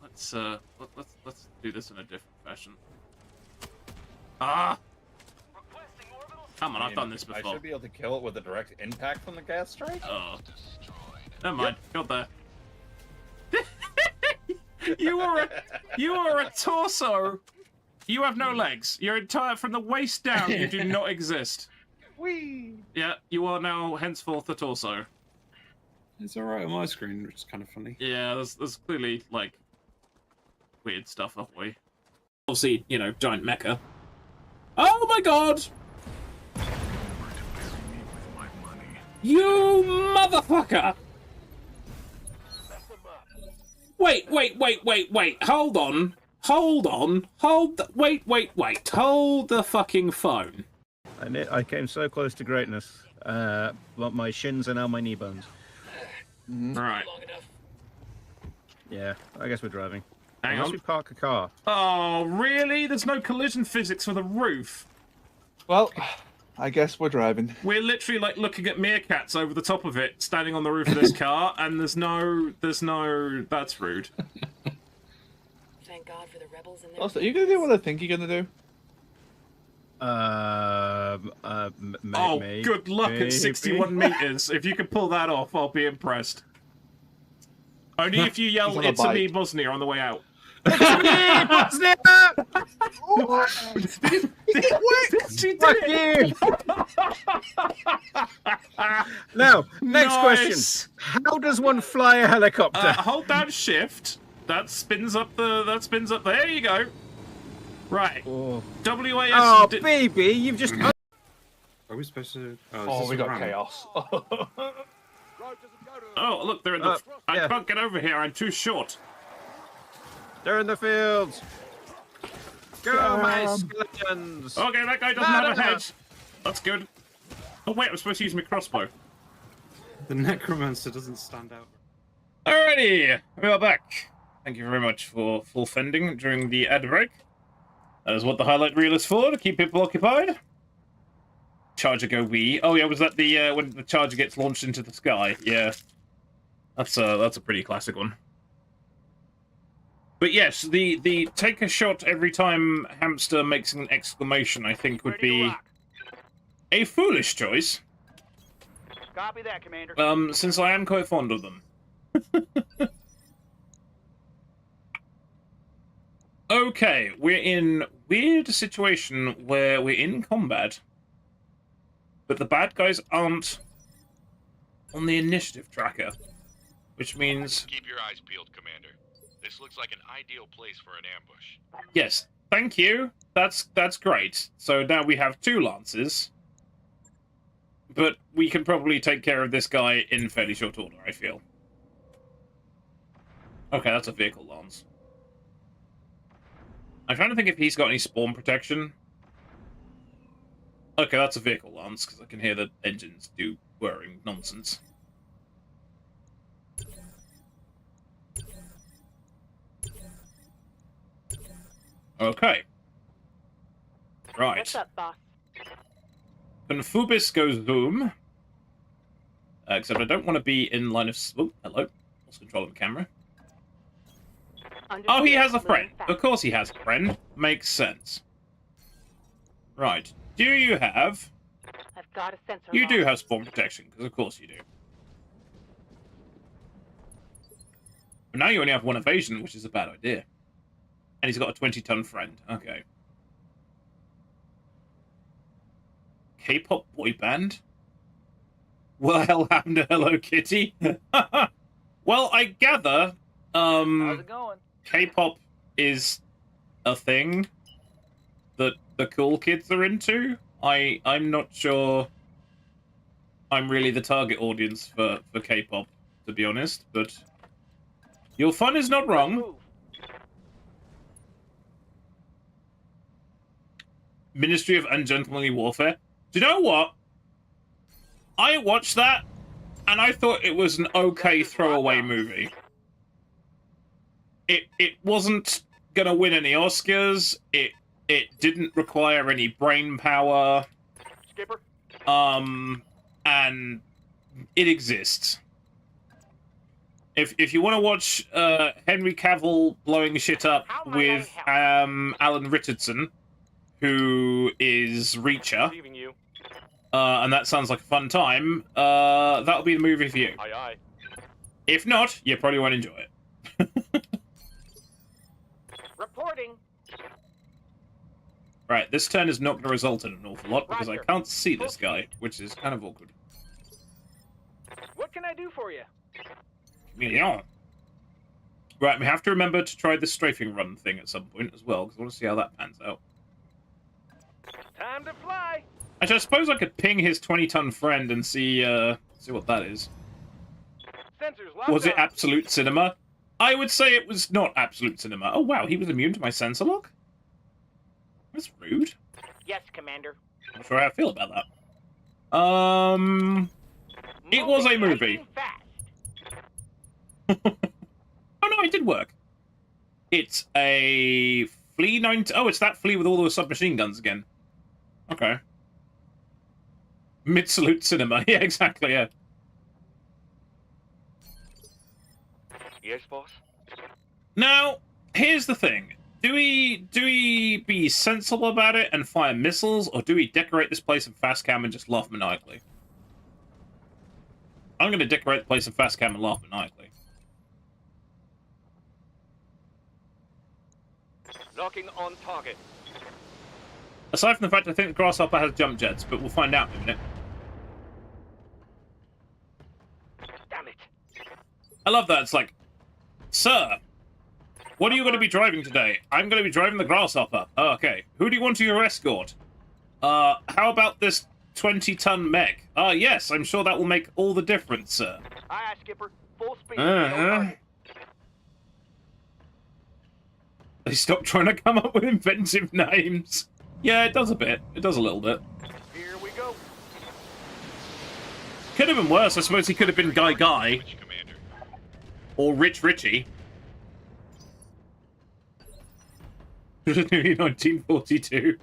Let's do this in a different fashion. Ah! Come on, I've done this I before. should be able to kill it with a direct impact from the gas strike. Oh. Never mind. Got there. You are a torso. You have no legs. You're entire from the waist down. You do not exist. Whee! Yeah, you are now henceforth a torso. It's alright on my screen, which is kind of funny. Yeah, there's clearly like weird stuff, aren't we? Obviously, you know, giant mecha. Oh my god! You motherfucker! Wait, hold on. Hold the fucking phone. I came so close to greatness, but my shins are now my knee bones. Right. Yeah, I guess we're driving. Hang Unless on. we park a car. Oh, really? There's no collision physics for the roof. Well, I guess we're driving. We're literally like looking at meerkats over the top of it, standing on the roof of this car, and there's no, that's rude. Thank God for the rebels in there. Also, are you gonna do what I think you're gonna do? Oh, good luck at 61 meters. If you can pull that off, I'll be impressed. Only if you yell, on a "It's a me, bike." Bosnia," on the way out. Now, next Nice. question. How does one fly a helicopter? Hold down shift. That spins up the. There you go. Right. Oh, WAS. baby, you've just... Are we supposed to... Oh, we got ramp? chaos. Oh, look, they're in the. I yeah. can't get over here. I'm too short. They're in the fields. Go, my skeletons. Okay, that guy doesn't have a head. That's good. Oh wait, I'm supposed to use my crossbow. The necromancer doesn't stand out. Alrighty, we are back. Thank you very much for full fending during the ad break. That is what the highlight reel is for, to keep people occupied. Charger go wee. Oh yeah, was that the when the charger gets launched into the sky? Yeah, that's a pretty classic one. But yes, the take a shot every time hamster makes an exclamation, I think would be a foolish choice. Copy that, Commander. Since I am quite fond of them. Okay, we're in weird situation where we're in combat, but the bad guys aren't on the initiative tracker, which means... Keep your eyes peeled, Commander. This looks like an ideal place for an ambush. Yes, thank you. That's great. So now we have 2 lances, but we can probably take care of this guy in fairly short order, I feel. Okay, that's a vehicle lance. I'm trying to think if he's got any spawn protection. Okay, that's a vehicle alarms, because I can hear the engines do whirring nonsense. Okay. Right. What's up, boss? Confubis goes boom. Except I don't want to be in line of... Oh, hello. Lost control of the camera. Oh, he has a friend. Of course he has a friend. Makes sense. Right. Do you have... I've got a sensor. You do have spawn protection, because of course you do. But now you only have one evasion, which is a bad idea. And he's got a 20-ton friend. Okay. K-pop boy band? What the hell happened to Hello Kitty? Well, I gather, How's it going? K-pop is a thing that the cool kids are into. I'm not sure I'm really the target audience for K-pop, to be honest, but your fun is not wrong. Ministry of Ungentlemanly Warfare. Do you know what? I watched that, and I thought it was an okay throwaway movie. It wasn't gonna win any Oscars. It didn't require any brain power. Skipper. And it exists. If you want to watch Henry Cavill blowing shit up with Alan Richardson, who is Reacher, and that sounds like a fun time, that'll be the movie for you. Aye, aye. If not, you probably won't enjoy it. Reporting. Right, this turn is not going to result in an awful lot because I can't see this guy, which is kind of awkward. What can I do for you? Yeah. Right, we have to remember to try this strafing run thing at some point as well, because I want to see how that pans out. Time to fly. Actually, I suppose I could ping his 20-ton friend and see what that is. Sensors locked Was it on. absolute cinema? I would say it was not absolute cinema. Oh, wow, he was immune to my sensor lock? That's rude. Yes, Commander. I'm not sure how I feel about that. It was a movie. Oh, no, it did work. It's a Flea 90... Oh, it's that Flea with all those submachine guns again. Okay. Mid-salute cinema. Yeah, exactly, yeah. Yes, boss. Now, here's the thing. Do we be sensible about it and fire missiles, or do we decorate this place in fast cam and just laugh maniacally? I'm going to decorate the place in fast cam and laugh maniacally. Locking on target. Aside from the fact I think the Grasshopper has jump jets, but we'll find out in a minute. Damn it. I love that. It's like, sir, what are you going to be driving today? I'm going to be driving the Grasshopper. Oh, okay. Who do you want to your escort? How about this 20-ton mech? Yes, I'm sure that will make all the difference, sir. Aye, Skipper. Full speed. They stopped trying to come up with inventive names. Yeah, it does a bit. It does a little bit. Here we go. Could have been worse. I suppose he could have been Guy. Or Rich Richie. 1942.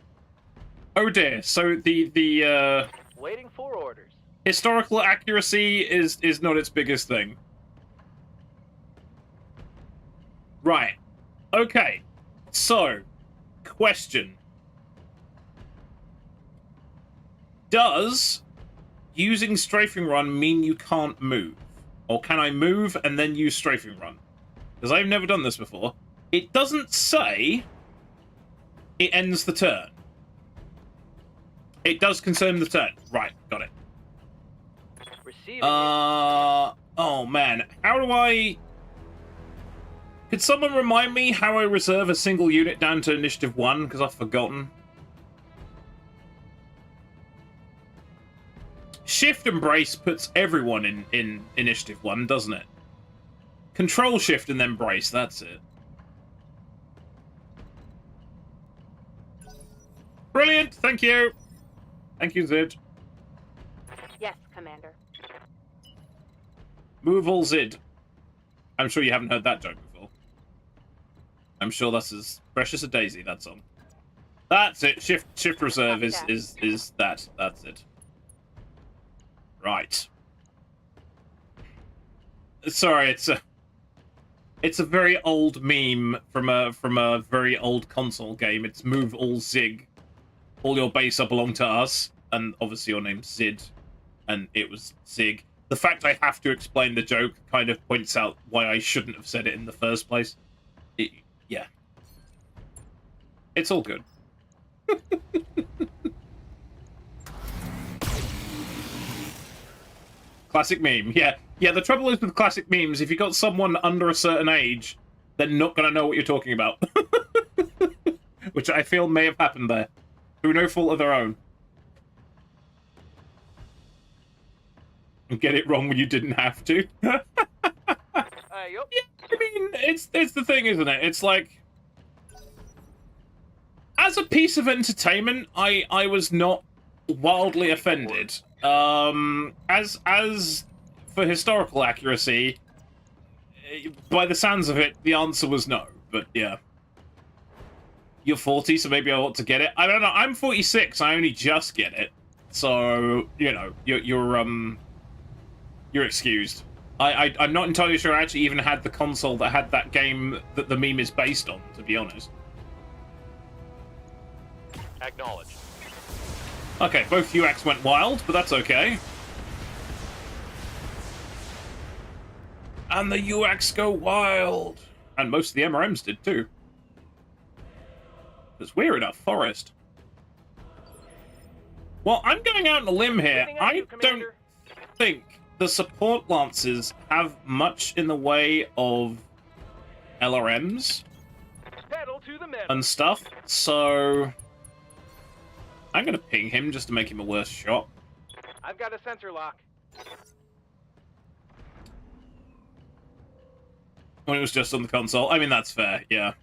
Oh dear. So the Waiting for orders. historical accuracy is not its biggest thing. Right. Okay. So, question. Does using strafing run mean you can't move? Or can I move and then use strafing run? Because I've never done this before. It doesn't say it ends the turn. It does concern the turn. Right, got it. Receiving Oh man, how do I... Could someone remind me how I reserve a single unit down to Initiative 1? Because I've forgotten. Shift and brace puts everyone in Initiative 1, doesn't it? Control Shift and then brace, that's it. Brilliant, thank you. Thank you, Zid. Yes, Commander. Move all Zid. I'm sure you haven't heard that joke before. I'm sure that's as precious a daisy, that song. That's it. Shift reserve is that. That's it. Right. Sorry, it's a very old meme from a very old console game. It's move all Zig. All your base are belong to us, and obviously your name's Zid, and it was Zig. The fact I have to explain the joke kind of points out why I shouldn't have said it in the first place. Yeah. It's all good. Classic meme, yeah. Yeah, the trouble is with classic memes, if you got someone under a certain age, they're not going to know what you're talking about. Which I feel may have happened there. Through no fault of their own. And get it wrong when you didn't have to. Yup. Yeah, I mean, it's the thing, isn't it? It's like... As a piece of entertainment, I was not wildly offended. As for historical accuracy, by the sounds of it, the answer was no. But yeah, you're 40, so maybe I ought to get it. I don't know. I'm 46. I only just get it, so you know, you're excused. I'm not entirely sure I actually even had the console that had that game that the meme is based on, to be honest. Acknowledged. Okay, both UX went wild, but that's okay. And the UX go wild. And most of the MRMs did too. Because we're in a forest. Well, I'm going out on a limb here. I don't think the support lancers have much in the way of LRMs Pedal to the metal. and stuff, so I'm going to ping him just to make him a worse shot. I've got a sensor lock. When it was just on the console. I mean, that's fair, yeah.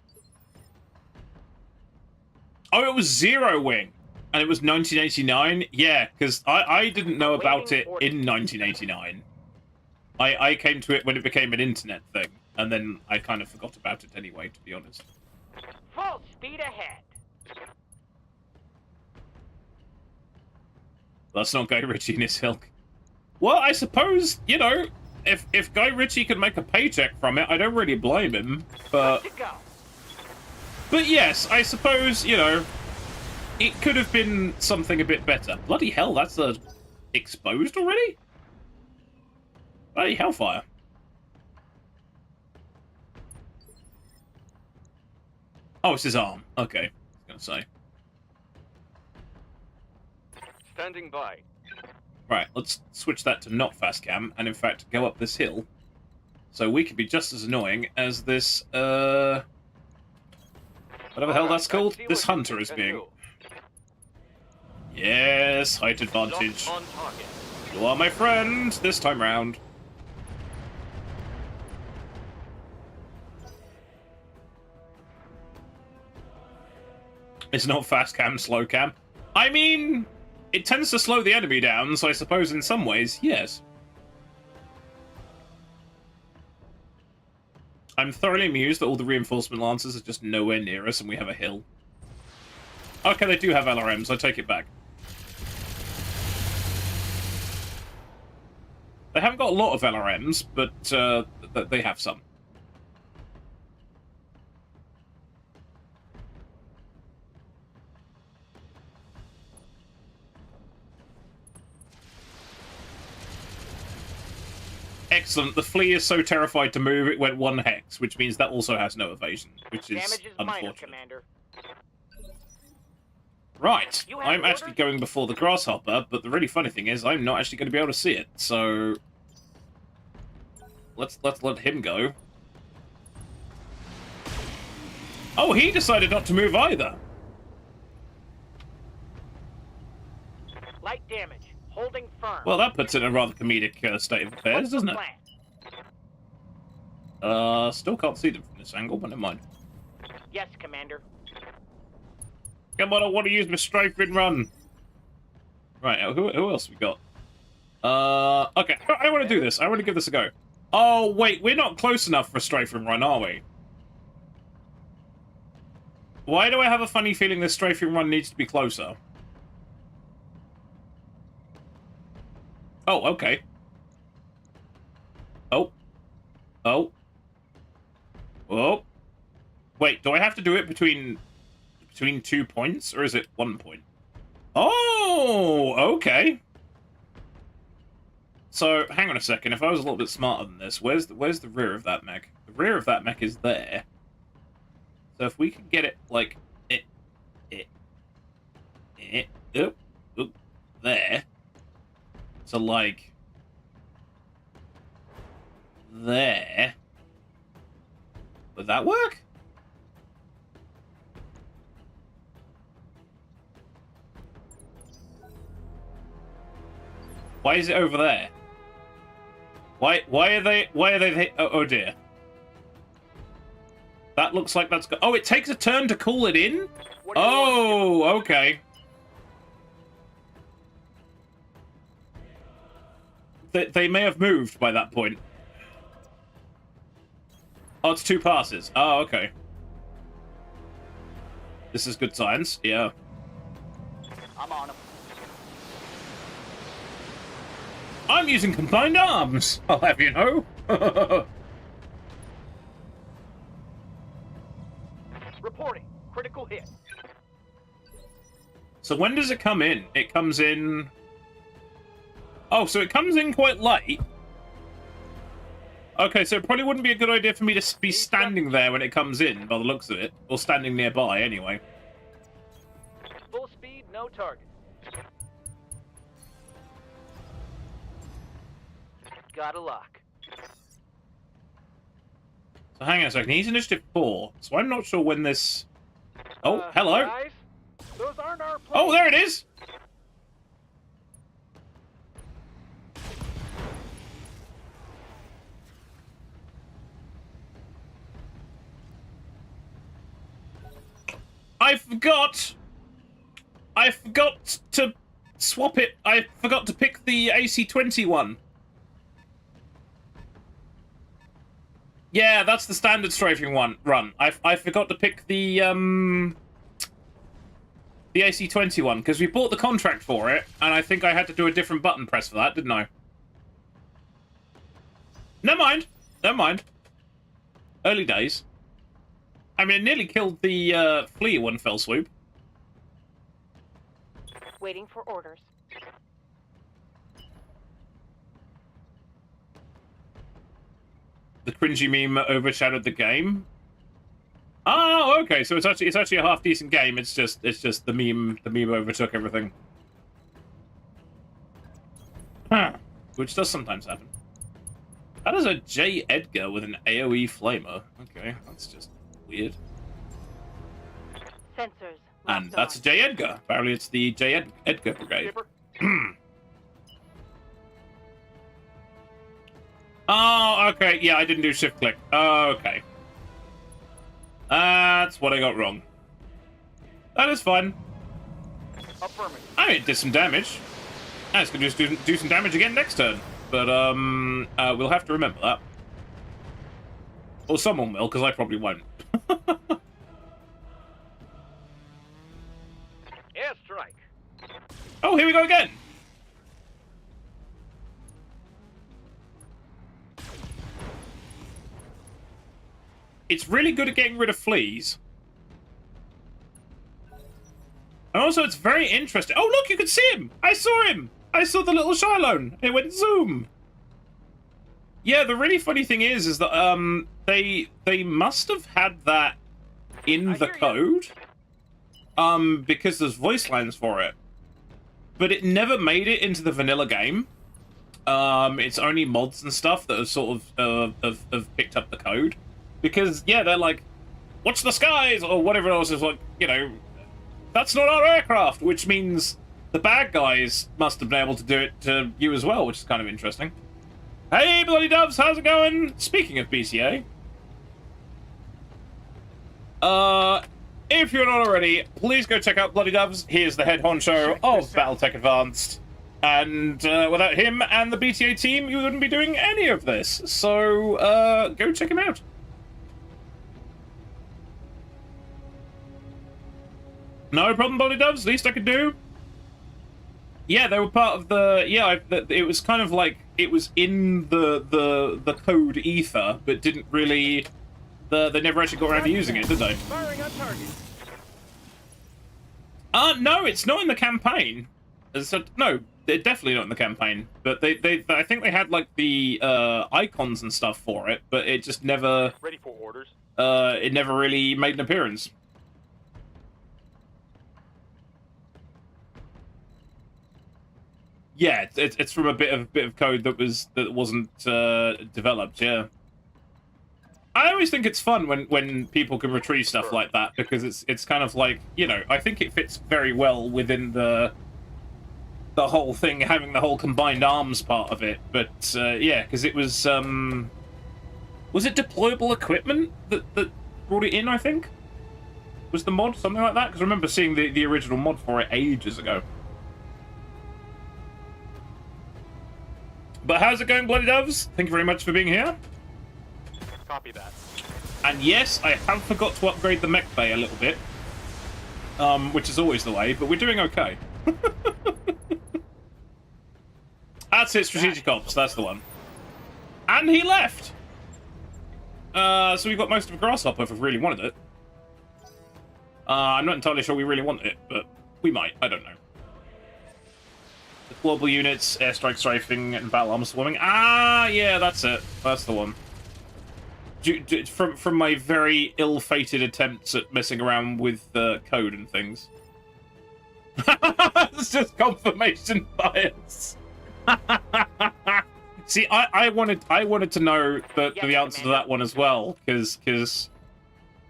Oh, it was Zero Wing, and it was 1989? Yeah, because I didn't know about it in 1989. I came to it when it became an internet thing, and then I kind of forgot about it anyway, to be honest. Full speed ahead. That's not Guy Ritchie in his Hilk. Well, I suppose, you know, if Guy Ritchie could make a paycheck from it, I don't really blame him, but... But yes, I suppose, you know, it could have been something a bit better. Bloody hell, that's exposed already? Bloody hellfire. Oh, it's his arm. Okay, I was gonna say. Standing by. Right, let's switch that to not fast cam, and in fact go up this hill, so we can be just as annoying as this, whatever the hell that's called, this hunter is being. Yes, height advantage. You are my friend, this time round. It's not fast cam, slow cam. I mean... It tends to slow the enemy down, so I suppose in some ways, yes. I'm thoroughly amused that all the reinforcement lancers are just nowhere near us and we have a hill. Okay, they do have LRMs, I take it back. They haven't got a lot of LRMs, but they have some. Excellent. The flea is so terrified to move, it went 1 hex, which means that also has no evasion, which is unfortunate. Minor, Right. I'm actually going before the grasshopper, but the really funny thing is I'm not actually going to be able to see it, so let's let him go. Oh, he decided not to move either. Light damage. Holding firm. Well, that puts it in a rather comedic state of affairs, doesn't it? Still can't see them from this angle, but never mind. Yes, Commander. Come on, I want to use my strafe and run. Right, who else we got? Okay, I want to do this. I want to give this a go. Oh, wait, we're not close enough for a strafing run, are we? Why do I have a funny feeling this strafing run needs to be closer? Oh, okay. Oh. Oh. Oh. Wait, do I have to do it between 2 points, or is it 1 point? Oh, okay. So, hang on a second. If I was a little bit smarter than this, where's the rear of that mech? The rear of that mech is there. So if we can get it, like, there. So, like, there. Would that work? Why is it over there? Why are they oh dear. That looks like that's oh, it takes a turn to call it in? Oh, okay. They may have moved by that point. Oh, it's 2 passes. Oh, okay. This is good science, yeah. I'm on him. I'm using combined arms, I'll have you know. Reporting. Critical hit. So when does it come in? It comes in... Oh, so it comes in quite late. Okay, so it probably wouldn't be a good idea for me to be standing there when it comes in, by the looks of it. Or standing nearby, anyway. Full speed, no target. Got a lock. So hang on a second, he's initiative 4, so I'm not sure when this... Oh, hello! Guys, those aren't our planes. Oh, there it is! I forgot to swap it. I forgot to pick the AC-21. Yeah, that's the standard strafing run. I forgot to pick the AC-21 because we bought the contract for it, and I think I had to do a different button press for that, didn't I? Never mind. Never mind. Early days. I mean, it nearly killed the flea one fell swoop. Waiting for orders. The cringy meme overshadowed the game. Oh, okay. So it's actually a half decent game. It's just the meme overtook everything. Huh. Which does sometimes happen. That is a J. Edgar with an AoE flamer. Okay, that's just weird. Sensors. And that's J. Edgar. Apparently it's the J. Edgar Brigade. Oh, okay. Yeah, I didn't do shift click. Okay. That's what I got wrong. That is fine. Affirmative. I mean, it did some damage. I was going to do some damage again next turn. But, we'll have to remember that. Or someone will, because I probably won't. Airstrike. Oh, here we go again. It's really good at getting rid of fleas. And also, it's very interesting. Oh, look, you can see him. I saw him. I saw the little Shylone. It went zoom. Yeah, the really funny thing is that they must have had that in the code. Because there's voice lines for it. But it never made it into the vanilla game. It's only mods and stuff that have sort of have picked up the code. Because, yeah, they're like, watch the skies, or whatever else is like, you know, that's not our aircraft, which means the bad guys must have been able to do it to you as well, which is kind of interesting. Hey, bloody doves, how's it going? Speaking of BTA, if you're not already, please go check out Bloody Doves. He is the head honcho of Battletech Advanced. And without him and the BTA team, you wouldn't be doing any of this. So go check him out. No problem, Bloody Doves. Least I could do. Yeah, they were part of the... Yeah, it was kind of like... It was in the code ether, but didn't really... They never actually got around to using it, did they? Firing on target. No, it's not in the campaign. No, they're definitely not in the campaign. But I think they had, like, the icons and stuff for it, but it just never... Ready for orders. It never really made an appearance. Yeah, it's from a bit of code that wasn't developed. Yeah, I always think it's fun when people can retrieve stuff like that, because it's kind of like, you know, I think it fits very well within the whole thing, having the whole combined arms part of it. But yeah, because it was it deployable equipment that brought it in? I think was the mod, something like that. Because I remember seeing the original mod for it ages ago. But how's it going, Bloody Doves? Thank you very much for being here. Copy that. And yes, I have forgot to upgrade the mech bay a little bit. Which is always the way, but we're doing okay. That's it, Strategic Ops, that's the one. And he left! So we got most of a Grasshopper if we really wanted it. I'm not entirely sure we really want it, but we might, I don't know. Global units, airstrike strafing, and battle armor swarming. Ah, yeah, that's it. That's the one. From my very ill-fated attempts at messing around with code and things. It's just confirmation bias. See, I wanted to know the answer to that one as well, because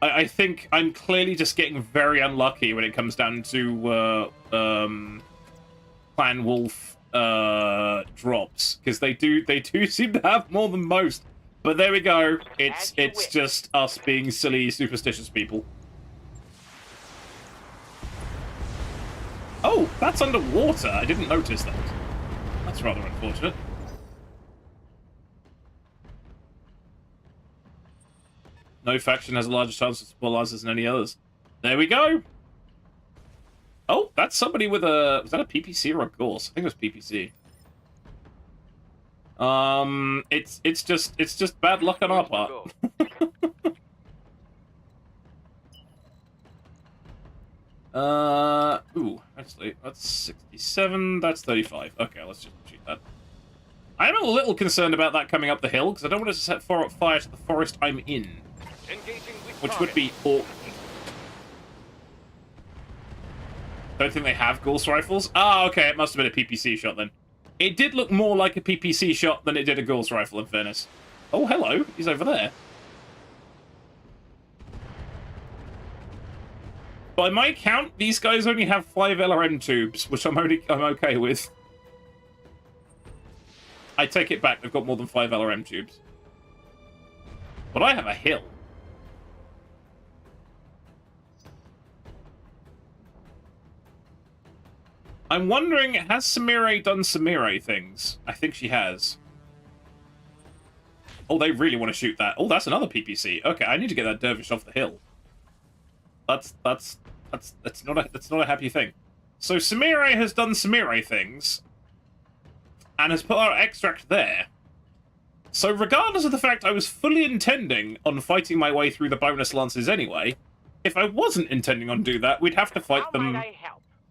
I think I'm clearly just getting very unlucky when it comes down to Clan Wolf drops, because they do seem to have more than most. But there we go. It's just us being silly, superstitious people. Oh, that's underwater. I didn't notice that. That's rather unfortunate. No faction has a larger chance of spoilers than any others. There we go. Oh, that's somebody with a... Was that a PPC or a Gorse? I think it was PPC. It's just bad luck on our part. Ooh, actually, that's 67, that's 35. Okay, let's just shoot that. I am a little concerned about that coming up the hill, because I don't want to set fire to the forest I'm in. Which would be awkward. Don't think they have Gorse rifles? Ah, okay, it must have been a PPC shot then. It did look more like a PPC shot than it did a Gorse rifle, in fairness. Oh, hello, he's over there. By my count, these guys only have 5 LRM tubes, which I'm okay with. I take it back, they've got more than 5 LRM tubes. But I have a hill. I'm wondering, has Samire done Samire things? I think she has. Oh, they really want to shoot that. Oh, that's another PPC. Okay, I need to get that dervish off the hill. That's not a happy thing. So Samire has done Samire things and has put our extract there. So regardless of the fact I was fully intending on fighting my way through the bonus lances anyway, if I wasn't intending on doing that, we'd have to fight them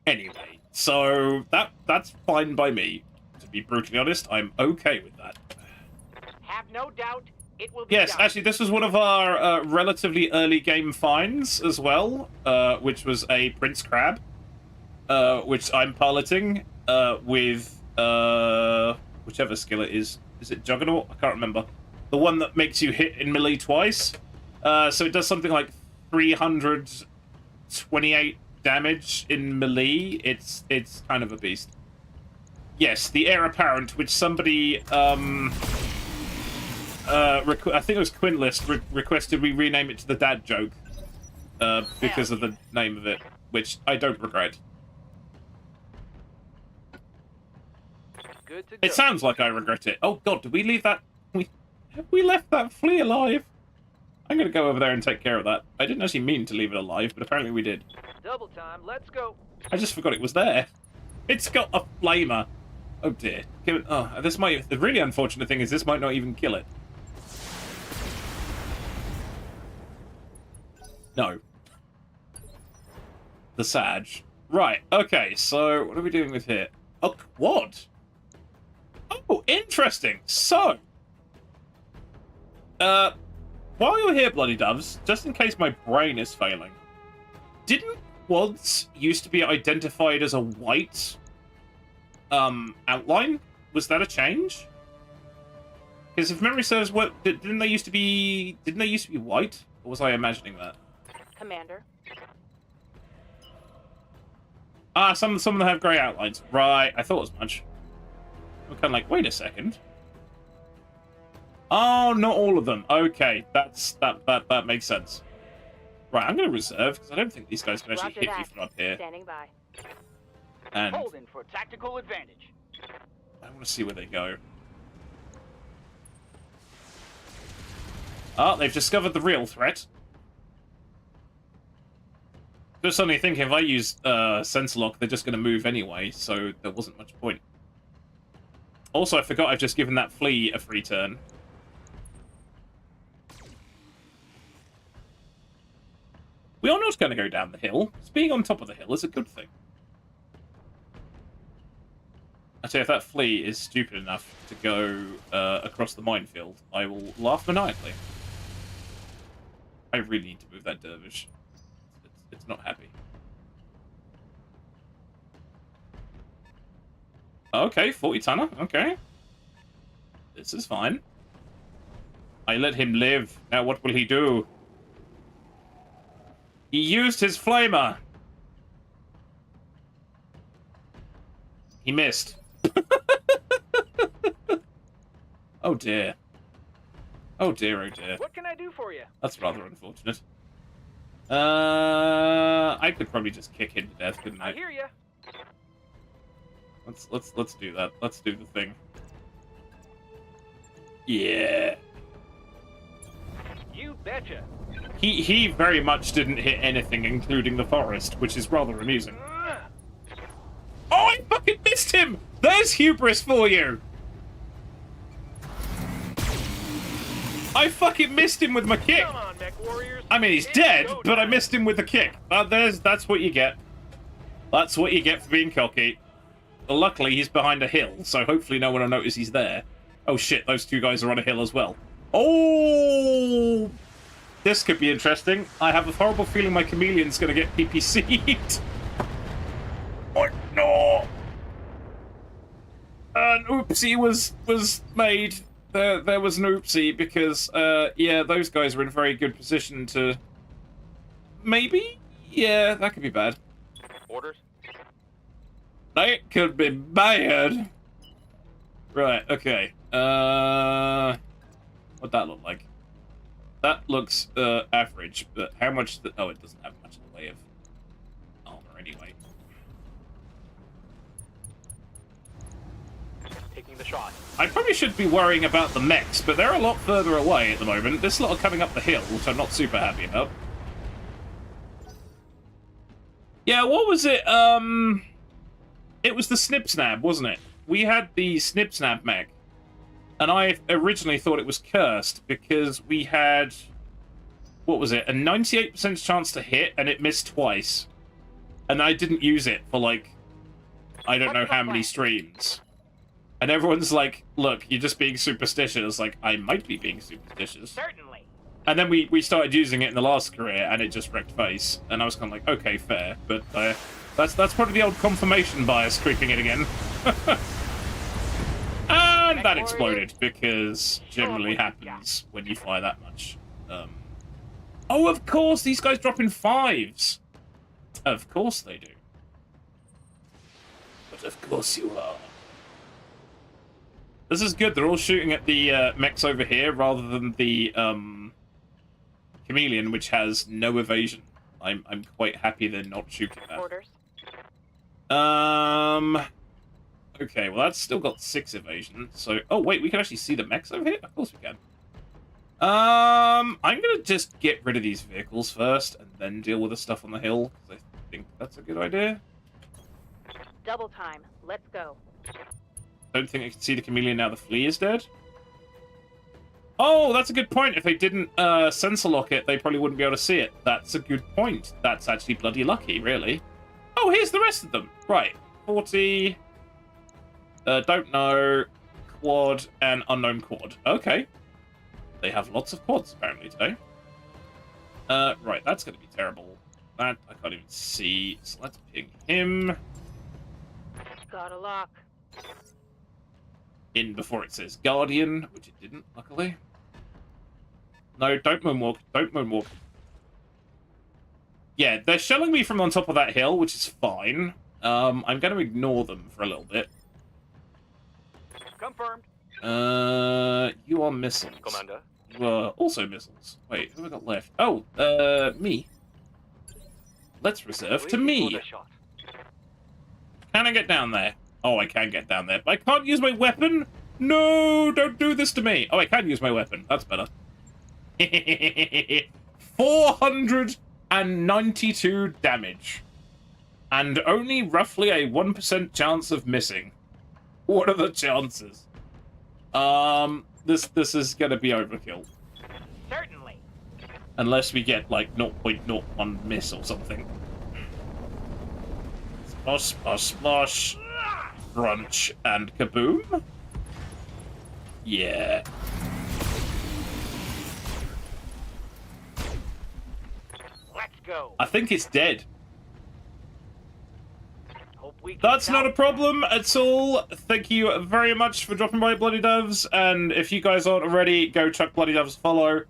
anyway. So that's fine by me. To be brutally honest, I'm okay with that. Have no doubt it will be yes, done. actually, this was one of our relatively early game finds as well, which was a Prince Crab, which I'm piloting with whichever skill it is. Is it Juggernaut? I can't remember. The one that makes you hit in melee twice. So it does something like 328 damage in melee. It's kind of a beast. Yes, the heir apparent, which somebody I think it was Quinlist requested we rename it to the dad joke. because of the name of it, which I don't regret. Good to go. It sounds like I regret it. Oh god, did we leave that... We left that flea alive? I'm gonna go over there and take care of that. I didn't actually mean to leave it alive, but apparently we did. Double time. Let's go. I just forgot it was there. It's got a flamer. Oh dear. Oh, this might... The really unfortunate thing is this might not even kill it. No. The Sag. Right, okay, so what are we doing with here? Oh, what? Oh, interesting. So, while you're here, Bloody Doves, just in case my brain is failing, didn't quads used to be identified as a white outline? Was that a change? Because if memory serves, didn't they used to be white? Or was I imagining that? Commander. Ah, some of them have grey outlines. Right, I thought as much. I'm kind of like, wait a second. Oh, not all of them. Okay, that makes sense. Right, I'm going to reserve because I don't think these guys can actually hit me from up here. Standing by. And Holding for tactical advantage. I want to see where they go. Oh, they've discovered the real threat. Just suddenly thinking if I use sensor lock, they're just going to move anyway, so there wasn't much point. Also, I forgot I've just given that flea a free turn. We are not going to go down the hill. Being on top of the hill is a good thing. I tell you, if that flea is stupid enough to go across the minefield, I will laugh maniacally. I really need to move that dervish. It's not happy. Okay, 40 tonner. Okay. This is fine. I let him live. Now what will he do? He used his flamer. He missed. Oh dear. Oh dear, oh dear. What can I do for you? That's rather unfortunate. I could probably just kick him to death, couldn't I? I hear ya. Let's do that. Let's do the thing. Yeah. You betcha. He very much didn't hit anything, including the forest, which is rather amusing. Oh, I fucking missed him! There's hubris for you! I fucking missed him with my kick! Come on, mech warriors. I mean, he's dead, but I missed him with the kick. That's what you get. That's what you get for being cocky. Well, luckily, he's behind a hill, so hopefully no one will notice he's there. Oh shit, those two guys are on a hill as well. Oh! This could be interesting. I have a horrible feeling my chameleon's gonna get PPC'd. Oh no! An oopsie was made. There was an oopsie because, yeah, those guys were in very good position to... Maybe? Yeah, that could be bad. Orders? That could be bad. Right, okay. What'd that look like? That looks, average, but how much... Oh, it doesn't have much in the way of armor anyway. Taking the shot. I probably should be worrying about the mechs, but they're a lot further away at the moment. This lot are coming up the hill, which I'm not super happy about. Yeah, what was it? It was the Snip Snab, wasn't it? We had the Snip Snab mech, and I originally thought it was cursed because we had, what was it, a 98% chance to hit, and it missed twice. And I didn't use it for, like, I don't know how many streams. And everyone's like, look, you're just being superstitious. Like, I might be being superstitious. Certainly. And then we started using it in the last career, and it just wrecked face. And I was kind of like, okay, fair. But that's probably the old confirmation bias creeping in again. And that exploded, because generally happens when you fire that much. Oh, of course, these guys drop in 5s. Of course they do. But of course you are. This is good. They're all shooting at the mechs over here rather than the chameleon, which has no evasion. I'm quite happy they're not shooting that. Orders. Okay, well that's still got 6 evasion. So, oh wait, we can actually see the mechs over here. Of course we can. I'm gonna just get rid of these vehicles first, and then deal with the stuff on the hill. Because I think that's a good idea. Double time. Let's go. Don't think I can see the chameleon now the flea is dead. Oh, that's a good point. If they didn't sensor lock it, they probably wouldn't be able to see it. That's a good point. That's actually bloody lucky, really. Oh, here's the rest of them. Right. 40. Don't know. Quad and unknown quad. Okay. They have lots of quads, apparently, today. Right, that's going to be terrible. That I can't even see. So let's ping him. Got a lock. In before it says Guardian, which it didn't, luckily. No, don't moonwalk. Don't moonwalk. Yeah, they're shelling me from on top of that hill, which is fine. I'm going to ignore them for a little bit. Confirmed. You are missiles. Commander. You are also missiles. Wait, who have I got left? Oh, me. Let's reserve to me. Can I get down there? Oh, I can get down there. But I can't use my weapon? No, don't do this to me. Oh, I can use my weapon. That's better. 492 damage. And only roughly a 1% chance of missing. What are the chances? This is gonna be overkill. Certainly. Unless we get, like, 0.01 miss or something. Splash, splash, splash. Crunch and kaboom. Yeah. Let's go. I think it's dead. Hope we can That's not a problem at all. Thank you very much for dropping by, Bloody Doves. And if you guys aren't already, go chuck Bloody Doves a follow.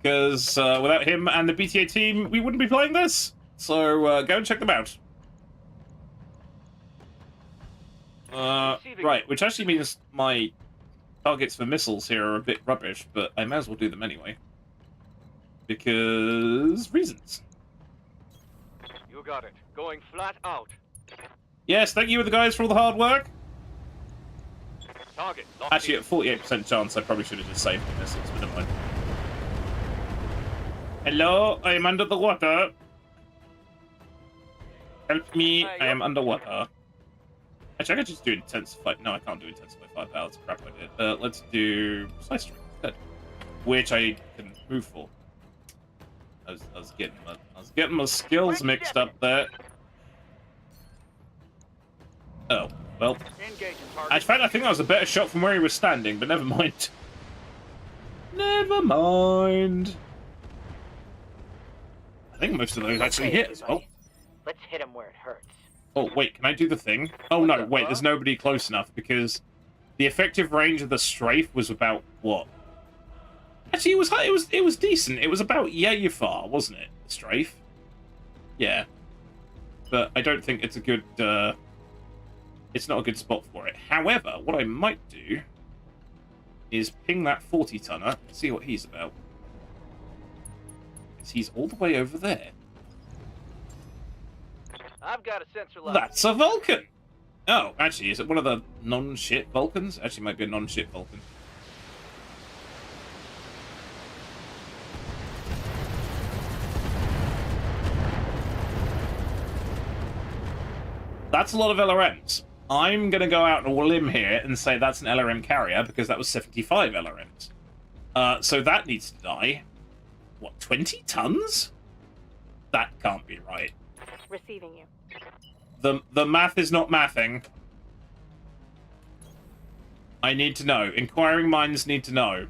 Because without him and the BTA team, we wouldn't be playing this. So go and check them out. Right, which actually means my targets for missiles here are a bit rubbish, but I may as well do them anyway. Because reasons. You got it. Going flat out. Yes, thank you the guys for all the hard work. Target. Actually, at 48% chance, I probably should have just saved the missiles, but never mind. Hello, I am under the water. Help me, I am underwater. Actually, I could just do intensify. No, I can't do intensify firepower. That's a crap idea. Let's do precise strike instead, which I can move for. I was getting my skills mixed up there. Oh well. In fact, I think that was a better shot from where he was standing, but never mind. Never mind. I think most of those actually hit as well. Let's hit him where it hurts. Oh, wait, can I do the thing? Oh, no, wait, there's nobody close enough, because the effective range of the strafe was about, what? Actually, it was decent. It was about far, wasn't it, the strafe? Yeah. But I don't think it's a good, it's not a good spot for it. However, what I might do is ping that 40-tonner and see what he's about. Because he's all the way over there. I've got a sensor level. That's a Vulcan! Oh, actually, is it one of the non-shit Vulcans? Actually, might be a non-shit Vulcan. That's a lot of LRMs. I'm going to go out on a limb here and say that's an LRM carrier, because that was 75 LRMs. So that needs to die. What, 20 tons? That can't be right. Receiving you. The math is not mathing. I need to know. Inquiring minds need to know.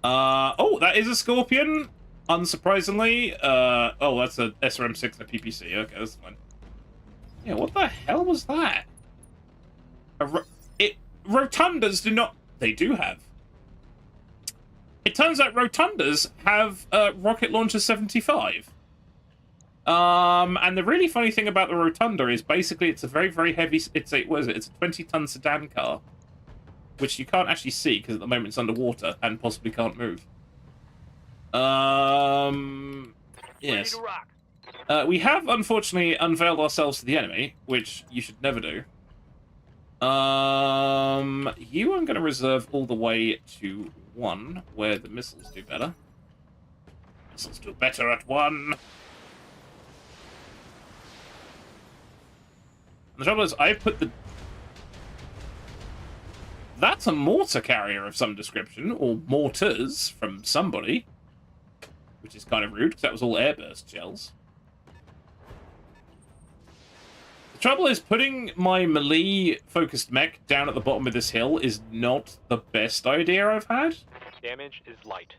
Oh, that is a Scorpion, unsurprisingly. Oh, that's a SRM6 and a PPC. Okay, that's fine. Yeah, what the hell was that? Rotundas do not... They do have. It turns out Rotundas have rocket launcher 75. And the really funny thing about the Rotunda is basically it's a very, very heavy... It's a 20-ton sedan car. Which you can't actually see because at the moment it's underwater and possibly can't move. Yes. Ready to rock. We have, unfortunately, unveiled ourselves to the enemy, which you should never do. You I'm going to reserve all the way to 1, where the missiles do better. Missiles do better at 1. And the trouble is, I put the... That's a mortar carrier of some description, or mortars from somebody. Which is kind of rude, because that was all airburst shells. The trouble is, putting my melee-focused mech down at the bottom of this hill is not the best idea I've had. Damage is light.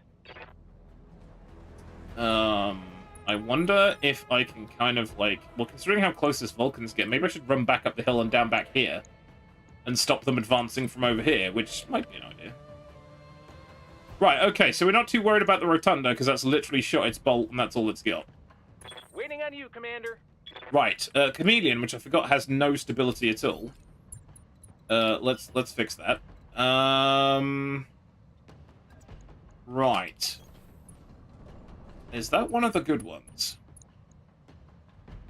I wonder if I can kind of, like... Well, considering how close this Vulcans get, maybe I should run back up the hill and down back here. And stop them advancing from over here, which might be an idea. Right, okay, so we're not too worried about the Rotunda, because that's literally shot its bolt, and that's all it's got. Waiting on you, Commander. Right, Chameleon, which I forgot has no stability at all. Let's fix that. Right. Is that one of the good ones?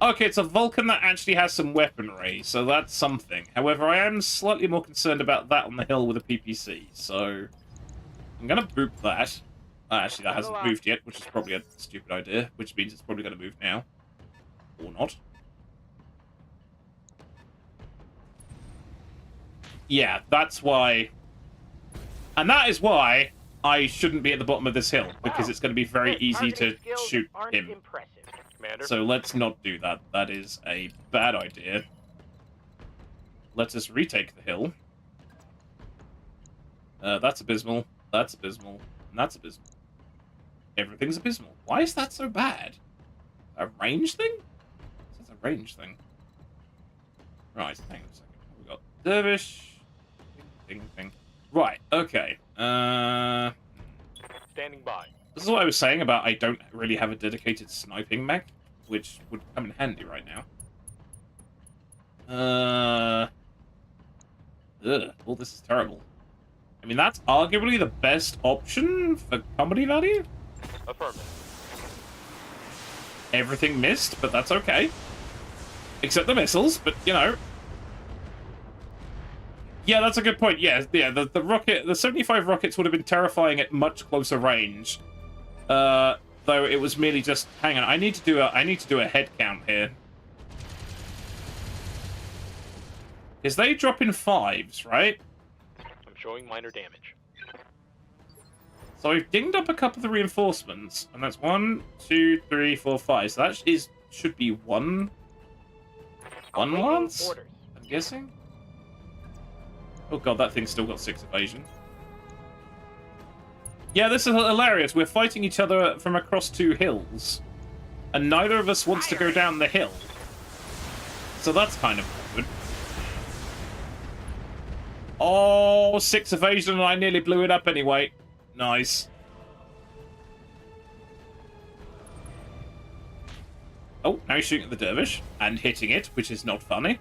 Okay, it's a Vulcan that actually has some weaponry, so that's something. However, I am slightly more concerned about that on the hill with a PPC, so... I'm gonna boop that. Actually, that hasn't moved yet, which is probably a stupid idea, which means it's probably gonna move now. Or not. Yeah, that's why... And that is why I shouldn't be at the bottom of this hill, because it's going to be very easy to shoot him. So let's not do that. That is a bad idea. Let us retake the hill. That's abysmal. That's abysmal. And that's abysmal. Everything's abysmal. Why is that so bad? A range thing? That's a range thing. Right, hang on a second. We've got Dervish. Ding, ding, ding. Right, okay. Standing by. This is what I was saying about I don't really have a dedicated sniping mech, which would come in handy right now. Well, this is terrible. I mean, that's arguably the best option for comedy value. Affirmative. Everything missed, but that's okay. Except the missiles, but, you know. Yeah, that's a good point. Yeah, the rocket, the 75 rockets would have been terrifying at much closer range. Though it was merely just... Hang on, I need to do a head count here. Because they drop in 5s, right? I'm showing minor damage. So I've dinged up a couple of the reinforcements, and that's 1, 2, 3, 4, 5. So that should be one lance, I'm guessing. Oh god, that thing's still got 6 evasion. Yeah, this is hilarious. We're fighting each other from across 2 hills, and neither of us wants to go down the hill. So that's kind of awkward. Oh, 6 evasion, and I nearly blew it up anyway. Nice. Oh, now he's shooting at the dervish and hitting it, which is not funny.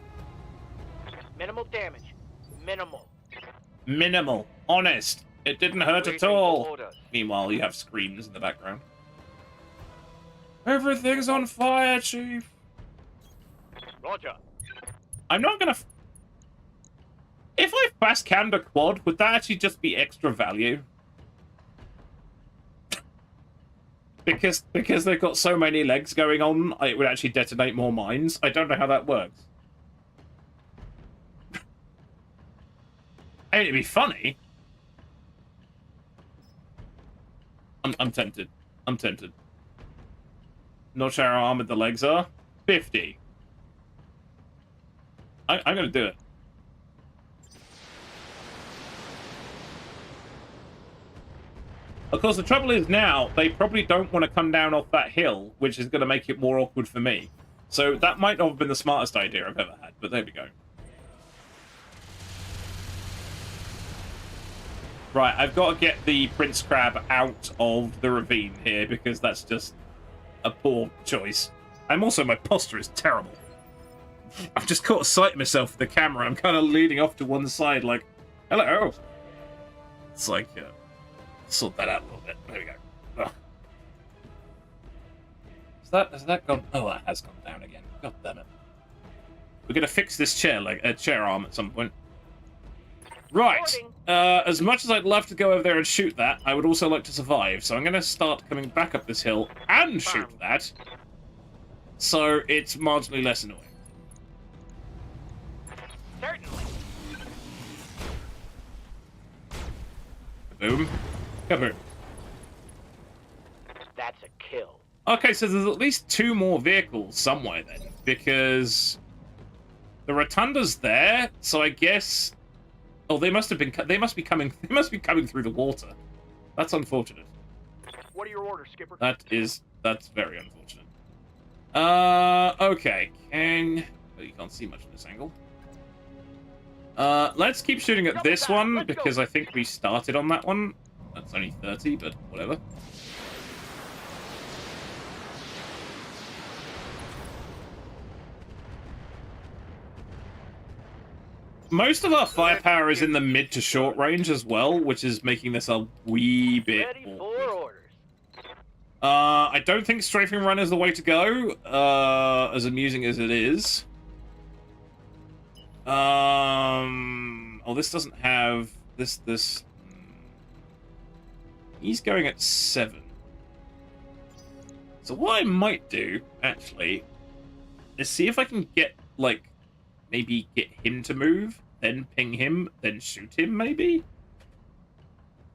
Minimal damage. Minimal. Minimal. Honest. It didn't hurt at all. Meanwhile, you have screams in the background. Everything's on fire, Chief. Roger. I'm not gonna... If I fast cammed a quad, would that actually just be extra value? Because they've got so many legs going on, it would actually detonate more mines. I don't know how that works. I mean, it'd be funny. I'm tempted. I'm tempted. Not sure how armored the legs are. 50. I'm gonna do it. Of course, the trouble is now, they probably don't want to come down off that hill, which is going to make it more awkward for me. So that might not have been the smartest idea I've ever had, but there we go. Right, I've got to get the Prince Crab out of the ravine here, because that's just a poor choice. And also, my posture is terrible. I've just caught sight of myself with the camera. I'm kind of leaning off to one side, like, hello. It's like... sort that out a little bit. There we go. Ugh. Has that gone? Oh, that has gone down again. God damn it. We're gonna fix this chair, like a chair arm at some point. Right. As much as I'd love to go over there and shoot that, I would also like to survive. So I'm gonna start coming back up this hill and shoot that. So it's marginally less annoying. Certainly. Boom. Kaboom. That's a kill. Okay, so there's at least 2 more vehicles somewhere then, because the rotunda's there. So I guess, oh, they must be coming through the water. That's unfortunate. What are your orders, Skipper? That's very unfortunate. Okay. Oh, you can't see much from this angle. Let's keep shooting at this one because I think we started on that one. That's only 30, but whatever. Most of our firepower is in the mid to short range as well, which is making this a wee bit awkward. I don't think strafing run is the way to go, as amusing as it is. Oh, this doesn't have this. He's going at 7. So what I might do, actually, is see if I can get, like, maybe get him to move, then ping him, then shoot him, maybe?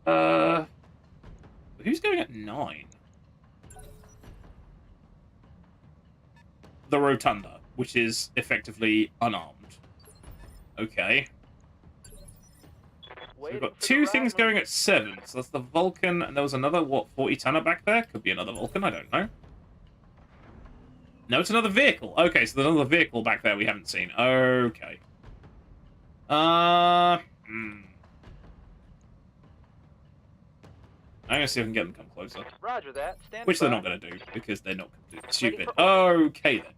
Who's going at 9? The Rotunda, which is effectively unarmed. Okay. So we've got 2 things going at 7. So that's the Vulcan, and there was another, what, 40 tonner back there? Could be another Vulcan, I don't know. No, it's another vehicle. Okay, so there's another vehicle back there we haven't seen. Okay. I'm gonna see if I can get them to come closer. Roger that. Stand Which they're not gonna do, because they're not completely stupid. Okay, then.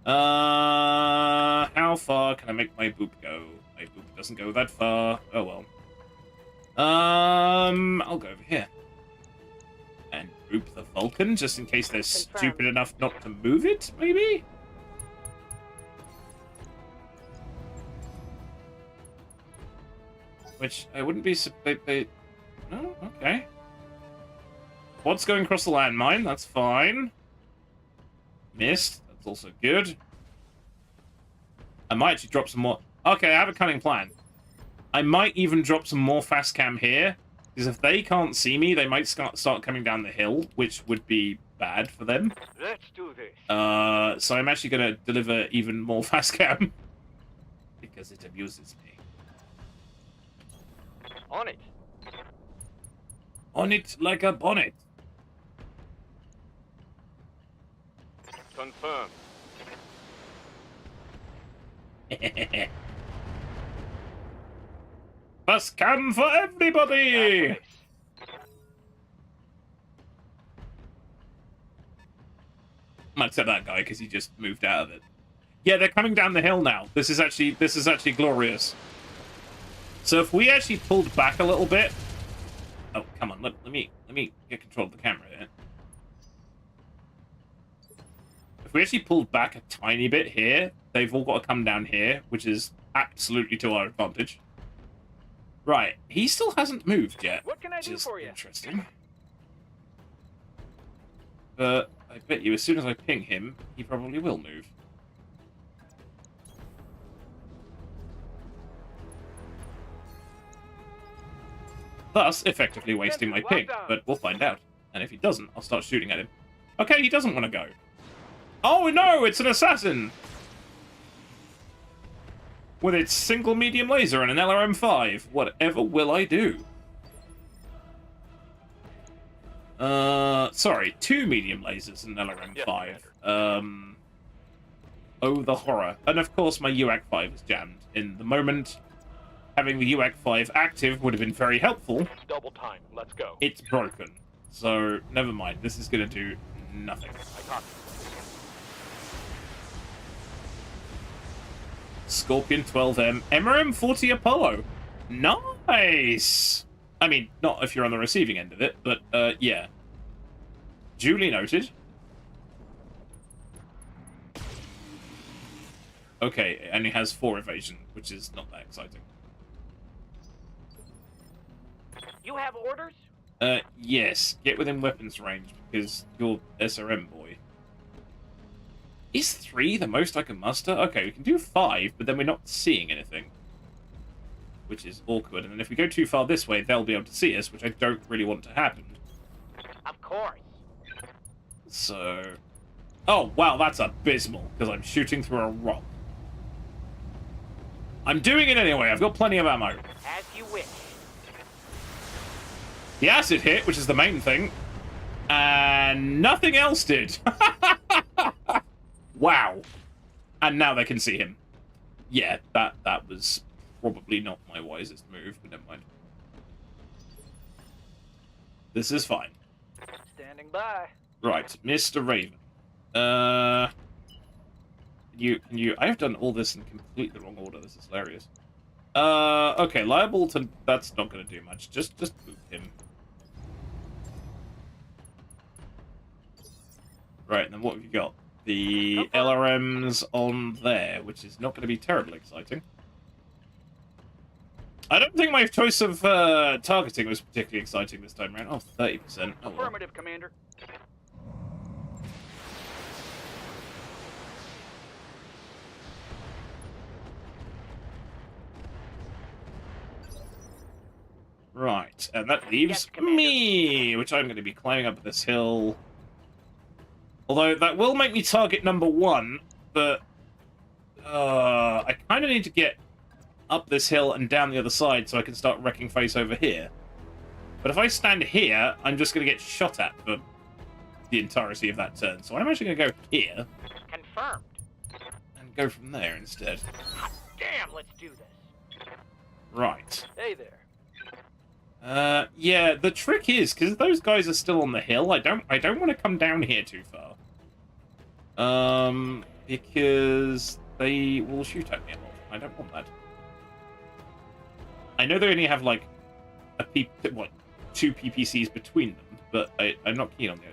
How far can I make my boop go? My boop doesn't go that far. Oh, well. I'll go over here. And boop the Vulcan, just in case they're stupid enough not to move it, maybe? Which I wouldn't be... Oh, okay. Quad's going across the landmine, that's fine. Missed, that's also good. I might actually drop some more... Okay, I have a cunning plan. I might even drop some more fast cam here, because if they can't see me, they might start coming down the hill, which would be bad for them. Let's do this. So I'm actually going to deliver even more fast cam, because it amuses me. On it. On it like a bonnet. Confirmed. Fast cam for everybody! Might say that guy because he just moved out of it. Yeah, they're coming down the hill now. This is actually glorious. So if we actually pulled back a little bit... Oh, come on, let me get control of the camera here. If we actually pulled back a tiny bit here, they've all got to come down here, which is absolutely to our advantage. Right, he still hasn't moved yet, What can I do for you? Interesting. But I bet you as soon as I ping him, he probably will move. Thus, effectively wasting my ping, but we'll find out. And if he doesn't, I'll start shooting at him. Okay, he doesn't want to go. Oh no, it's an assassin! With its single medium laser and an LRM-5. Whatever will I do? Sorry, 2 medium lasers and an LRM-5. Oh, the horror. And of course my UAC-5 is jammed. In the moment, having the UAC-5 active would have been very helpful. Double time. Let's go. It's broken. So, never mind. This is going to do nothing. I copy. Scorpion 12M, MRM 40 Apollo. Nice! I mean, not if you're on the receiving end of it, but, yeah. Duly noted. Okay, and he has 4 evasion, which is not that exciting. You have orders? Yes. Get within weapons range, because you're SRM boy. Is 3 the most I can muster? Okay, we can do 5, but then we're not seeing anything. Which is awkward. And then if we go too far this way, they'll be able to see us, which I don't really want to happen. Of course. So... Oh, wow, that's abysmal, because I'm shooting through a rock. I'm doing it anyway, I've got plenty of ammo. As you wish. The acid hit, which is the main thing, and nothing else did. Wow. And now they can see him. Yeah, that was probably not my wisest move, but never mind. This is fine. Standing by. Right, Mr. Raven. Can you... I have done all this in completely wrong order. This is hilarious. Okay, liable to... That's not going to do much. Just boot him. Right, and then what have you got? The LRMs on there, which is not going to be terribly exciting. I don't think my choice of targeting was particularly exciting this time around. Oh, 30%. Oh, well. Affirmative, Commander. Right, and that leaves me, which I'm going to be climbing up this hill. Although, that will make me target number 1, but... I kind of need to get up this hill and down the other side so I can start wrecking face over here. But if I stand here, I'm just going to get shot at for the entirety of that turn. So I'm actually going to go here. Confirmed. And go from there instead. Damn, let's do this. Right. Hey there. Yeah, the trick is, because those guys are still on the hill, I don't want to come down here too far. Because they will shoot at me a lot. I don't want that. I know they only have, like, two PPCs between them, but I'm not keen on the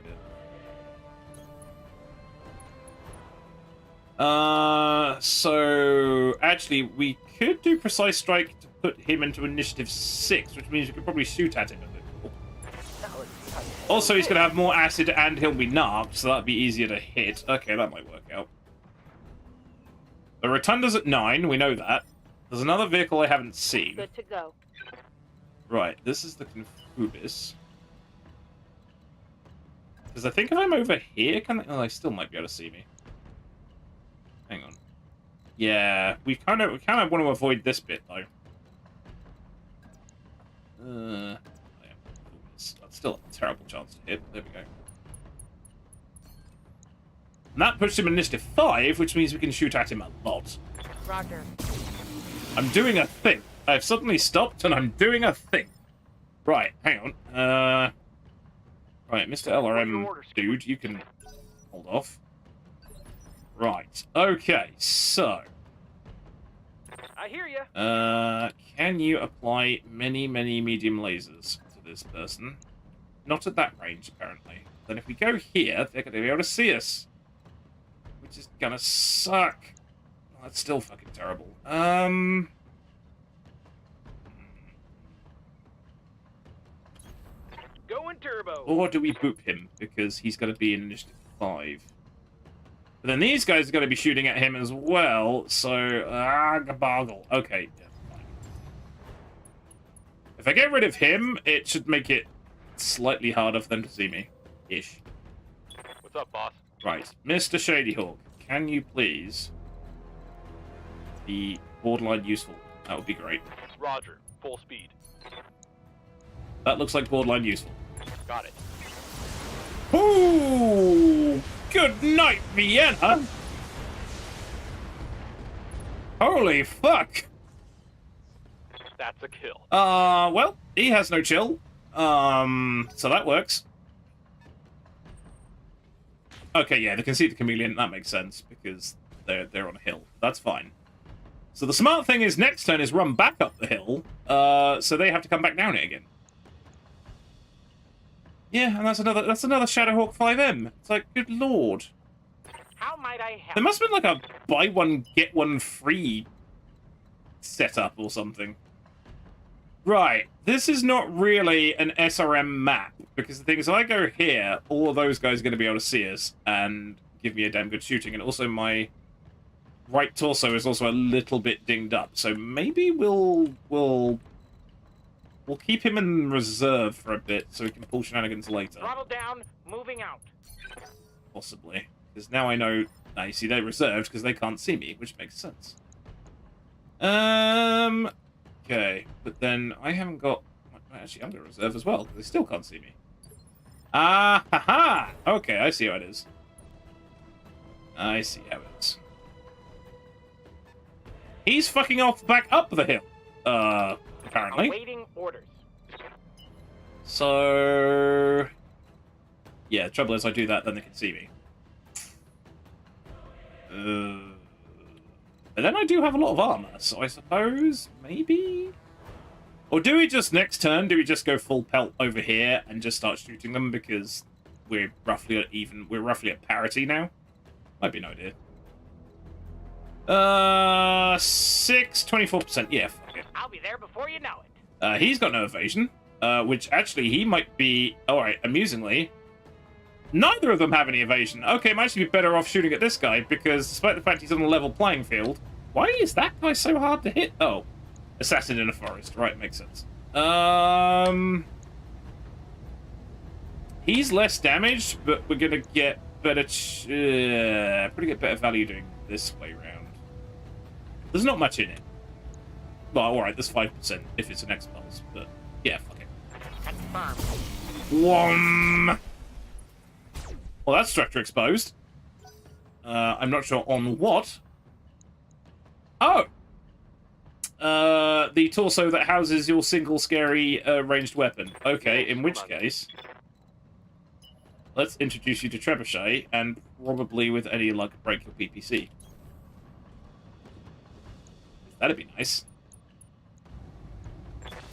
idea. So, actually, we could do Precise Strike to put him into Initiative 6, which means we could probably shoot at him a bit more. Also, he's going to have more acid and he'll be narked, so that'd be easier to hit. Okay, that might work out. The Rotunda's at 9, we know that. There's another vehicle I haven't seen. Good to go. Right, this is the Confubis. Because I think if I'm over here, can they... Oh, they still might be able to see me. Hang on. Yeah, we kind of want to avoid this bit, though. Yeah. That's still a terrible chance to hit. There we go. And that puts him in Initiative 5, which means we can shoot at him a lot. Roger. I'm doing a thing. I've suddenly stopped, and I'm doing a thing. Right, hang on. Right, Mr. LRM dude, you can hold off. Right, okay, so... I hear you. Can you apply many, many medium lasers to this person? Not at that range, apparently. Then if we go here, they're going to be able to see us. Which is gonna suck. Oh, that's still fucking terrible. Going turbo. Or do we boop him? Because he's going to be in Initiative 5. But then these guys are going to be shooting at him as well, so... Gabargle. Okay, yeah, fine. If I get rid of him, it should make it slightly harder for them to see me. Ish. What's up, boss? Right. Mr. Shadyhawk, can you please be borderline useful? That would be great. Roger. Full speed. That looks like borderline useful. Got it. Ooh! Good night, Vienna! Holy fuck! That's a kill. Well, he has no chill. So that works. Okay, yeah, they can see the chameleon. That makes sense, because they're on a hill. That's fine. So the smart thing is, next turn is run back up the hill, so they have to come back down it again. Yeah, and that's another Shadowhawk 5M. It's like, good lord. How might I help? There must have been like a buy one get one free setup or something. Right, this is not really an SRM map, because the thing is, if I go here, all of those guys are going to be able to see us and give me a damn good shooting, and also my right torso is also a little bit dinged up, so maybe we'll keep him in reserve for a bit so we can pull shenanigans later. Throttle down, moving out. Possibly, because now I know. Now you see they're reserved because they can't see me, which makes sense. Okay, but then I haven't got... Actually, I'm going to reserve as well, because they still can't see me. Ah, ha-ha! Okay, I see how it is. I see how it is. He's fucking off back up the hill, apparently. Awaiting orders. So... Yeah, the trouble is I do that, then they can see me. But then I do have a lot of armor, so I suppose, maybe? Or do we just, next turn, do we just go full pelt over here and just start shooting them because we're roughly at even, we're roughly at parity now? Might be an idea. 24%, yeah, fuck it. I'll be there before you know it. He's got no evasion, which actually he might be, alright, amusingly, neither of them have any evasion. Okay, might actually be better off shooting at this guy, because despite the fact he's on a level playing field, why is that guy so hard to hit? Oh, assassin in a forest. Right, makes sense. He's less damaged, but we're gonna get better, pretty good better value doing this way round. There's not much in it. Well, alright, there's 5% if it's an X-Pulse, but yeah, fuck it. Confirmed. Whom! Well, that's structure exposed. I'm not sure on what. Oh! The torso that houses your single scary ranged weapon. Okay, in which case... Let's introduce you to Trebuchet, and probably with any luck break your PPC. That'd be nice.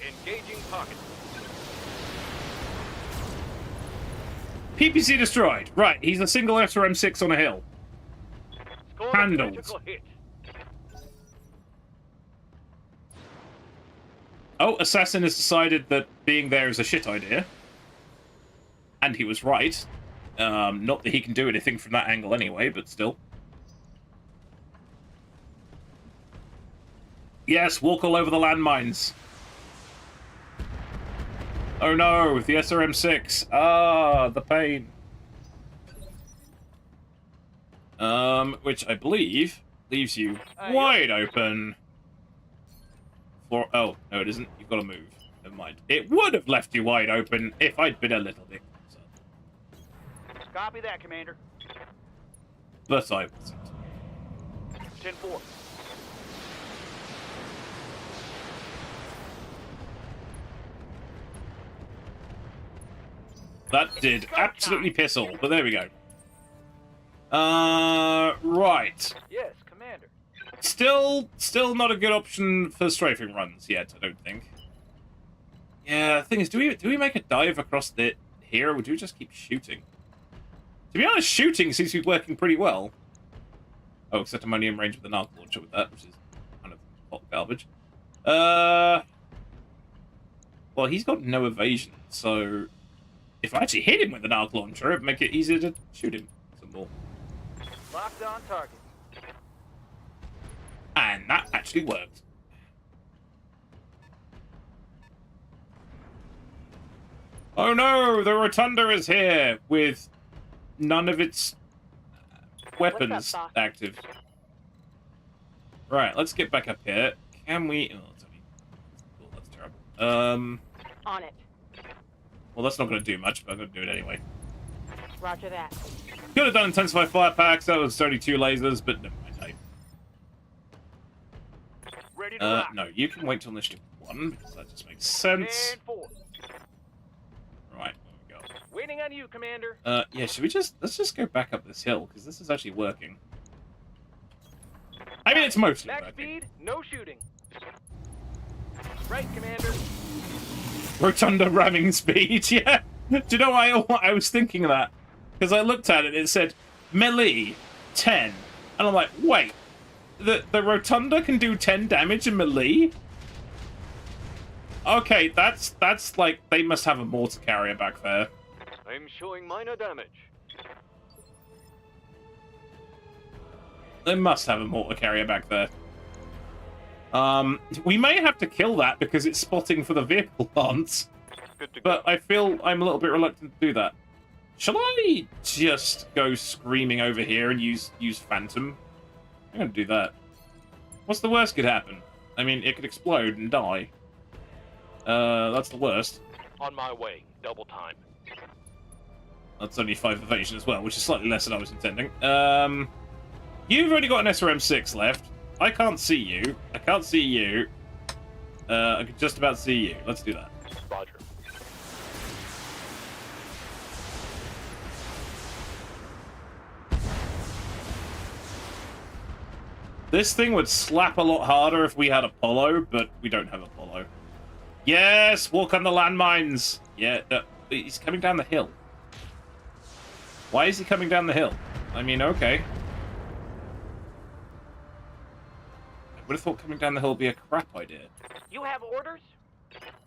Engaging target. PPC destroyed. Right, he's a single SRM6 on a hill. Handled. Oh, Assassin has decided that being there is a shit idea. And he was right. Not that he can do anything from that angle anyway, but still. Yes, walk all over the landmines. Oh no, the SRM6. Ah, the pain. Which I believe leaves you wide open. For oh, no it isn't. You've got to move. Never mind. It would have left you wide open if I'd been a little bit closer. Copy that, Commander. But I wasn't. 10-4. That did absolutely piss all, but there we go. Right. Yes, Commander. Still not a good option for strafing runs yet, I don't think. Yeah, the thing is, do we make a dive across here, or do we just keep shooting? To be honest, shooting seems to be working pretty well. Oh, except I'm only in range with the narc launcher with that, which is kind of hot garbage. Well, he's got no evasion, so if I actually hit him with the narc launcher, it'd make it easier to shoot him some more. Locked on target. And that actually worked. Oh no, the Rotunda is here with none of its weapons active. Right, let's get back up here. Can we... Oh, that's terrible. On it. Well, that's not going to do much, but I'm going to do it anyway. Roger that. Could have done intensify fire packs. That was 32 lasers, but never mind. Ready to rock. No, you can wait till initiative 1, because that just makes sense. 10-4. Right, there we go. Waiting on you, Commander. Yeah, should we let's just go back up this hill, because this is actually working. I mean, it's mostly Max working. speed, no shooting. Right, Commander. Rotunda ramming speed, yeah. Do you know why I was thinking of that? Because I looked at it, it said melee 10. And I'm like, wait, the Rotunda can do 10 damage in melee? Okay, that's like, they must have a mortar carrier back there. I'm showing minor damage. They must have a mortar carrier back there. We may have to kill that because it's spotting for the vehicle plants. But I feel I'm a little bit reluctant to do that. Shall I just go screaming over here and use Phantom? I'm gonna do that. What's the worst could happen? I mean, it could explode and die. That's the worst. On my way. Double time. That's only 5 evasion as well, which is slightly less than I was intending. You've already got an SRM-6 left. I can't see you. I can't see you. I could just about see you. Let's do that. Roger. This thing would slap a lot harder if we had Apollo, but we don't have Apollo. Yes, walk on the landmines. Yeah, he's coming down the hill. Why is he coming down the hill? I mean, okay. I would have thought coming down the hill would be a crap idea. You have orders?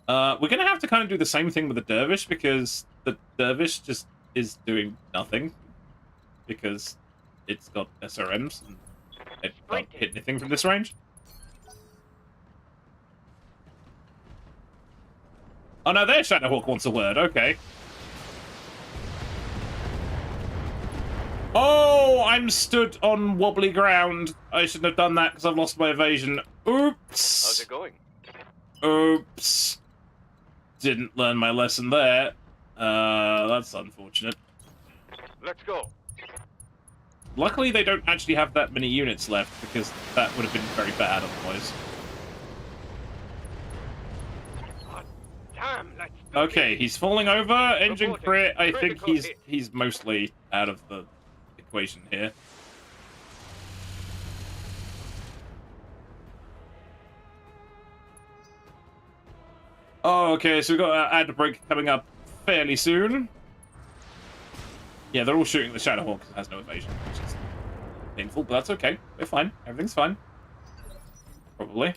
We're going to have to kind of do the same thing with the Dervish, because the Dervish just is doing nothing. Because it's got SRMs, and it can't hit anything from this range. Oh no, their Shadowhawk wants a word, okay. Oh, I'm stood on wobbly ground. I shouldn't have done that because I've lost my evasion. Oops. How's it going? Oops. Didn't learn my lesson there. That's unfortunate. Let's go. Luckily, they don't actually have that many units left, because that would have been very bad otherwise. Damn, let's do Okay, this. he's falling over. Engine Reporting. crit. I think Critical he's hit. mostly out of the equation here. Oh, okay, so we've got an ad break coming up fairly soon. Yeah, they're all shooting the Shadowhawk because it has no evasion, which is painful, but that's okay. We're fine. Everything's fine. Probably.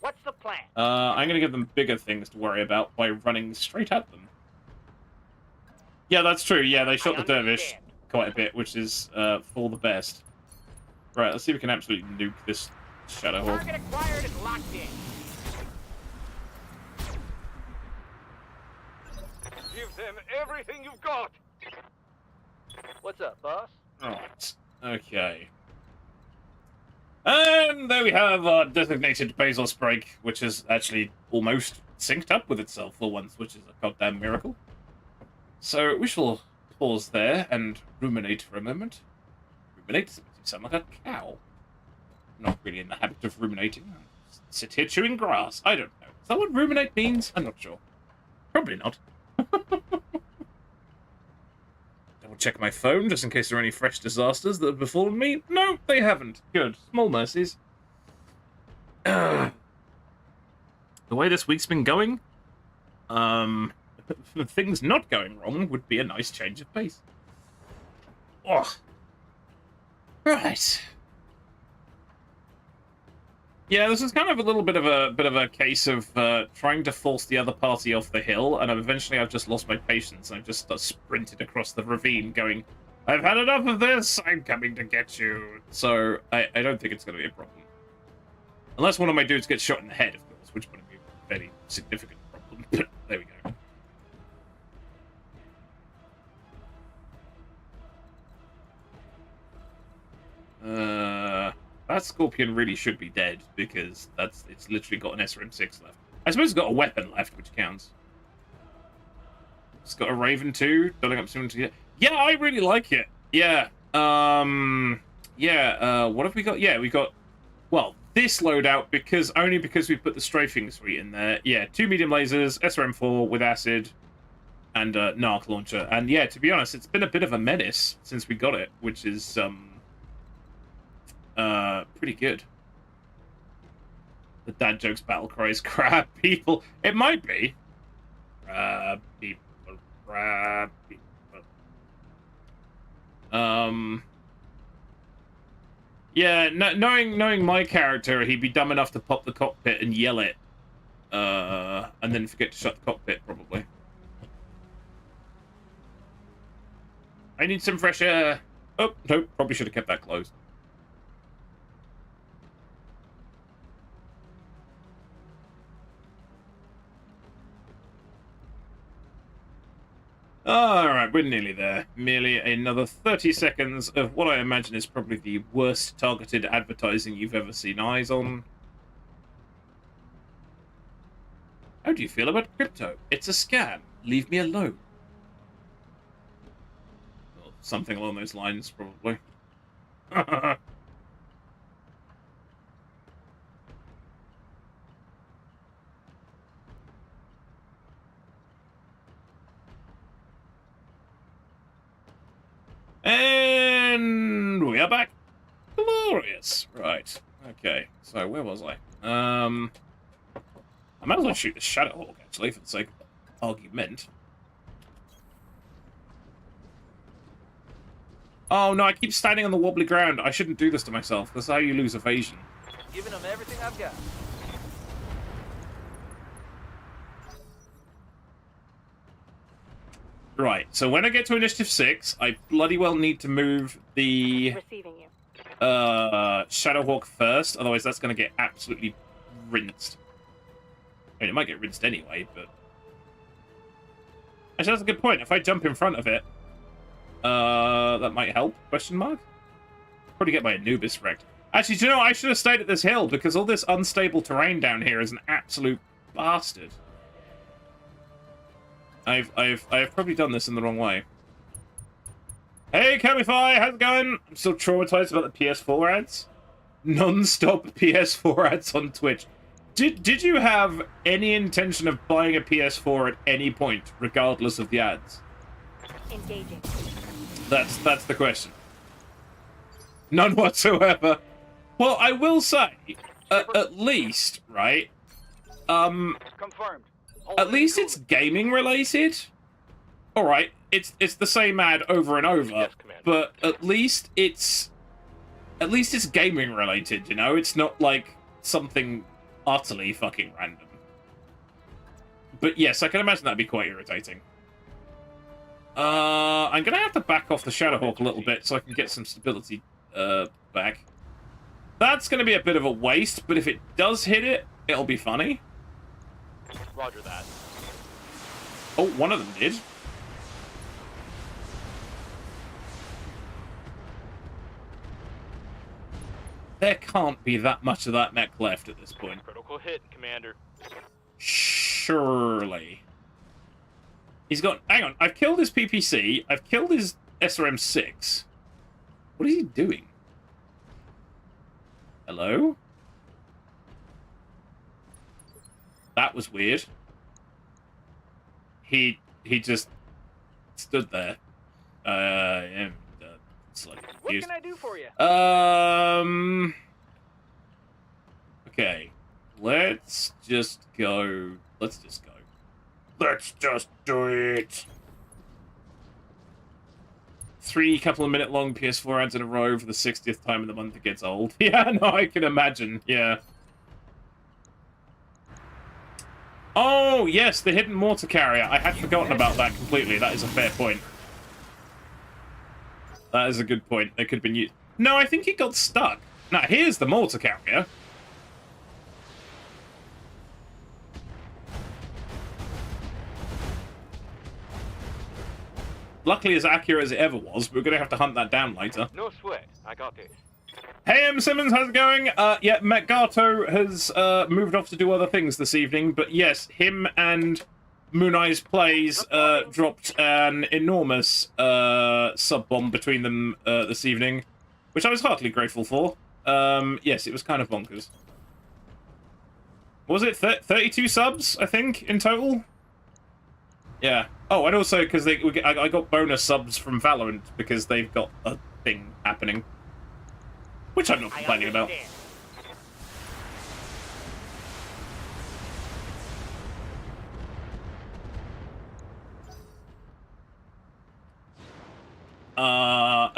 What's the plan? I'm going to give them bigger things to worry about by running straight at them. Yeah, that's true. Yeah, they shot the Dervish quite a bit, which is for the best. Right, let's see if we can absolutely nuke this Shadowhawk. Target acquired and locked in. Give them everything you've got. What's up, boss? Alright, okay. And there we have our designated Bezos break, which is actually almost synced up with itself for once, which is a goddamn miracle. So we shall pause there and ruminate for a moment. Ruminate? You sound like a cow. I'm not really in the habit of ruminating. I sit here chewing grass. I don't know. Is that what ruminate means? I'm not sure. Probably not. Double check my phone just in case there are any fresh disasters that have befallen me. No, they haven't. Good. Small mercies. The way this week's been going, things not going wrong would be a nice change of pace. Oh. Right. Yeah, this is kind of a little bit of a case of trying to force the other party off the hill, and eventually I've just lost my patience. I've just sprinted across the ravine, going, "I've had enough of this. I'm coming to get you." So I don't think it's going to be a problem, unless one of my dudes gets shot in the head, of course, which would be a fairly significant problem. But there we go. That Scorpion really should be dead, because it's literally got an SRM-6 left. I suppose it's got a weapon left, which counts. It's got a Raven too, building up soon to get. Yeah, I really like it. Yeah. What have we got? Yeah, we got, well, this loadout, because we put the strafing suite in there. Yeah, 2 medium lasers, SRM-4 with acid, and Narc launcher. And yeah, to be honest, it's been a bit of a menace since we got it, which is pretty good. The dad jokes battle cry is crap. People, it might be. People crap. Yeah, knowing my character, he'd be dumb enough to pop the cockpit and yell it. And then forget to shut the cockpit, probably. I need some fresh air. Oh, no, probably should have kept that closed. Alright, we're nearly there. Merely another 30 seconds of what I imagine is probably the worst targeted advertising you've ever seen eyes on. How do you feel about crypto? It's a scam. Leave me alone. Or something along those lines, probably. And we are back. Glorious. Right. Okay. So where was I? I might as well shoot the Shadowhawk, actually, for the sake of argument. Oh no, I keep standing on the wobbly ground. I shouldn't do this to myself. That's how you lose evasion. Giving them everything I've got. Right, so when I get to Initiative 6, I bloody well need to move the Receiving you. Shadowhawk first, otherwise that's going to get absolutely rinsed. I mean, it might get rinsed anyway, but... Actually, that's a good point. If I jump in front of it, that might help, question mark? Probably get my Anubis wrecked. Actually, do you know, I should have stayed at this hill, because all this unstable terrain down here is an absolute bastard. I've probably done this in the wrong way. Hey, Camify, how's it going? I'm still traumatized about the PS4 ads. Non-stop PS4 ads on Twitch. Did you have any intention of buying a PS4 at any point, regardless of the ads? Engaging. That's the question. None whatsoever. Well, I will say, at least, right? Confirmed. At least it's gaming related. All right, it's the same ad over and over, Yes, Commander. but at least it's gaming related. You know, it's not like something utterly fucking random. But yes, I can imagine that'd be quite irritating. I'm gonna have to back off the Shadowhawk a little bit so I can get some stability back. That's gonna be a bit of a waste, but if it does hit it, it'll be funny. Roger that. Oh, one of them did. There can't be that much of that mech left at this point. Critical hit, Commander. Surely. He's got... Hang on, I've killed his PPC. I've killed his SRM-6. What is he doing? Hello? That was weird. He just stood there. Yeah, slightly What confused. can I do for you? Okay. Let's just go. Let's just go. Let's just do it. 3 couple of minute long PS4 ads in a row for the 60th time in the month it gets old. Yeah, no, I can imagine. Yeah. Oh, yes, the hidden mortar carrier. I had forgotten about that completely. That is a fair point. That is a good point. They could have been used. No, I think he got stuck. Now, here's the mortar carrier. Luckily as accurate as it ever was, but we're going to have to hunt that down later. No sweat. I got this. Hey, M. Simmons, how's it going? Yeah, Metgato has moved off to do other things this evening, but yes, him and Moon Eyes Plays dropped an enormous sub-bomb between them this evening, which I was heartily grateful for. Yes, it was kind of bonkers. Was it 32 subs, I think, in total? Yeah. Oh, and also because I got bonus subs from Valorant because they've got a thing happening. Which I'm not complaining about.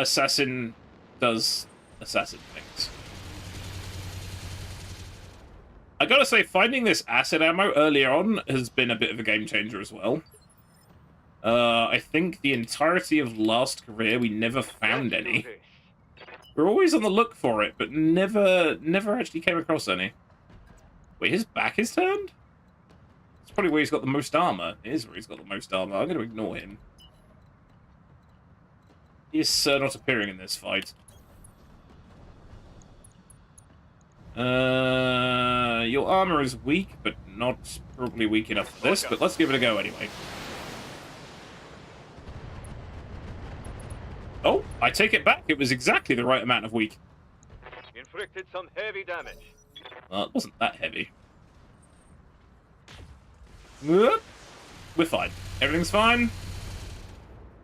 assassin does assassin things. I gotta say, finding this acid ammo earlier on has been a bit of a game changer as well. I think the entirety of last career, we never found any. We're always on the look for it, but never actually came across any. Wait, his back is turned? It's probably where he's got the most armor. It is where he's got the most armor. I'm going to ignore him. He is not appearing in this fight. Your armor is weak, but not probably weak enough for this, but let's give it a go anyway. Oh, I take it back. It was exactly the right amount of weak. Inflicted some heavy damage. Well, it wasn't that heavy. We're fine. Everything's fine.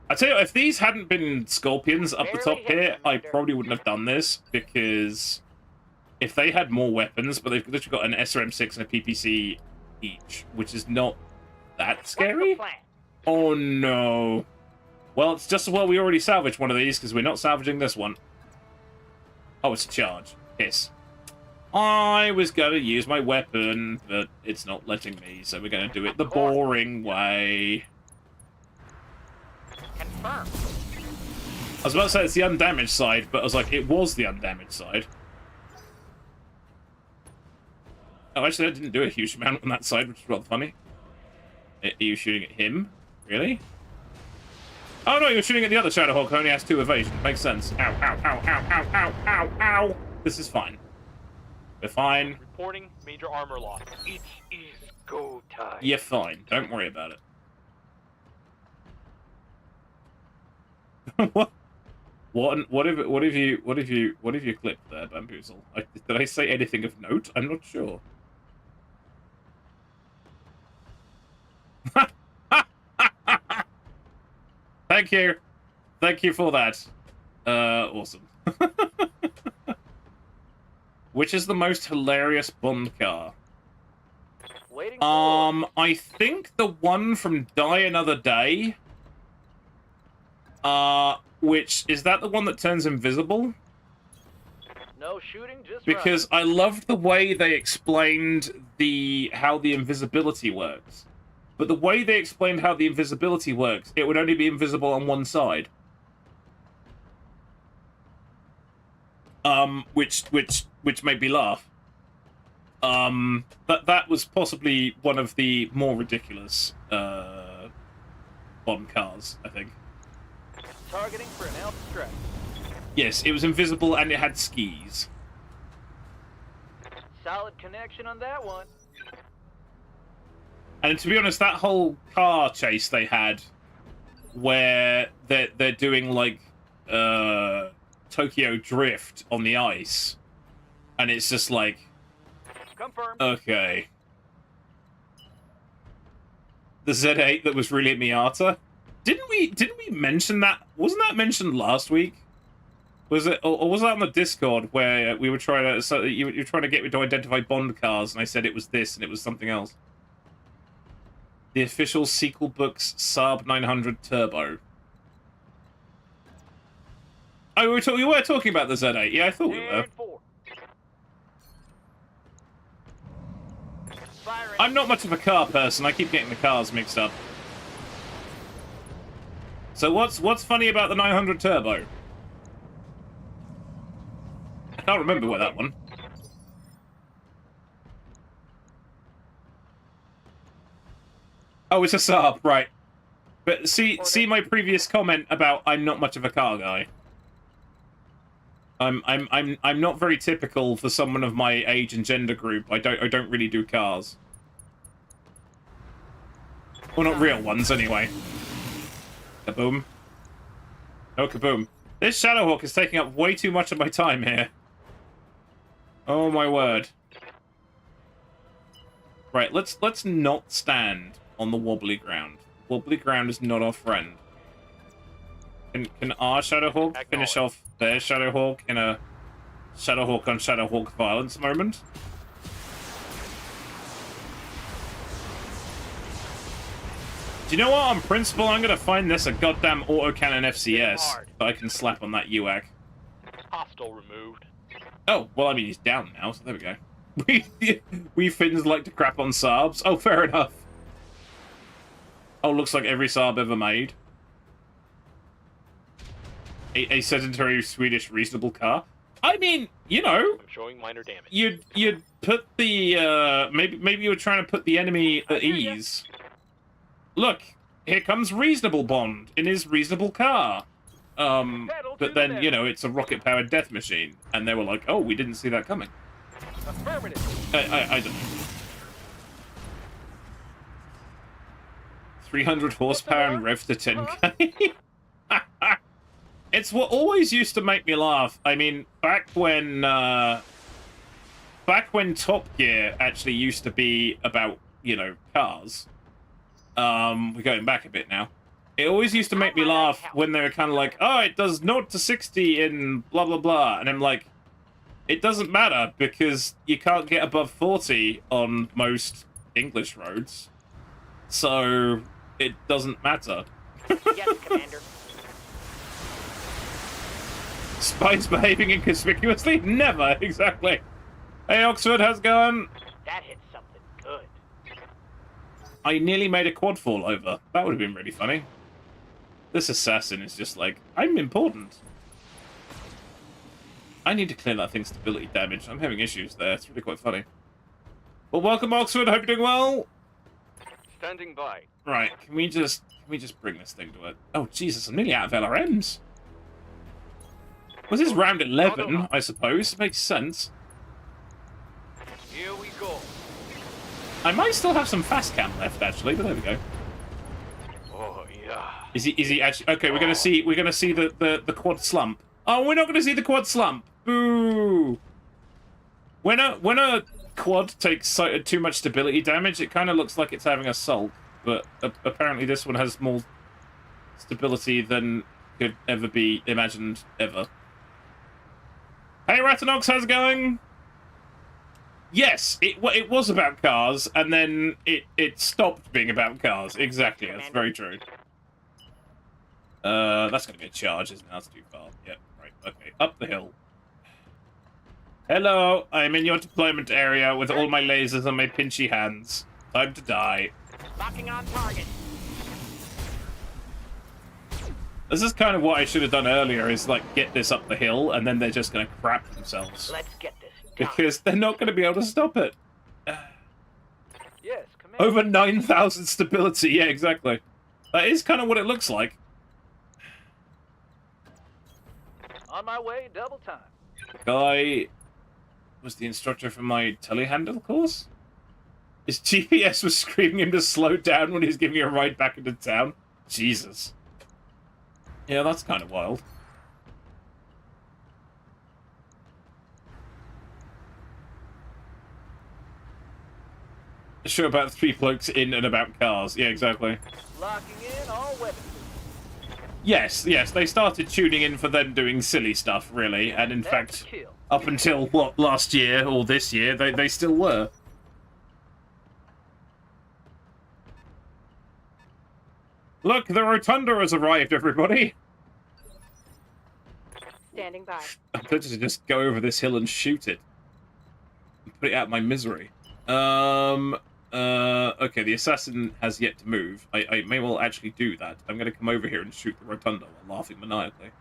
I tell you what, if these hadn't been scorpions up the top here, I probably wouldn't have done this, because if they had more weapons, but they've literally got an SRM6 and a PPC each, which is not that scary. Oh no. Well, it's just as well we already salvaged one of these, because we're not salvaging this one. Oh, it's a charge. Yes. I was going to use my weapon, but it's not letting me, so we're going to do it the boring way. Confirm. I was about to say it's the undamaged side, but I was like, it was the undamaged side. Oh, actually, I didn't do a huge amount on that side, which is rather funny. Are you shooting at him? Really? Oh no, you're shooting at the other Shadowhawk, who only has 2 evasion. Makes sense. Ow, ow, ow, ow, ow, ow, ow, ow. This is fine. We're fine. Reporting major armor loss. It is go time. You're fine. Don't worry about it. What have you clipped there, Bamboozle? Did I say anything of note? I'm not sure. Thank you. Thank you for that. Awesome. Which is the most hilarious Bond car? I think the one from Die Another Day. Which, is that the one that turns invisible? No shooting, just because I loved the way they explained how the invisibility works. But the way they explained how the invisibility works, it would only be invisible on one side. Which made me laugh. But that was possibly one of the more ridiculous Bond cars, I think. Targeting for an alpha strike. Yes, it was invisible and it had skis. Solid connection on that one. And to be honest, that whole car chase they had, where they're doing like Tokyo Drift on the ice, and it's just like, confirmed. Okay. The Z8 that was really at Miata. Didn't we mention that? Wasn't that mentioned last week? Was it, or was that on the Discord where we were trying to? So you were trying to get me to identify Bond cars, and I said it was this, and it was something else. The official sequel books Saab 900 Turbo. Oh, we were talking about the Z8. Yeah, I thought we were. I'm not much of a car person. I keep getting the cars mixed up. So what's funny about the 900 Turbo? I can't remember what that one. Oh, it's a Saab, right? But see my previous comment about I'm not much of a car guy. I'm not very typical for someone of my age and gender group. I don't really do cars. Well, not real ones anyway. Kaboom. No kaboom. This Shadowhawk is taking up way too much of my time here. Oh my word. Right, let's not stand on the wobbly ground. Wobbly ground is not our friend. Can our Shadowhawk finish off their Shadowhawk in a Shadowhawk on Shadowhawk violence moment? Do you know what? On principle, I'm gonna find this a goddamn autocannon FCS that I can slap on that UAC. Hostile removed. Oh, well, I mean, he's down now, so there we go. We Finns like to crap on Saabs. Oh, fair enough. Oh, looks like every Saab ever made. A sedentary Swedish reasonable car. I mean, you know, I'm showing minor damage. you'd put the maybe you were trying to put the enemy at ease. Look, here comes Reasonable Bond in his reasonable car. But then, you know, it's a rocket-powered death machine. And they were like, oh, we didn't see that coming. Affirmative. I don't know. 300 horsepower and rev to 10k. It's what always used to make me laugh. I mean, back when Top Gear actually used to be about, you know, cars. We're going back a bit now. It always used to make me laugh when they were kind of like, oh, it does 0 to 60 in blah, blah, blah. And I'm like, it doesn't matter because you can't get above 40 on most English roads. So it doesn't matter. Yes, Commander. Spies behaving inconspicuously? Never, exactly. Hey, Oxford, how's it going? That hit something good. I nearly made a quad fall over. That would have been really funny. This assassin is just like, I'm important. I need to clear that thing's stability damage. I'm having issues there. It's really quite funny. Well, welcome, Oxford. Hope you're doing well. Standing by. Right, can we just bring this thing to it? Oh, Jesus, I'm nearly out of LRMs. Was this round 11, I suppose? Makes sense. Here we go. I might still have some fast cam left, actually, but there we go. Oh yeah. Is he actually okay? We're gonna see the quad slump. Oh, we're not gonna see the quad slump. Boo! When a quad takes too much stability damage, it kind of looks like it's having a sulk. But apparently, this one has more stability than could ever be imagined ever. Hey, Ratanox, how's it going? Yes, it was about cars, and then it stopped being about cars. Exactly, that's very true. That's gonna be a charge, isn't it? That's too far. Yep, right, okay. Up the hill. Hello, I'm in your deployment area with all my lasers and my pinchy hands. Time to die. Locking on target. This is kind of what I should have done earlier, is like get this up the hill, and then they're just gonna crap themselves. Let's get this done. Because they're not gonna be able to stop it. Yes, Commander. Over 9,000 stability, yeah, exactly. That is kind of what it looks like. On my way, double time. Guy was the instructor for my telehandle course? His GPS was screaming him to slow down when he was giving me a ride back into town. Jesus. Yeah, that's kind of wild. A show about 3 blokes in and about cars. Yeah, exactly. Locking in all weapons. Yes, they started tuning in for them doing silly stuff, really. And in fact, up until, what, last year or this year, they still were. Look, the Rotunda has arrived, everybody! Standing by. I'm tempted to just go over this hill and shoot it. And put it out of my misery. Okay, the assassin has yet to move. I may well actually do that. I'm going to come over here and shoot the Rotunda while laughing maniacally.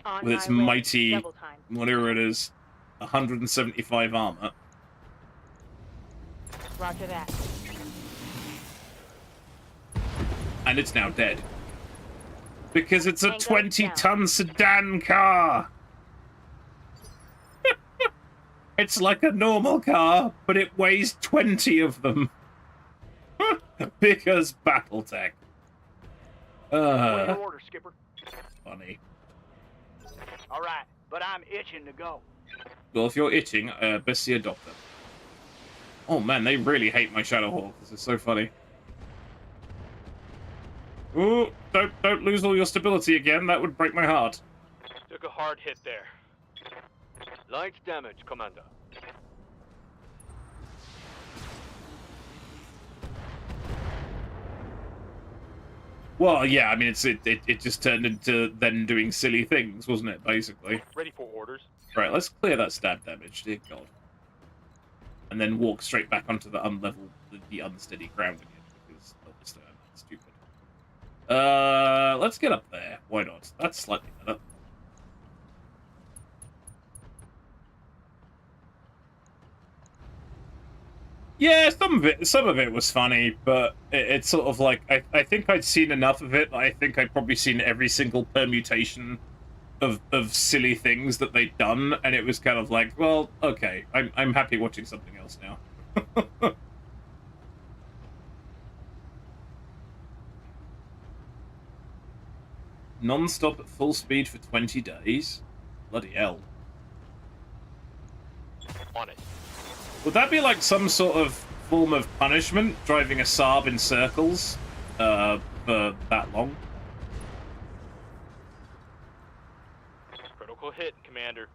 On With its my way. mighty, Double time. whatever it is, 175 armor. Roger that. And it's now dead. Because it's a Tango 20-ton sedan car! It's like a normal car, but it weighs 20 of them. Because Battletech. Order, Skipper. Funny. All right, but I'm itching to go. Well, if you're itching, best see a doctor. Oh man, they really hate my Shadowhawk. This is so funny. Ooh, don't lose all your stability again. That would break my heart. Took a hard hit there. Light damage, Commander. Well, yeah, I mean, it just turned into then doing silly things, wasn't it, basically? Ready for orders. Right, let's clear that stab damage, dear God. And then walk straight back onto the the unsteady ground again, because obviously I'm not stupid. Let's get up there. Why not? That's slightly better. Yeah, some of it was funny, but it's sort of like I think I'd seen enough of it. I think I'd probably seen every single permutation of silly things that they'd done, and it was kind of like, well, okay, I'm happy watching something else now. Non-stop at full speed for 20 days? Bloody hell. On it. Would that be like some sort of form of punishment, driving a Saab in circles for that long? Critical hit, Commander.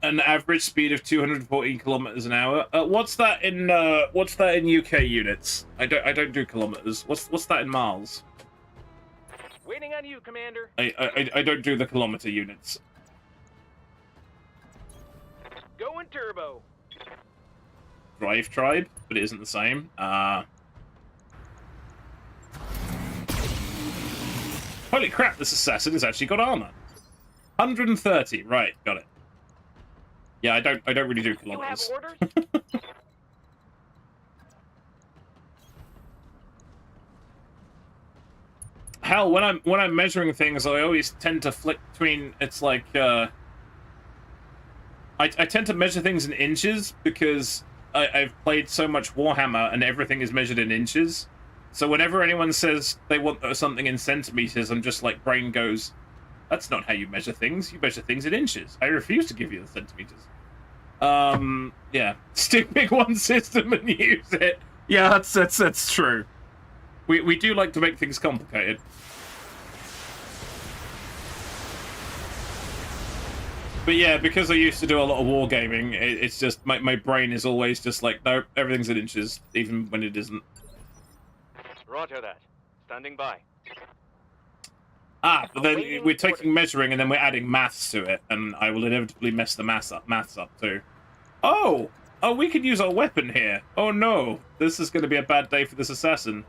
An average speed of 214 kilometers an hour. What's that in UK units? I don't do kilometers. What's that in miles? Waiting on you, Commander. I don't do the kilometer units. Going turbo. Drive tribe, but it isn't the same. Holy crap! This assassin has actually got armor. 130. Right, got it. Yeah, I don't really do kilometers. You have orders? Hell, when I'm measuring things, I always tend to flick between. It's like I tend to measure things in inches because I've played so much Warhammer and everything is measured in inches. So whenever anyone says they want something in centimeters, I'm just like, brain goes, that's not how you measure things. You measure things in inches. I refuse to give you the centimeters. Yeah, stick big one system and use it. Yeah, that's true. We do like to make things complicated. But yeah, because I used to do a lot of wargaming, it's just my brain is always just like, no, everything's in inches, even when it isn't. Roger that. Standing by. Ah, but then we're taking measuring and then we're adding maths to it, and I will inevitably mess the maths up too. Oh, we could use our weapon here. Oh no, this is going to be a bad day for this assassin.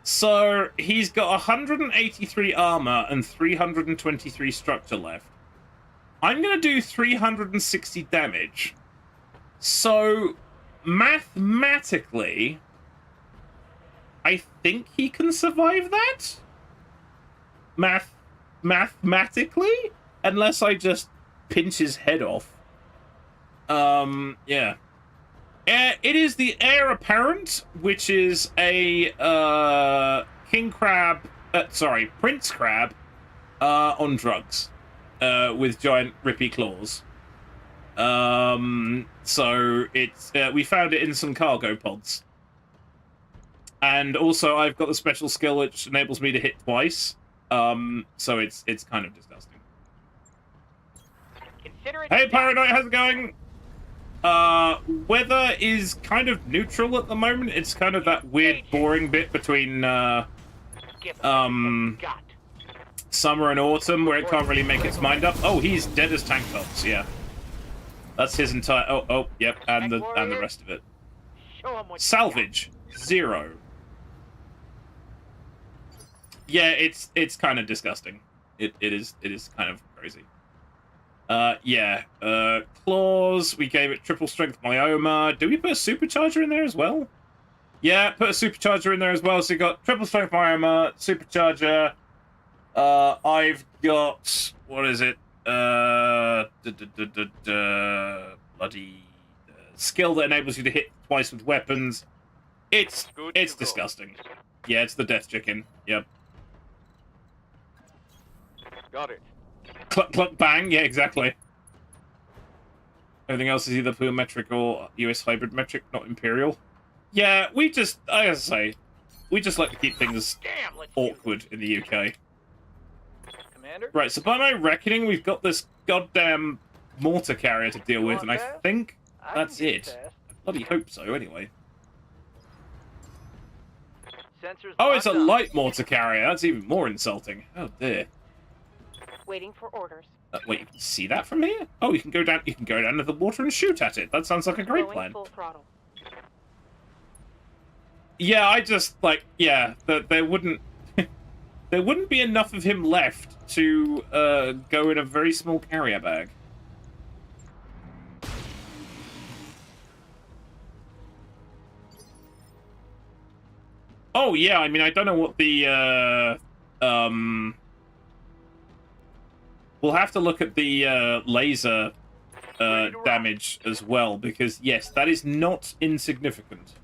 So he's got 183 armor and 323 structure left. I'm going to do 360 damage. So, mathematically, I think he can survive that? Mathematically? Unless I just pinch his head off. Yeah. It is the heir apparent, which is a, Prince Crab, on drugs. With giant rippy claws. So it's we found it in some cargo pods. And also I've got the special skill which enables me to hit twice. So it's kind of disgusting. Hey Paranoid, how's it going? Weather is kind of neutral at the moment. It's kind of that weird boring bit between summer and autumn where it can't really make its mind up. Oh, he's dead as tank tops, yeah. That's his entire yep, and the rest of it. Salvage 0. Yeah, it's kind of disgusting. It is kind of crazy. Yeah. Claws, we gave it triple strength myoma. Do we put a supercharger in there as well? Yeah, put a supercharger in there as well. So you got triple strength myoma, supercharger. I've got, what is it? Bloody skill that enables you to hit twice with weapons. It's disgusting. Yeah, it's the death chicken. Yep. Got it. Cluck, cluck, bang. Yeah, exactly. Everything else is either pure metric or US hybrid metric, not imperial. Yeah, we just, I gotta say, we just like to keep things awkward in the UK. Commander? Right, so by my reckoning, we've got this goddamn mortar carrier to deal with, and I think that's it. I bloody hope so, anyway. Sensors Oh, it's a locked up. light mortar carrier. That's even more insulting. Oh dear. Waiting for orders. Wait, you can see that from here? Oh, you can go down. You can go down to the water and shoot at it. That sounds like a great Going plan. full throttle. Yeah, I just like there wouldn't there wouldn't be enough of him left to go in a very small carrier bag. Oh yeah, I mean I don't know what the we'll have to look at the laser damage as well, because yes, that is not insignificant.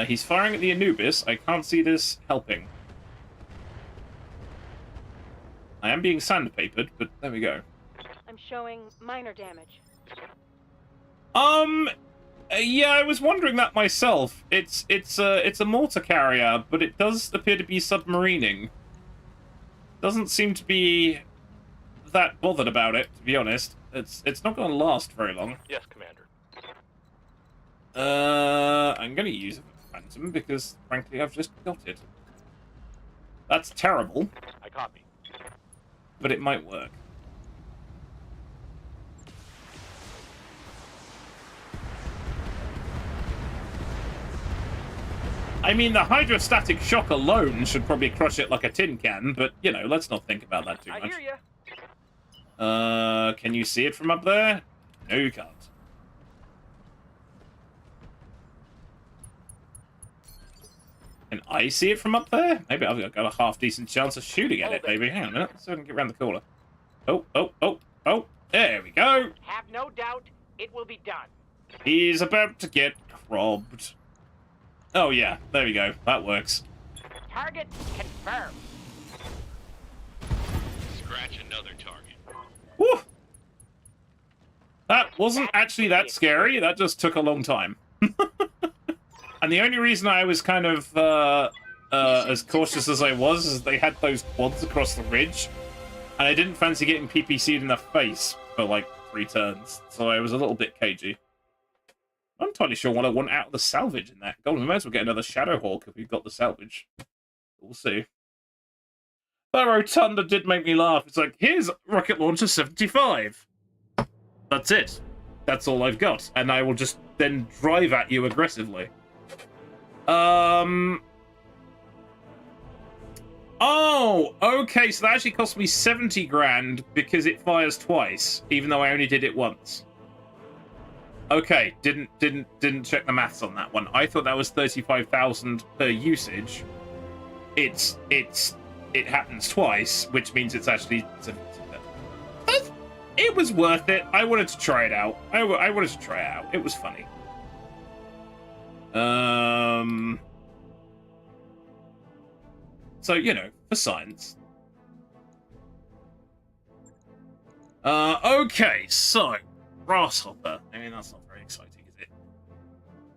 He's firing at the Anubis. I can't see this helping. I am being sandpapered, but there we go. I'm showing minor damage. Yeah, I was wondering that myself. It's a mortar carrier, but it does appear to be submarining. Doesn't seem to be that bothered about it, to be honest. It's not going to last very long. Yes, Commander. I'm going to use a Phantom because, frankly, I've just got it. That's terrible. I copy. But it might work. I mean, the hydrostatic shock alone should probably crush it like a tin can, but, you know, let's not think about that too much. I hear ya. Can you see it from up there? No, you can't. Can I see it from up there? Maybe I've got a half-decent chance of shooting at it, maybe. Hang on a minute, so I can get around the corner. Oh, oh, oh, oh, there we go. Have no doubt, it will be done. He's about to get crobbed. Oh, yeah, there we go. That works. Target confirmed. Scratch another target. Woo! That wasn't actually that scary. That just took a long time. And the only reason I was kind of as cautious as I was is they had those quads across the ridge, and I didn't fancy getting PPC'd in the face for like 3 turns, so I was a little bit cagey. I'm not entirely sure what I want out of the salvage in that. God, we might as well get another Shadowhawk if we've got the salvage. We'll see. That Rotunda did make me laugh. It's like, here's Rocket Launcher 75. That's it. That's all I've got. And I will just then drive at you aggressively. Oh, okay, so that actually cost me 70 grand because it fires twice, even though I only did it once. Okay, didn't check the maths on that one. I thought that was 35,000 per usage. It happens twice, which means it's actually... It was worth it. I wanted to try it out. I wanted to try it out. It was funny. So, you know, for science. Okay, so Grasshopper. I mean, that's not very exciting, is it?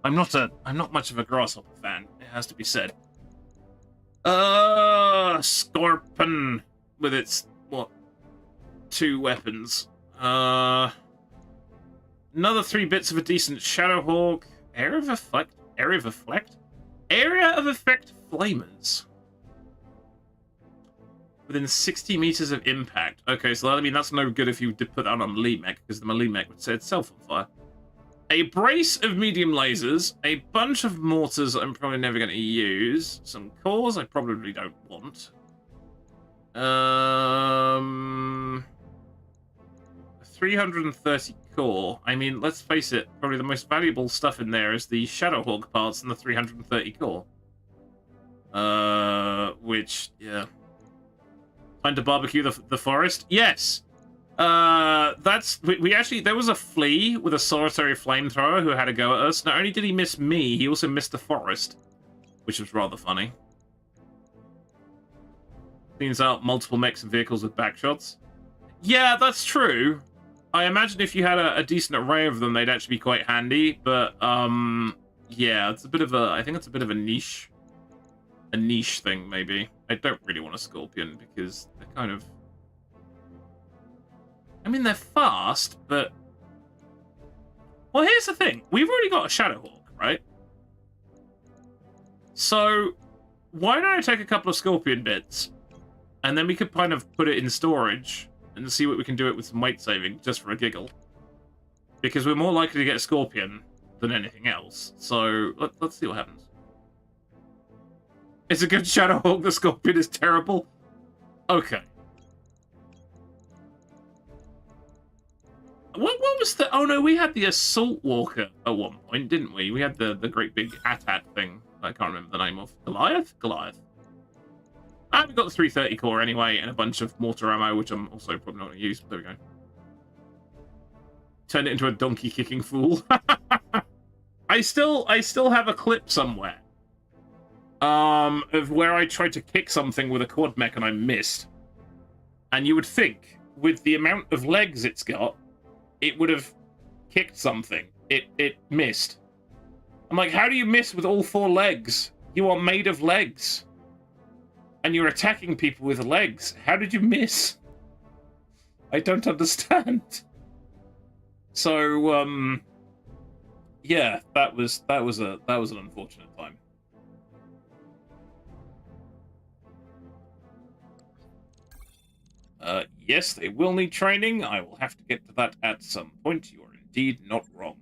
I'm not much of a Grasshopper fan, it has to be said. Scorpion with its, what, 2 weapons. Another 3 bits of a decent Shadowhawk. Area of effect flamers. Within 60 meters of impact. Okay, so I mean that's no good if you did put that on a melee mech, because the melee mech would set itself on fire. A brace of medium lasers, a bunch of mortars I'm probably never going to use, some cores I probably don't want. 330 core. I mean, let's face it, probably the most valuable stuff in there is the Shadowhawk parts and the 330 core. Which, yeah. Time to barbecue the forest? Yes! We actually, there was a flea with a solitary flamethrower who had a go at us. Not only did he miss me, he also missed the forest, which was rather funny. Cleans out multiple mechs and vehicles with backshots. Yeah, that's true. I imagine if you had a decent array of them, they'd actually be quite handy, but, yeah, it's a bit of a, I think it's a bit of a niche thing, maybe. I don't really want a Scorpion, because they're kind of... I mean, they're fast, but... Well, here's the thing. We've already got a Shadowhawk, right? So, why don't I take a couple of scorpion bits, and then we could kind of put it in storage and see what we can do it with some weight saving, just for a giggle. Because we're more likely to get a scorpion than anything else. So, let's see what happens. It's a good Shadowhawk. The scorpion is terrible. Okay. What was the... Oh, no, we had the Assault Walker at one point, didn't we? We had the great big AT-AT thing I can't remember the name of. Goliath? Goliath. And we've got the 330 core anyway, and a bunch of mortar ammo, which I'm also probably not going to use. But there we go. Turned it into a donkey-kicking fool. I still have a clip somewhere. Of where I tried to kick something with a quad mech and I missed. And you would think, with the amount of legs it's got, it would have kicked something. It missed. I'm like, how do you miss with all 4 legs? You are made of legs. And you're attacking people with legs. How did you miss? I don't understand. So, yeah, that was an unfortunate time. Yes, they will need training. I will have to get to that at some point. You are indeed not wrong.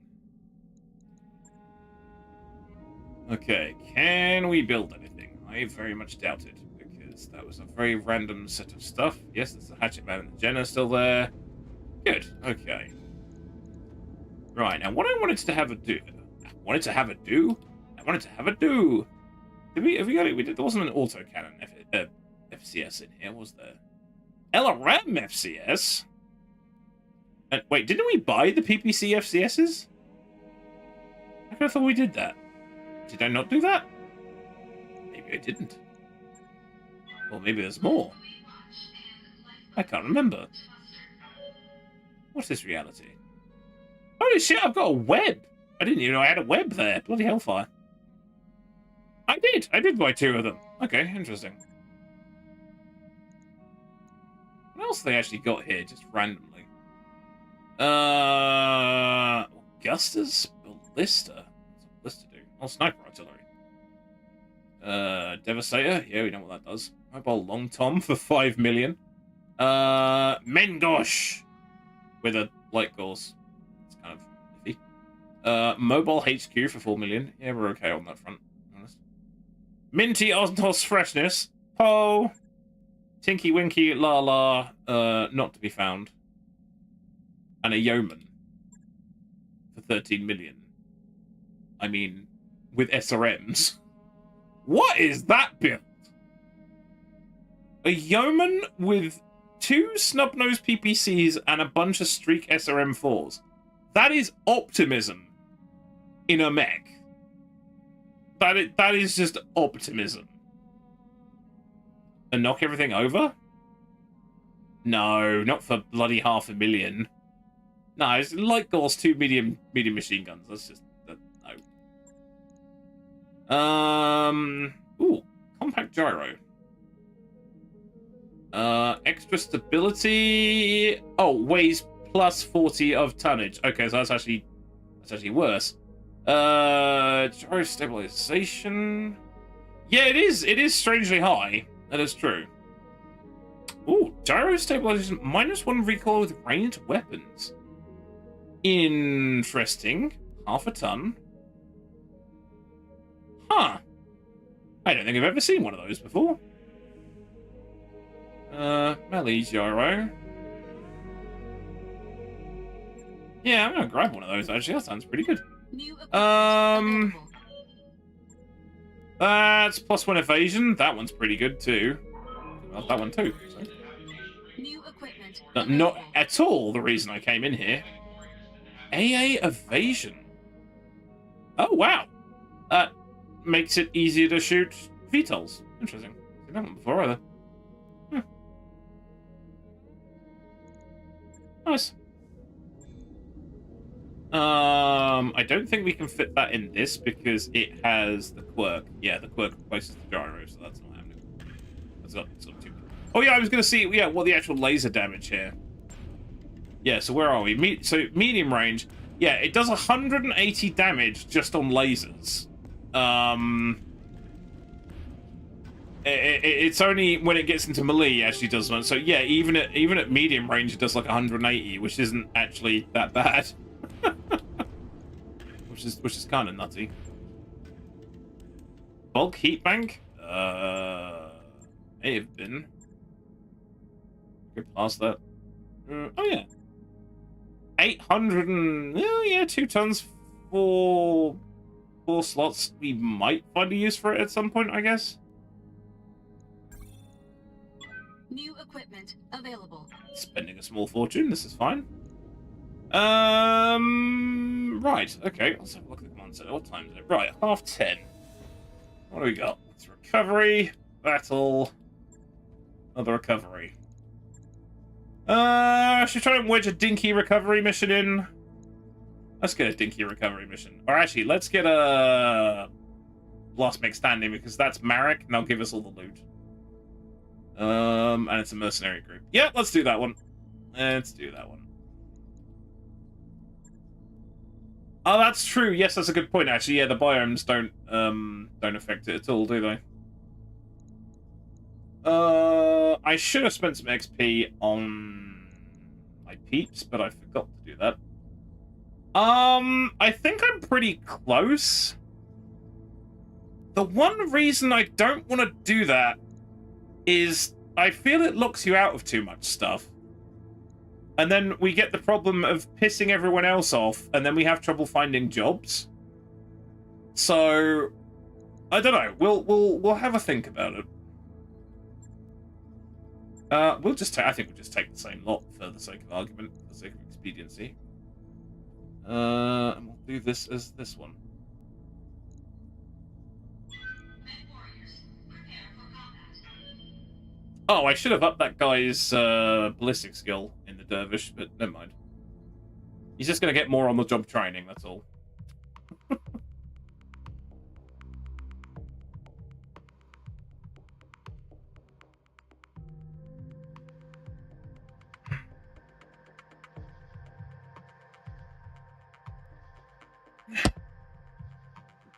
Okay, can we build anything? I very much doubt it, because that was a very random set of stuff. Yes, there's a hatchet man and the Jenna still there. Good, okay. Right, now what I wanted to have a do... Have we got it? There wasn't an autocannon FCS in here, was there? LRM FCS? Wait, didn't we buy the PPC FCSs? I kind of thought we did that. Did I not do that? Maybe I didn't. Or maybe there's more. I can't remember. What's this reality? Holy shit, I've got a web! I didn't even know I had a web there. Bloody hellfire. I did buy 2 of them. Okay, interesting. What else have they actually got here, just randomly? Augustus? Ballista? What's a ballista do? Oh, sniper artillery. Devastator? Yeah, we know what that does. Mobile Long Tom for 5 million. Mengosh! With a light gauze. It's kind of iffy. Mobile HQ for 4 million. Yeah, we're okay on that front, to be honest. Minty Osnos Freshness. Ho! Tinky Winky La La, not to be found. And a Yeoman for 13 million. I mean, with SRMs. What is that build? A Yeoman with 2 snub-nosed PPCs and a bunch of streak SRM4s. That is optimism in a mech. That is just optimism. And knock everything over? No, not for bloody 500,000. No, it's light gauze, 2 medium machine guns. That's just no. Ooh, compact gyro. Extra stability. Oh, weighs plus 40 of tonnage. Okay, so that's actually worse. Gyro stabilization. Yeah, it is strangely high. That is true. Ooh, gyro stabilization, -1 recoil with ranged weapons. Interesting. 0.5 ton. Huh. I don't think I've ever seen one of those before. Melee gyro. Yeah, I'm gonna grab one of those actually. That sounds pretty good. That's +1 evasion. That one's pretty good too. Well, that one too. So. New equipment. Not at all the reason I came in here. AA evasion. Oh wow. That makes it easier to shoot VTOLs. Interesting. Seen that one before either. Nice. I don't think we can fit that in this because it has the quirk. Yeah, the quirk replaces the gyro, so that's not happening. That's not too. Oh yeah, I was gonna see. Yeah, what the actual laser damage here. Yeah, so where are we? So medium range. Yeah, it does 180 damage just on lasers. It's only when it gets into melee it actually does one. So yeah, even at medium range it does like 180, which isn't actually that bad. which is kind of nutty. Bulk heat bank? May have been. Get past that. Oh yeah. 800 and... Oh yeah, 2 tons for 4 slots. We might find a use for it at some point, I guess. New equipment available. Spending a small fortune, this is fine. Right, okay, let's have a look at the command center. What time is it? Right, 10:30. What do we got? It's recovery, battle, another recovery. Should we try and wedge a dinky recovery mission in? Let's get a dinky recovery mission. Or actually, let's get a last make standing, because that's Marek, and they'll give us all the loot. And it's a mercenary group. Yeah, let's do that one. Let's do that one. Oh, that's true. Yes, that's a good point, actually. Yeah, the biomes don't affect it at all, do they? I should have spent some XP on my peeps, but I forgot to do that. I think I'm pretty close. The one reason I don't want to do that is I feel it locks you out of too much stuff. And then we get the problem of pissing everyone else off, and then we have trouble finding jobs. So I don't know. We'll have a think about it. I think we'll just take the same lot for the sake of argument, for the sake of expediency. And we'll do this as this one. Oh, I should have upped that guy's ballistic skill in the dervish, but never mind. He's just going to get more on the job training, that's all.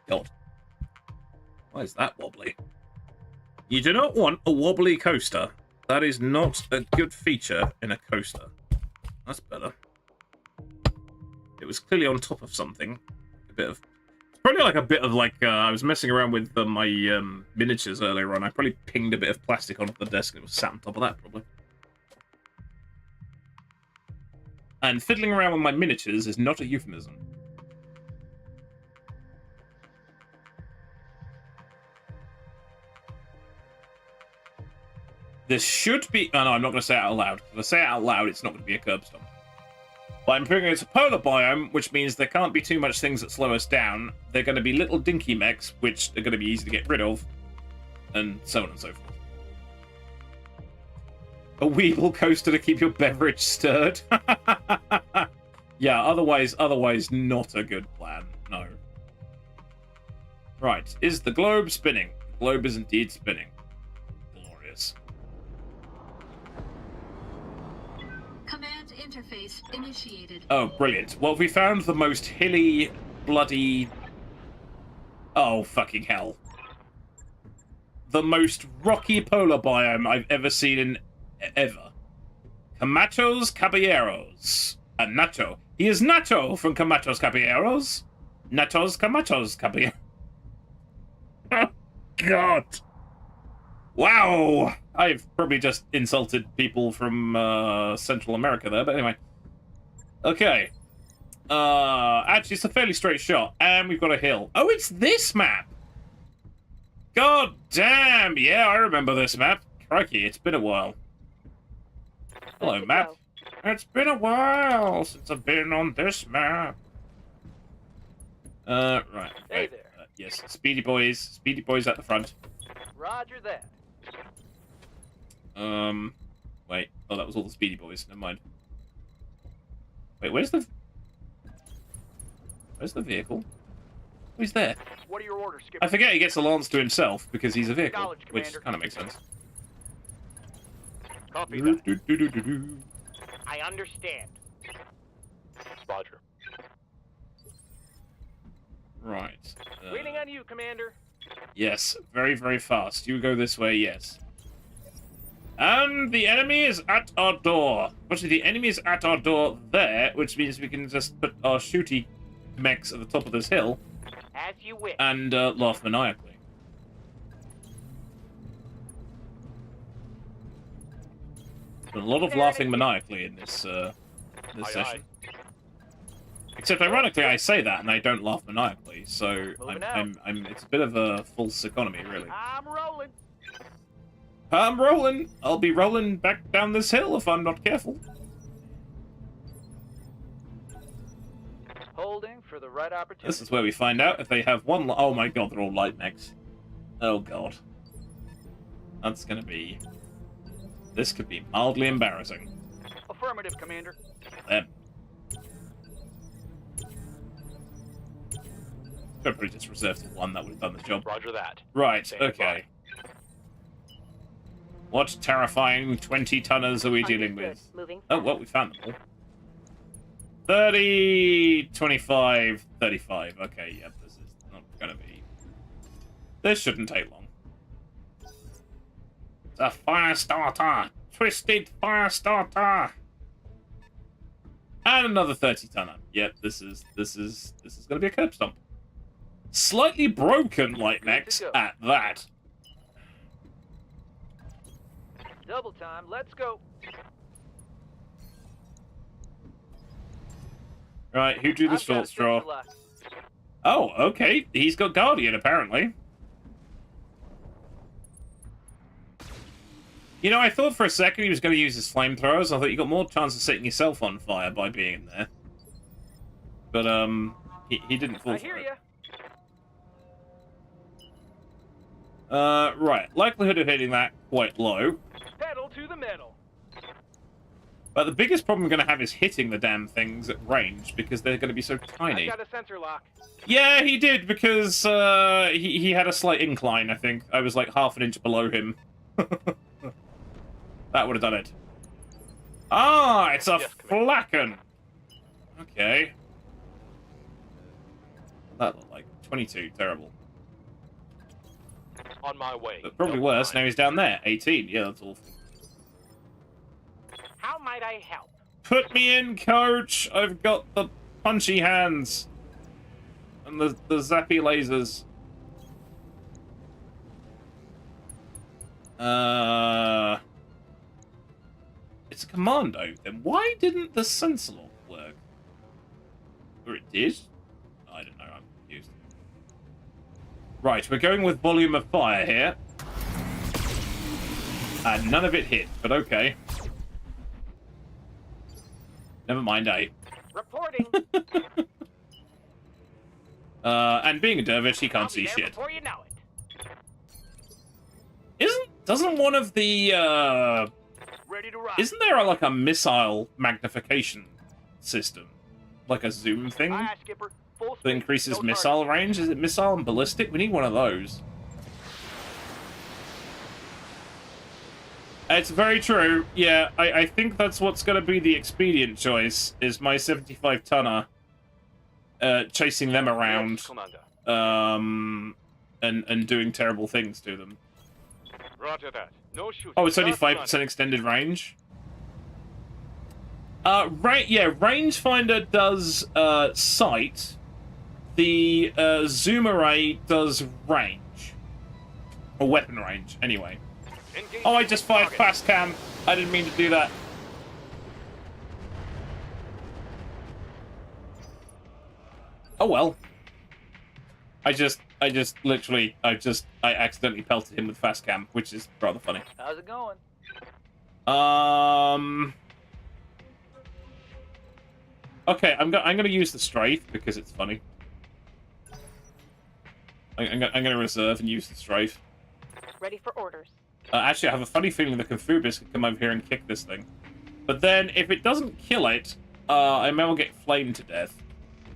God. Why is that wobbly? You do not want a wobbly coaster. That is not a good feature in a coaster. That's better. It was clearly on top of something. It's probably like a bit of I was messing around with my miniatures earlier on. I probably pinged a bit of plastic onto the desk and it was sat on top of that, probably. And fiddling around with my miniatures is not a euphemism. This should be... Oh, no, I'm not going to say it out loud. If I say it out loud, it's not going to be a curb stomp. But I'm figuring it's a polar biome, which means there can't be too much things that slow us down. They're going to be little dinky mechs, which are going to be easy to get rid of, and so on and so forth. A Weeble coaster to keep your beverage stirred. Yeah, otherwise not a good plan. No. Right, is the globe spinning? The globe is indeed spinning. Glorious. Command interface initiated. Oh, brilliant. Well, we found the most hilly, bloody... Oh, fucking hell. The most rocky polar biome I've ever seen in... ever. Camachos Caballeros. And Nacho. He is Nacho from Camachos Caballeros. Nachos Camachos Caballeros. Oh, God. Wow. I've probably just insulted people from Central America there, but anyway. Okay. Actually, it's a fairly straight shot, and we've got a hill. Oh, it's this map! God damn! Yeah, I remember this map. Crikey, it's been a while. Hello, map. It's been a while since I've been on this map. Right. Hey there. Yes, Speedy Boys at the front. Roger that. Wait. Oh, that was all the Speedy Boys. Never mind. Wait, where's the vehicle? Who's there? What are your orders, Skipper? I forget he gets a lance to himself because he's a vehicle, which kind of makes sense. Copy that. I understand. Roger. Right. Waiting on you, Commander. Yes, very, very fast. You go this way, yes. And the enemy is at our door. Actually, the enemy is at our door there, which means we can just put our shooty mechs at the top of this hill. As you wish. And laugh maniacally. There's a lot of laughing maniacally in this this session. Except ironically, I say that and I don't laugh maniacally, so it's a bit of a false economy, really. I'm rolling. I'm rolling. I'll be rolling back down this hill if I'm not careful. Holding for the right opportunity. This is where we find out if they have one. Oh my god, they're all light mechs. Oh god, that's gonna be. This could be mildly embarrassing. Affirmative, Commander. Them. Should probably just reserve the one that would have done the job. Roger that. Right. Okay. What terrifying 20-tonners are we dealing with? Oh, well, we found them all. 30, 25, 35. Okay, yep, this is not gonna be... This shouldn't take long. The fire starter! Twisted fire starter! And another 30-tonner. Yep, this is gonna be a curb stomp. Slightly broken light mechs at that. Double time, let's go. Right, who drew the short straw? Oh, okay. He's got Guardian, apparently. You know, I thought for a second he was going to use his flamethrowers. I thought you got more chance of setting yourself on fire by being in there. But, he didn't fall for it. Right. Likelihood of hitting that quite low. Pedal to the metal. But the biggest problem we're going to have is hitting the damn things at range, because they're going to be so tiny. I got a sensor lock. Yeah, he did, because he had a slight incline, I think. I was like half an inch below him. That would have done it. Ah, it's a flacken! Okay. That looked like 22, terrible. On my way. But probably worse, now he's down there. 18, yeah, that's awful. How might I help? Put me in, coach! I've got the punchy hands. And the zappy lasers. It's a commando. Then why didn't the sensor lock work? Or it did? I don't know, I'm confused. Right, we're going with volume of fire here. And none of it hit, but okay. Never mind, eh? Reporting. And being a dervish, he can't see shit. Before you know it. Doesn't one of the, Ready to ride. Isn't there like a missile magnification system? Like a zoom thing? Aye, Skipper. Full That speed. increases No missile target. range? Is it missile and ballistic? We need one of those. It's very true. Yeah, I think that's what's going to be the expedient choice, is my 75-tonner chasing them around and doing terrible things to them. Roger that. No shooting. Oh, it's only Just 5% extended range? Right, yeah, rangefinder does sight. The zoom array does range. Or weapon range, anyway. Engage Oh, I just fired target. fast cam. I didn't mean to do that. Oh well. I accidentally pelted him with fast cam, which is rather funny. How's it going? Okay, I'm gonna use the strafe because it's funny. I'm gonna reserve and use the strafe. Ready for orders. Actually, I have a funny feeling the Confubis could come over here and kick this thing. But then, if it doesn't kill it, I may well get flamed to death.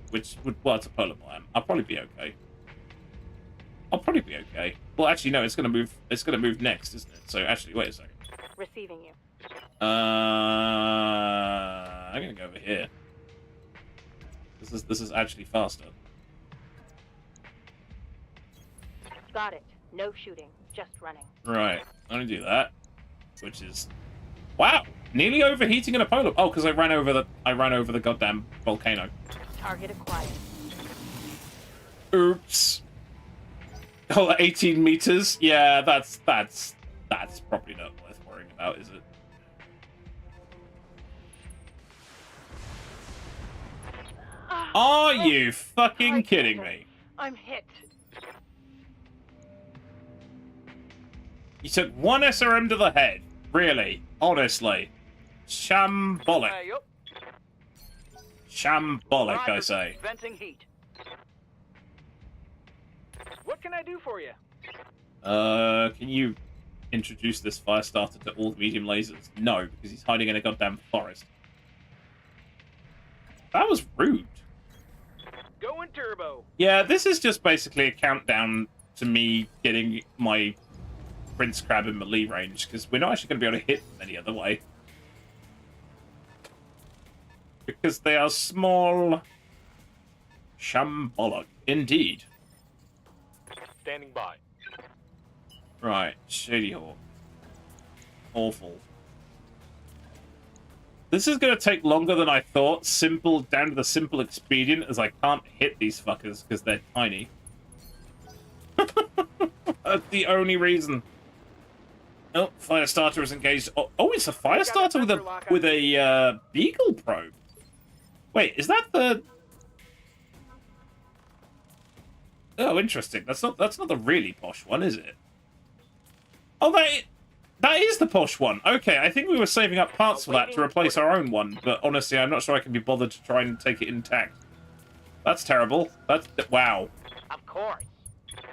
Which would, well, it's a polar biome. I'll probably be okay. Well, actually, no, it's gonna move next, isn't it? So, actually, wait a second. Receiving you. I'm gonna go over here. This is actually faster. Got it. No shooting, just running. Right. I'm gonna do that. Which is... Wow! Nearly overheating in a polar... Oh, because I ran over the goddamn volcano. Target acquired. Oops. Oh, 18 meters? Yeah, that's probably not worth worrying about, is it? Are you fucking kidding me? I'm hit. You took one SRM to the head. Really? Honestly. Shambolic. Shambolic, I say. Venting heat. What can I do for you? Can you introduce this fire starter to all the medium lasers? No, because he's hiding in a goddamn forest. That was rude. Going turbo. Yeah, this is just basically a countdown to me getting my Prince Crab in melee range, because we're not actually going to be able to hit them any other way. Because they are small. Shambolic, indeed. Standing by. Right, Shady Hawk. Awful. This is going to take longer than I thought, down to the simple expedient, as I can't hit these fuckers because they're tiny. That's the only reason. Oh, fire starter is engaged. Oh, it's a fire starter with a beagle probe. Wait, is that the... Oh, interesting. That's not the really posh one, is it? Oh, that is the posh one. Okay, I think we were saving up parts for that to replace our own one, but honestly, I'm not sure I can be bothered to try and take it intact. That's terrible. Wow. Of course.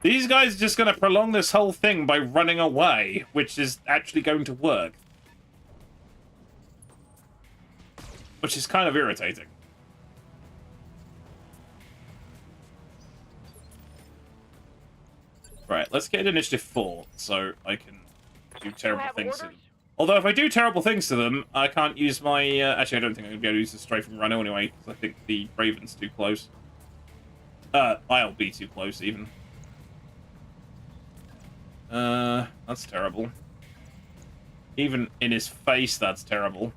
These guys are just going to prolong this whole thing by running away, which is actually going to work. Which is kind of irritating. Right, let's get initiative 4, so I can do terrible things to them. Although if I do terrible things to them, I can't use my... actually, I don't think I'm going to be able to use the strafe and run anyway, because I think the Raven's too close. I'll be too close, even. That's terrible. Even in his face, that's terrible.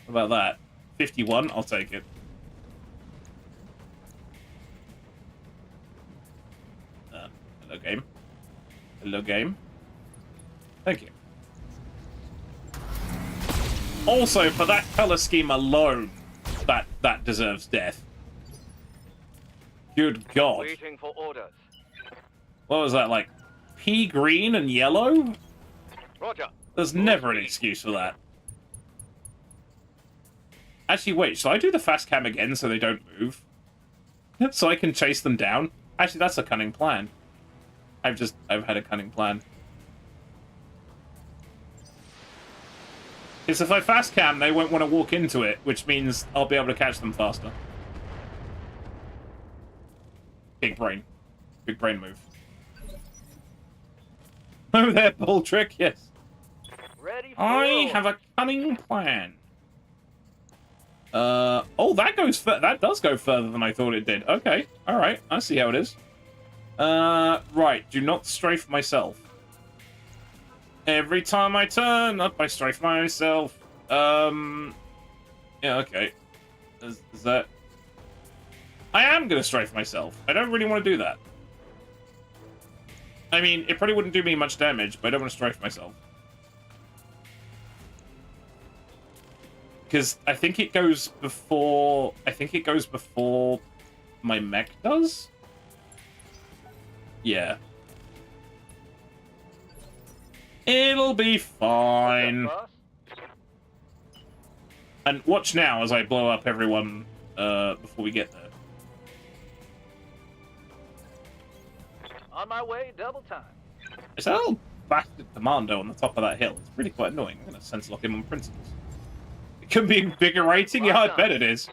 What about that? 51? I'll take it. Hello, game. Hello, game. Thank you. Also, for that color scheme alone, that deserves death. Good God. Waiting for orders. What was that, like, pea green and yellow? Roger. There's never an excuse for that. Actually, wait, shall I do the fast cam again so they don't move? So I can chase them down? Actually, that's a cunning plan. I've had a cunning plan. Because if I fast cam, they won't want to walk into it, which means I'll be able to catch them faster. Big brain. Big brain move. Oh, there, bull trick, yes. Ready for I have a cunning plan. Oh, that does go further than I thought it did. Okay, alright, I see how it is. Right, do not strafe myself. Every time I turn up, I strafe myself. Yeah, okay. Is that... I am gonna strafe myself. I don't really want to do that. I mean, it probably wouldn't do me much damage, but I don't want to strafe myself. Because I think it goes before... my mech does? Yeah. It'll be fine. And watch now as I blow up everyone before we get there. On my way, double time. It's that little bastard commando on the top of that hill. It's really quite annoying. I'm going to sense lock him on principles. It can be invigorating. Yeah, I bet it is.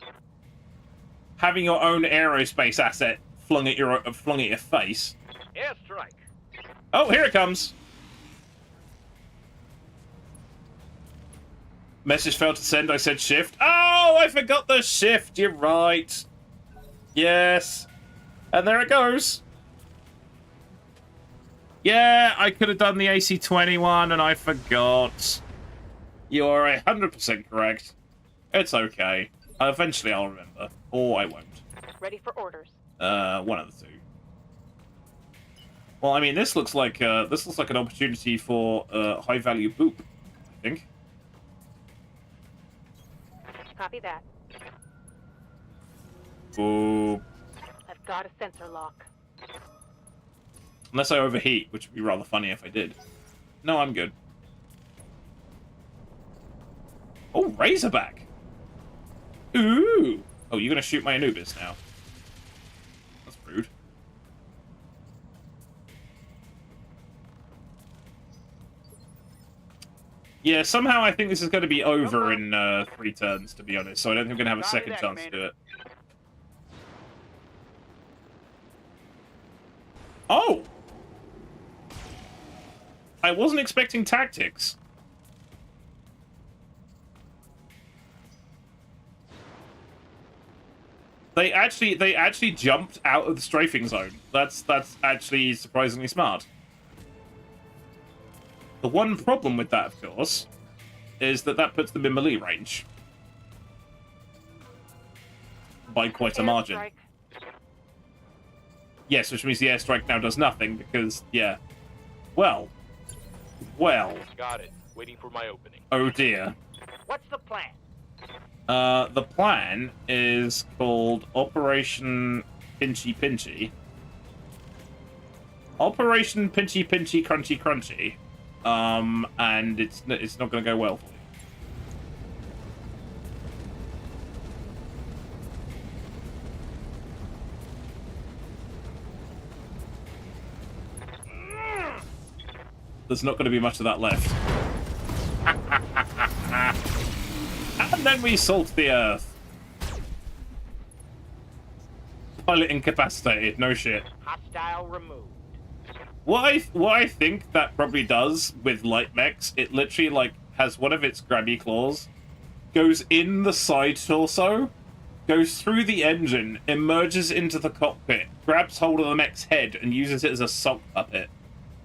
Having your own aerospace asset flung at your face. Airstrike. Oh, here it comes. Message failed to send. I said shift. Oh, I forgot the shift. You're right. Yes. And there it goes. Yeah, I could have done the AC-21 and I forgot. You're 100% correct. It's okay. Eventually I'll remember. Or I won't. Ready for orders. One of the two. Well, I mean, this looks like an opportunity for high-value boop, I think. Copy that. Boop. I've got a sensor lock. Unless I overheat, which would be rather funny if I did. No, I'm good. Oh, Razorback! Ooh! Oh, you're gonna shoot my Anubis now. That's rude. Yeah, somehow I think this is going to be over in 3 turns, to be honest, so I don't think I'm going to have a second chance to do it. Oh! I wasn't expecting tactics. They actually jumped out of the strafing zone. That's actually surprisingly smart. The one problem with that, of course, is that puts them in melee range. By quite a margin. Airstrike. Yes, which means the airstrike now does nothing, because, yeah. Well. Got it. Waiting for my opening. Oh dear. What's the plan? The plan is called Operation Pinchy Pinchy. Operation Pinchy Pinchy Crunchy Crunchy. And it's not going to go well for you. There's not going to be much of that left. And then we salt the earth. Pilot incapacitated, no shit. Hostile removed. What I think that probably does with light mechs, it literally like has one of its grabby claws, goes in the side torso, goes through the engine, emerges into the cockpit, grabs hold of the mech's head, and uses it as a sock puppet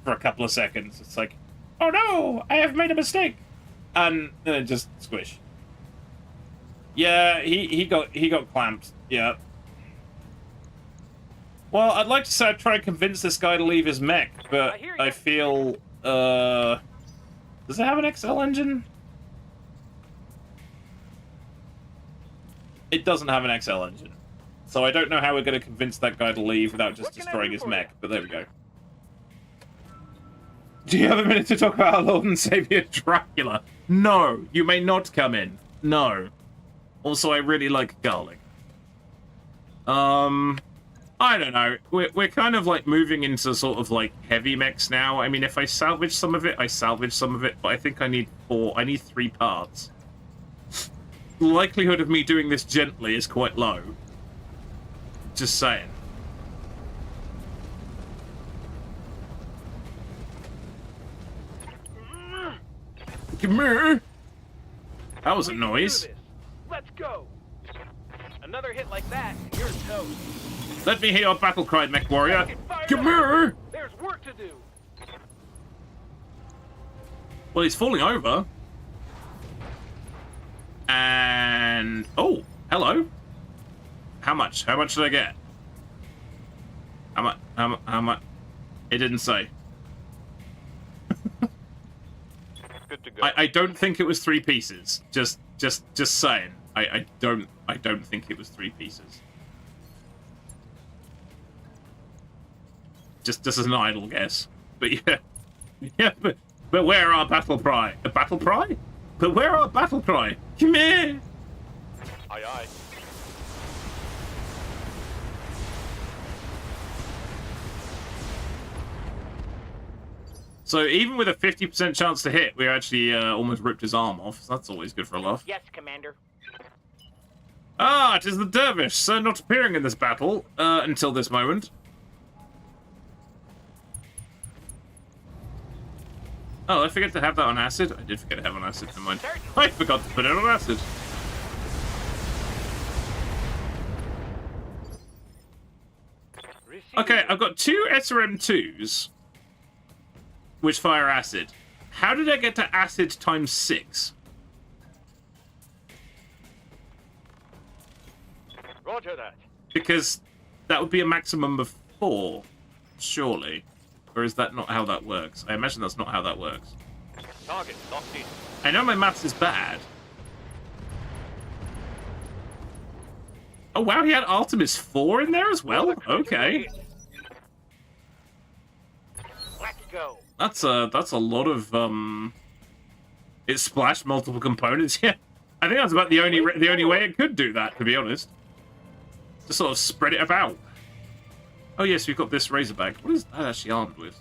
for a couple of seconds. It's like, oh no, I have made a mistake, and then just squish. Yeah, he got clamped. Yeah. Well, I'd like to say I'd try and convince this guy to leave his mech, but I feel, does it have an XL engine? It doesn't have an XL engine. So I don't know how we're going to convince that guy to leave without just destroying his mech, but there we go. Do you have a minute to talk about our Lord and Savior Dracula? No, you may not come in. No. Also, I really like garlic. I don't know. We're kind of like moving into sort of like heavy mechs now. I mean, if I salvage some of it, I salvage some of it, but I think I need 3 parts. The likelihood of me doing this gently is quite low. Just saying. Come here. That was a noise. Let's go. Another hit like that, and you're toast. Let me hear your battle cry, mech warrior. Come here. There's work to do. Well, he's falling over. And oh, hello. How much? How much did I get? How much? How much? It didn't say. Good to go. I don't think it was 3 pieces. Just saying. I don't think it was 3 pieces. Just as an idle guess. But yeah, but where are battle cry? A battle cry? But where are battle cry? Come here. Aye aye. So even with a 50% chance to hit, we actually almost ripped his arm off. So that's always good for a laugh. Yes, Commander. Ah, it is the dervish, sir, not appearing in this battle until this moment. Oh, I forget to have that on acid. I did forget to have it on acid. Never mind. I forgot to put it on acid. Okay, I've got 2 SRM2s. which fire acid. How did I get to acid times 6? Roger that. Because that would be a maximum of 4, surely. Or is that not how that works? I imagine that's not how that works. Target locked in. I know my maths is bad. Oh wow, he had Artemis 4 in there as well? Okay. Let's go. That's a lot of it splashed multiple components. Yeah. I think that's about the only way it could do that, to be honest. Just sort of spread it about. Oh yes, we've got this Razorback. What is that actually armed with?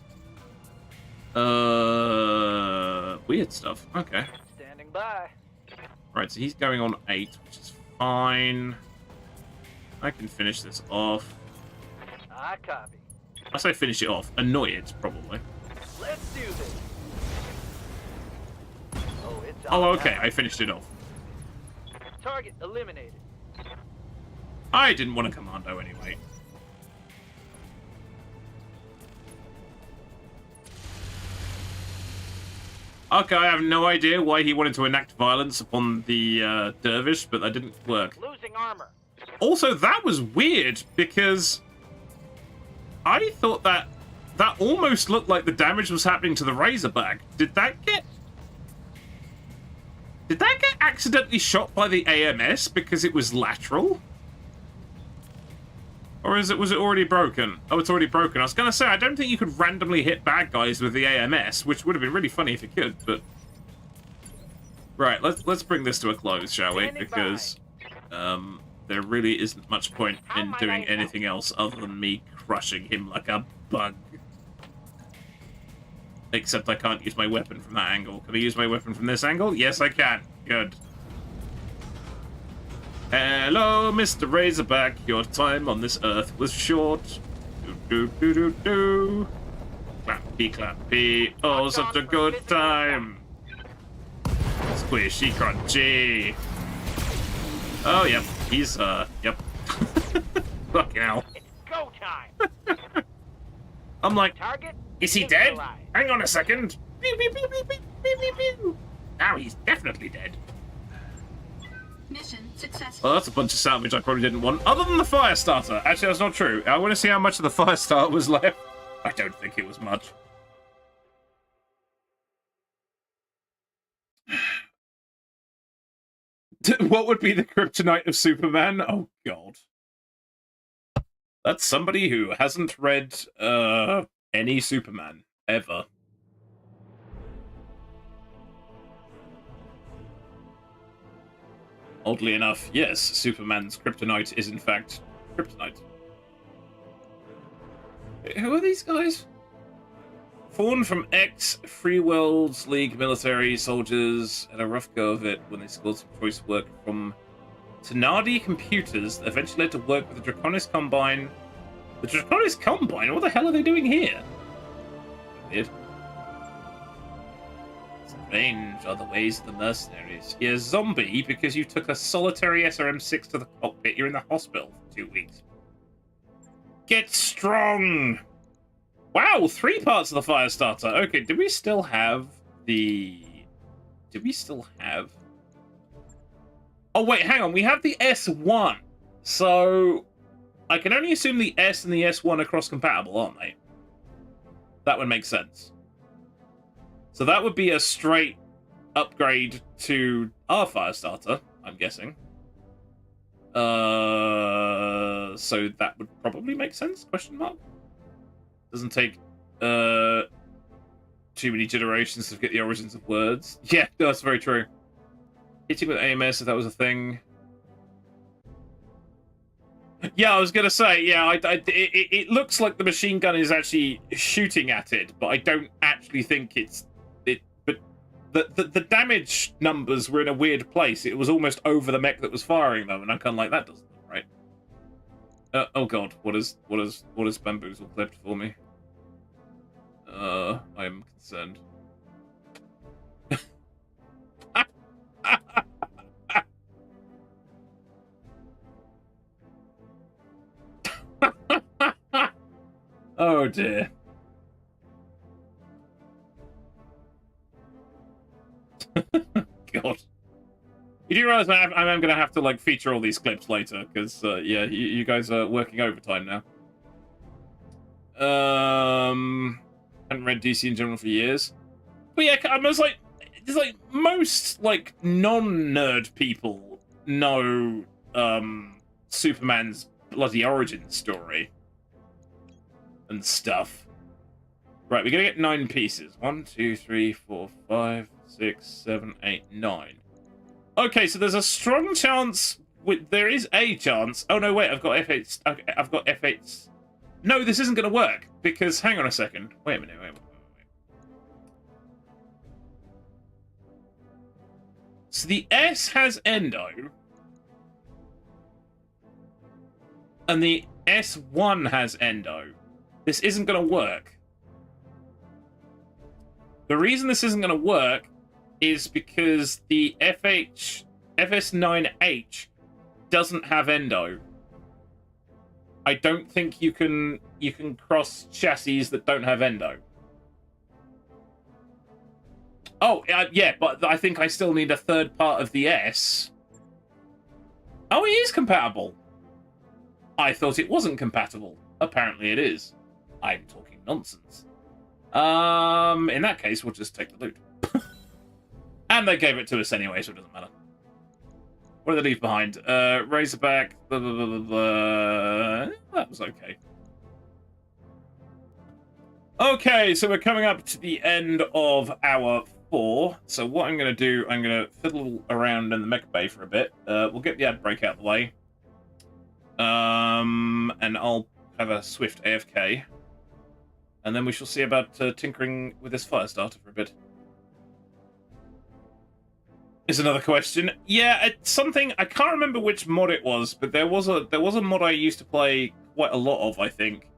Weird stuff. Okay. Standing by. Right, so he's going on 8, which is fine. I can finish this off. I copy. I say finish it off. Annoy it, probably. Let's do this. Oh, it's Oh, on okay. now. I finished it off. Target eliminated. I didn't want a commando anyway. Okay, I have no idea why he wanted to enact violence upon the dervish, but that didn't work. Losing armor. Also, that was weird, because I thought that almost looked like the damage was happening to the Razorback. Did that get accidentally shot by the AMS because it was lateral? Or was it already broken? Oh, it's already broken. I was going to say, I don't think you could randomly hit bad guys with the AMS, which would have been really funny if you could, but... Right, let's bring this to a close, shall we? Because there really isn't much point in doing anything else other than me crushing him like a bug. Except I can't use my weapon from that angle. Can I use my weapon from this angle? Yes, I can. Good. Hello, Mr. Razorback. Your time on this earth was short. Do-do-do-do-do. Clappy, clappy. Oh, such a good time. Squishy, crunchy. Oh, yep. He's, yep. Fucking hell. It's go time. I'm like, Target. is he dead? Hang on a second. Pew, pew, pew, pew, pew, pew, pew, pew. Now he's definitely dead. Mission successful. Well, that's a bunch of salvage I probably didn't want. Other than the fire starter. Actually, that's not true. I want to see how much of the fire starter was left. I don't think it was much. What would be the kryptonite of Superman? Oh, God. That's somebody who hasn't read any Superman ever. Oddly enough, yes, Superman's kryptonite is in fact kryptonite. Who are these guys? Fawn from ex-Free Worlds League military soldiers had a rough go of it when they scored some choice work from Tenardi Computers that eventually led to work with the Draconis Combine. The Draconis Combine? What the hell are they doing here? Weird. Strange are the ways of the mercenaries. You're a zombie because you took a solitary SRM-6 to the cockpit. You're in the hospital for 2 weeks. Get strong! Wow, 3 parts of the fire starter. Okay, do we still have the... Do we still have... Oh, wait, hang on. We have the S1. So, I can only assume the S and the S1 are cross-compatible, aren't they? That would make sense. So that would be a straight upgrade to our fire starter, I'm guessing. So that would probably make sense, question mark? Doesn't take too many generations to get the origins of words. Yeah, that's very true. Hitting with AMS, if that was a thing. Yeah, I was going to say, yeah, it looks like the machine gun is actually shooting at it, but I don't actually think it's... But the damage numbers were in a weird place. It was almost over the mech that was firing them, and I'm kind of like, that doesn't look right. Oh god, what is Bamboozle clipped for me? I'm concerned. Oh dear. You do realize I am going to have to like feature all these clips later because yeah, you guys are working overtime now. Haven't read DC in general for years, but yeah, I was like, it's like most like non-nerd people know Superman's bloody origin story and stuff. Right, we're gonna get 9 pieces. 1, 2, 3, 4, 5, 6, 7, 8, 9. Okay, so there's a strong chance. There is a chance. Oh no, wait, I've got F8. Okay, I've got F8. No, this isn't gonna work because hang on a second. Wait a minute. Wait. So the S has endo, and the S1 has endo. This isn't gonna work. The reason this isn't going to work is because the FS9H doesn't have endo. I don't think you can cross chassis that don't have endo. Oh, yeah, but I think I still need a third part of the S. Oh, it is compatible. I thought it wasn't compatible. Apparently it is. I'm talking nonsense. In that case, we'll just take the loot. And they gave it to us anyway, so it doesn't matter. What did they leave behind? Razorback, blah, blah, blah, blah, blah. That was okay. Okay, so we're coming up to the end of hour 4. So what I'm going to do, I'm going to fiddle around in the mecha bay for a bit. We'll get the ad break out of the way. And I'll have a swift AFK. And then we shall see about tinkering with this fire starter for a bit. Is another question. Yeah, it's something I can't remember which mod it was, but there was a mod I used to play quite a lot of, I think,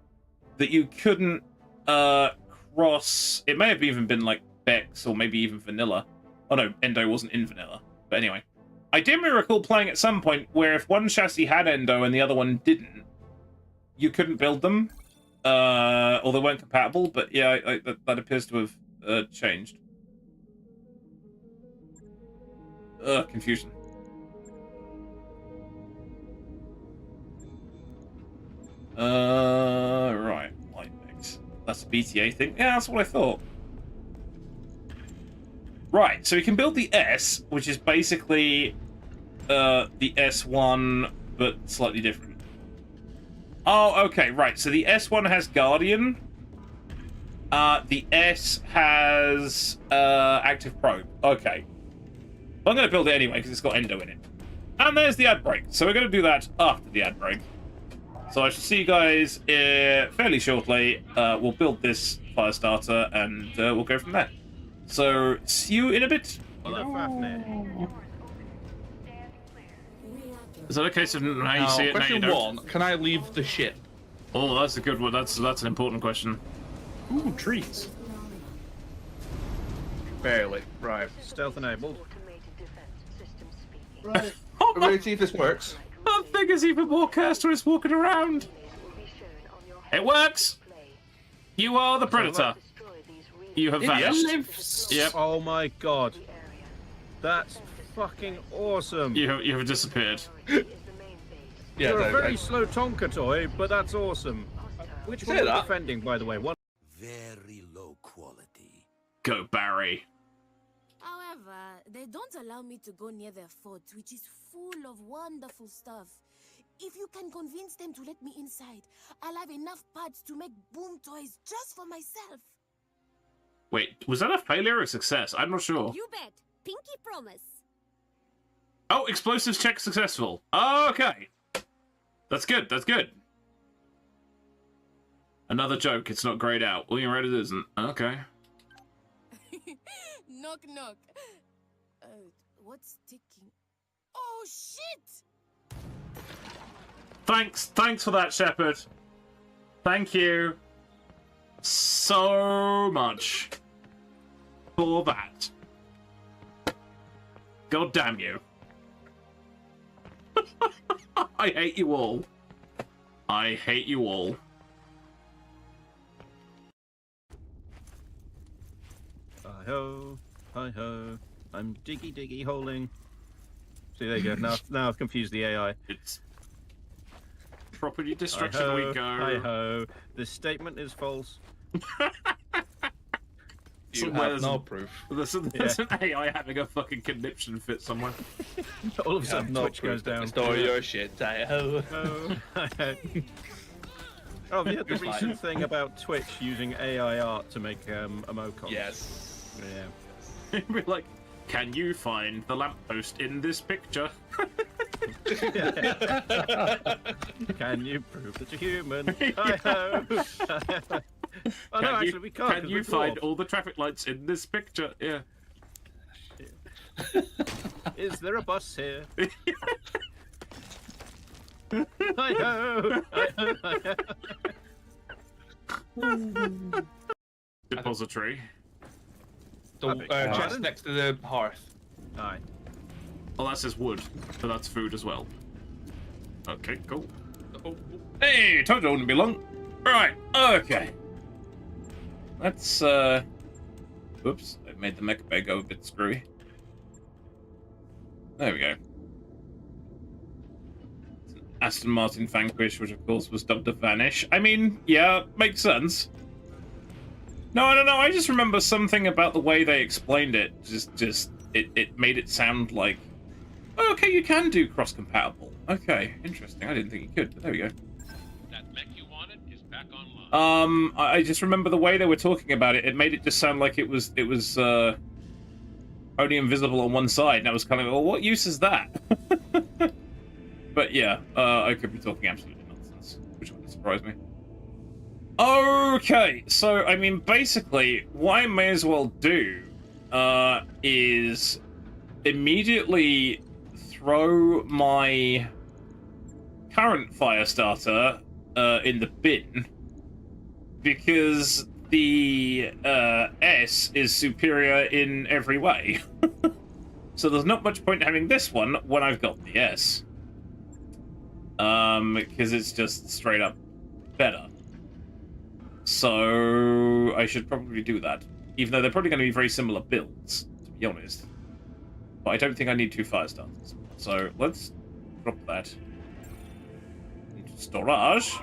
that you couldn't cross. It may have even been like Bex or maybe even vanilla. Oh no, Endo wasn't in vanilla. But anyway, I do recall playing at some point where if one chassis had Endo and the other one didn't, you couldn't build them. Or they weren't compatible, but yeah, that appears to have changed. Confusion. Right, light mix. That's a BTA thing. Yeah, that's what I thought. Right, so we can build the S, which is basically the S1, but slightly different. Oh, okay, right. So the S1 has Guardian. The S has Active Probe. Okay. I'm going to build it anyway because it's got Endo in it. And there's the ad break. So we're going to do that after the ad break. So I shall see you guys fairly shortly. We'll build this fire starter and we'll go from there. So see you in a bit. Is that a case of how you see it now you don't? Question 1, can I leave the ship? Oh, that's a good one. That's an important question. Ooh, trees. Barely. Right. Stealth enabled. Right. We're ready to see if this works. That thing is even more cursed when it's walking around. It works! You are the predator. You have vanished. Yep. Oh my god. That's fucking awesome. You have disappeared. Yeah, you're a very slow Tonka toy, but that's awesome. Which one are you defending, by the way? One. Very low quality. Go, Barry. However, they don't allow me to go near their fort, which is full of wonderful stuff. If you can convince them to let me inside, I'll have enough parts to make boom toys just for myself. Wait, was that a failure or a success? I'm not sure. You bet. Pinky promise. Oh, explosives check successful. Oh, okay. That's good. That's good. Another joke. It's not grayed out. Well, you're right, it isn't. Okay. Knock, knock. What's ticking? Oh, shit! Thanks for that, Shepard. Thank you so much for that. God damn you. I hate you all. I hate you all. Hi-ho, hi-ho. I'm diggy-diggy holing. See, there you go. Now I've confused the AI. It's property destruction. We go. Hi-ho. This statement is false. You have no proof. There's an AI having a fucking conniption fit somewhere. All of a sudden, Twitch goes down. Store your shit. Hi-ho. Oh, we had the recent thing about Twitch using AI art to make emoticons. Yes. Yeah. We're like, can you find the lamppost in this picture? Can you prove that you're human? Hi-ho. Oh, no, actually, we can't. Can you find all the traffic lights in this picture? Yeah. Is there a bus here? Hi-ho. Depository. Chest next to the hearth. Aye. Well, that says wood, but that's food as well. Okay, cool. Hey, told you it wouldn't be long. Right, okay. Let's, Whoops, I made the mecha bay go a bit screwy. There we go. It's an Aston Martin Vanquish, which of course was dubbed a Vanish. I mean, yeah, makes sense. No, I don't know, I just remember something about the way they explained it. It made it sound like, oh, okay, you can do cross-compatible. Okay, interesting. I didn't think you could, but there we go. That mech you wanted is back online. I just remember the way they were talking about it. It made it just sound like it was only invisible on one side, and I was kind of, well, what use is that? But yeah, I could be talking absolutely nonsense, which wouldn't surprise me. Okay, so I mean, basically, what I may as well do is immediately throw my current fire starter in the bin, because the S is superior in every way. So there's not much point having this one when I've got the S. Because it's just straight up better. So I should probably do that. Even though they're probably going to be very similar builds, to be honest. But I don't think I need 2 fire starters. So let's drop that into storage.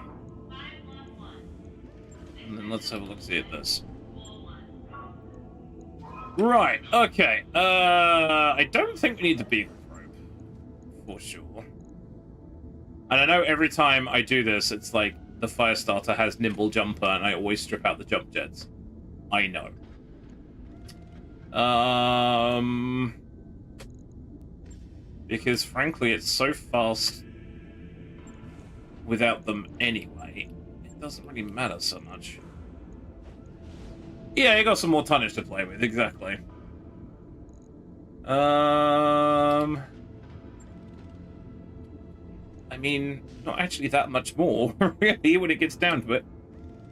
And then let's have a look-see at this. Right, okay. I don't think we need the beagle probe, for sure. And I know every time I do this, it's like the fire starter has nimble jumper, and I always strip out the jump jets. I know. Because frankly, it's so fast without them anyway. It doesn't really matter so much. Yeah, you got some more tonnage to play with, exactly. I mean, not actually that much more, really, when it gets down to it.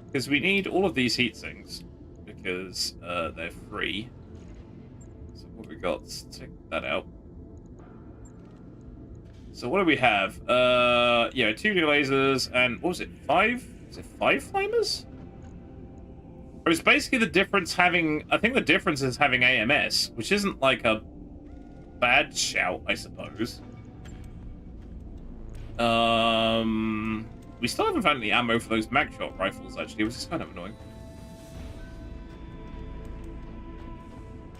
Because we need all of these heat sinks, because they're free. So what we got? Let's take that out. So what do we have? Yeah, 2 new lasers, and what was it, 5? Is it 5 flamers? Or it's basically the difference having... I think the difference is having AMS, which isn't like a bad shout, I suppose. We still haven't found any ammo for those mag shot rifles, actually, which is kind of annoying.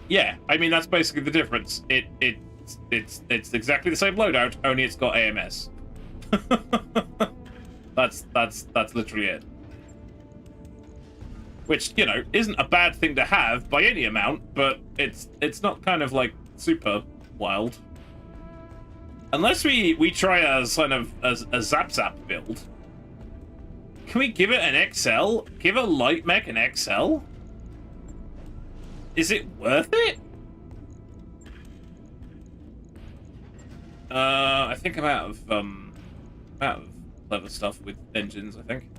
Yeah, I mean, that's basically the difference. It's exactly the same loadout, only it's got AMS. That's literally it. Which, you know, isn't a bad thing to have by any amount, but it's not kind of like super wild. Unless we try a kind of a zap build. Can we give it an XL? Give a light mech an XL? Is it worth it? I think I'm out of clever stuff with engines, I think.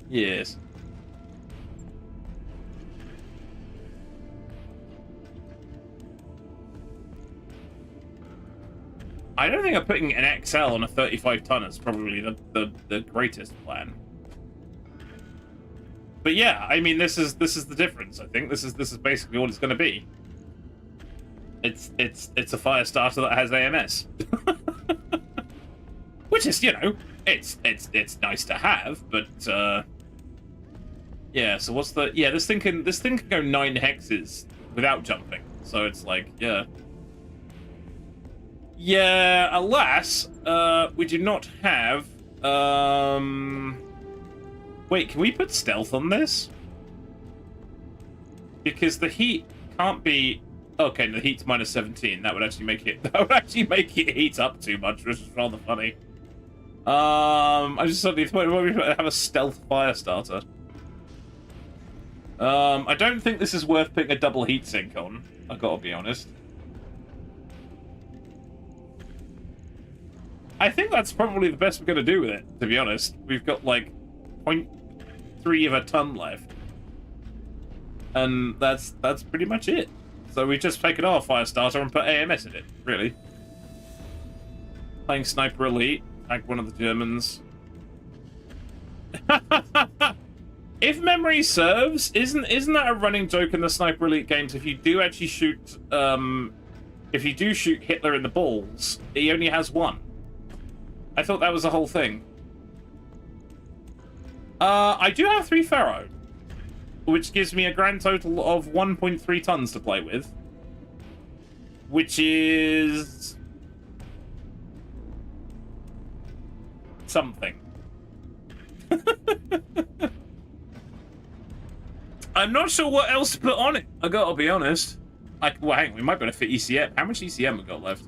Yes. I don't think I'm putting an XL on a 35 tonner is probably the greatest plan. But yeah, I mean, this is the difference. I think this is basically what it's going to be. it's a fire starter that has AMS. Which is, you know, it's nice to have, but yeah, so what's the this thing can go 9 hexes without jumping. So it's like, yeah. Yeah, alas, we do not have wait, can we put stealth on this? Because the heat can't be okay, the heat's minus 17. That would actually make it heat up too much, which is rather funny. I just suddenly thought, why we have a stealth fire starter? I don't think this is worth putting a double heatsink on. I gotta be honest. I think that's probably the best we're gonna do with it. To be honest, we've got like 0.3 of a ton left, and that's pretty much it. So we've just taken our fire starter and put AMS in it. Really, playing Sniper Elite. Like one of the Germans. If memory serves, isn't that a running joke in the Sniper Elite games? If you do actually shoot, if you do shoot Hitler in the balls, he only has 1. I thought that was the whole thing. I do have 3 Pharaoh, which gives me a grand total of 1.3 tons to play with, which is something. I'm not sure what else to put on it. I gotta be honest. Well, hang on, we might be able to fit ECM. How much ECM we got left?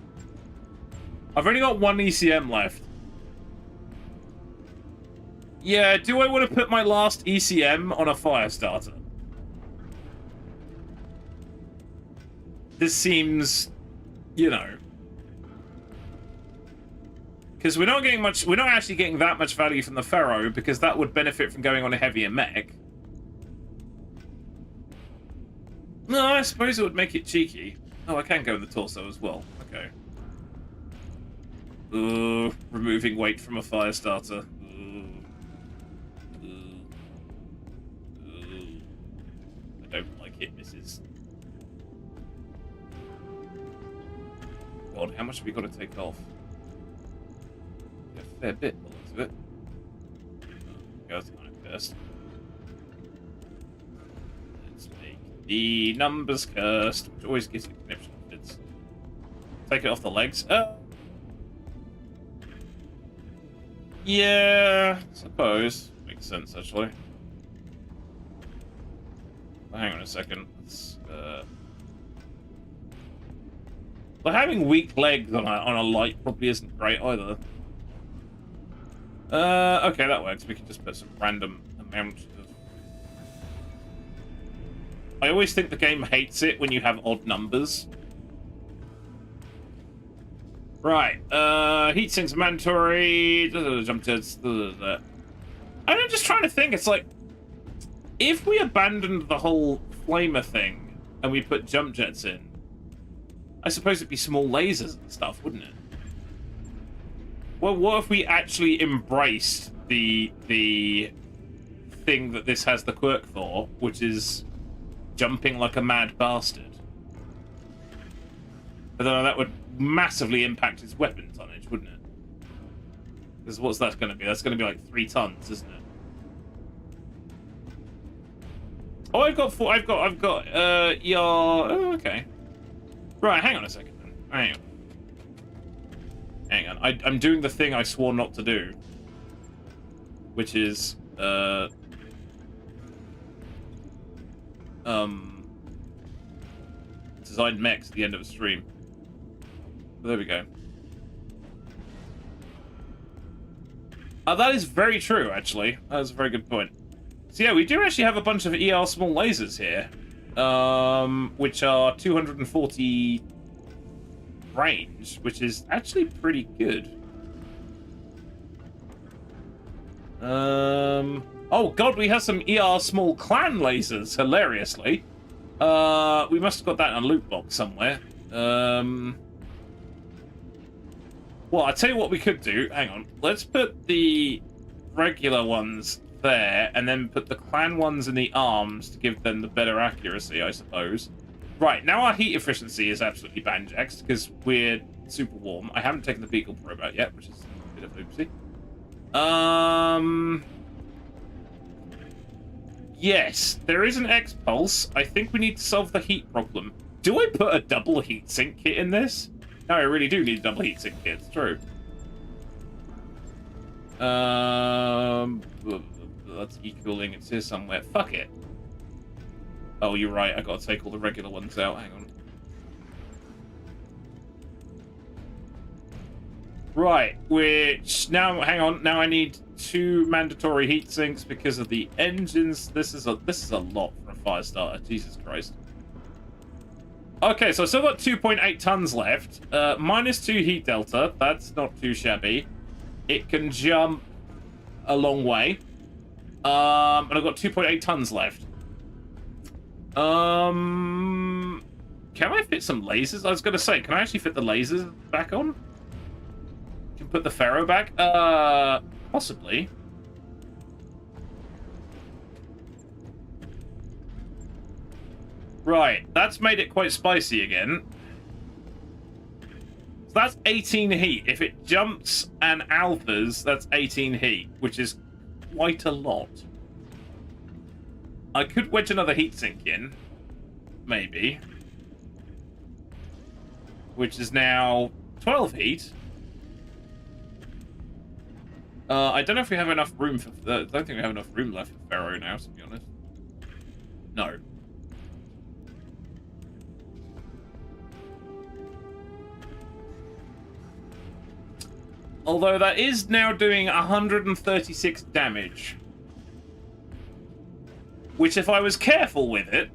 I've only got 1 ECM left. Yeah, do I want to put my last ECM on a fire starter? This seems, you know. Because we're not actually getting that much value from the Pharaoh, because that would benefit from going on a heavier mech. No, I suppose it would make it cheeky. Oh, I can go with the torso as well. Okay. Removing weight from a fire starter. I don't like it, Mrs. God, how much have we got to take off? A fair bit, by the looks of it. That's kind of cursed. Let's make the numbers cursed, which always gives you conniption fits. Take it off the legs. Yeah, I suppose. Makes sense, actually. Hang on a second. But having weak legs on a light probably isn't great either. Okay, that works. We can just put some random amount of... I always think the game hates it when you have odd numbers. Right, heatsinks mandatory, jump jets, I'm just trying to think, it's like, if we abandoned the whole flamer thing and we put jump jets in, I suppose it'd be small lasers and stuff, wouldn't it? Well, what if we actually embraced the thing that this has the quirk for, which is jumping like a mad bastard? But then that would massively impact its weapon tonnage, wouldn't it? Because what's that going to be? That's going to be like 3 tons, isn't it? Oh, I've got 4. I've got. Yeah. Oh, okay. Right, hang on a second then. Hang on. I'm doing the thing I swore not to do, which is design mechs at the end of a stream. There we go. That is very true, actually. That is a very good point. So yeah, we do actually have a bunch of ER small lasers here, which are 240 range, which is actually pretty good. Oh god, we have some ER small clan lasers, hilariously. We must have got that in a loot box somewhere. Well, I'll tell you what we could do. Hang on. Let's put the regular ones there, and then put the clan ones in the arms to give them the better accuracy, I suppose. Right, now our heat efficiency is absolutely banjaxed because we're super warm. I haven't taken the vehicle probe out yet, which is a bit of oopsie. Yes, there is an X-Pulse. I think we need to solve the heat problem. Do I put a double heatsink kit in this? No, I really do need a double heatsink kit. It's true. That's e-cooling. It's here somewhere. Fuck it. Oh, you're right. I gotta take all the regular ones out. Hang on. Right, which now, hang on. Now I need 2 mandatory heat sinks because of the engines. This is a lot for a fire starter. Jesus Christ. Okay, so I still got 2.8 tons left. -2 heat delta. That's not too shabby. It can jump a long way. And I've got 2.8 tons left. Can I fit some lasers? I was gonna say, can I actually fit the lasers back on? Can put the ferro back? Possibly. Right, that's made it quite spicy again. So that's 18 heat. If it jumps and alphas, that's 18 heat, which is quite a lot. I could wedge another heatsink in, maybe. Which is now 12 heat. I don't know if we have enough room for... I don't think we have enough room left for Pharaoh now, to be honest. No. Although that is now doing 136 damage. Which, if I was careful with it,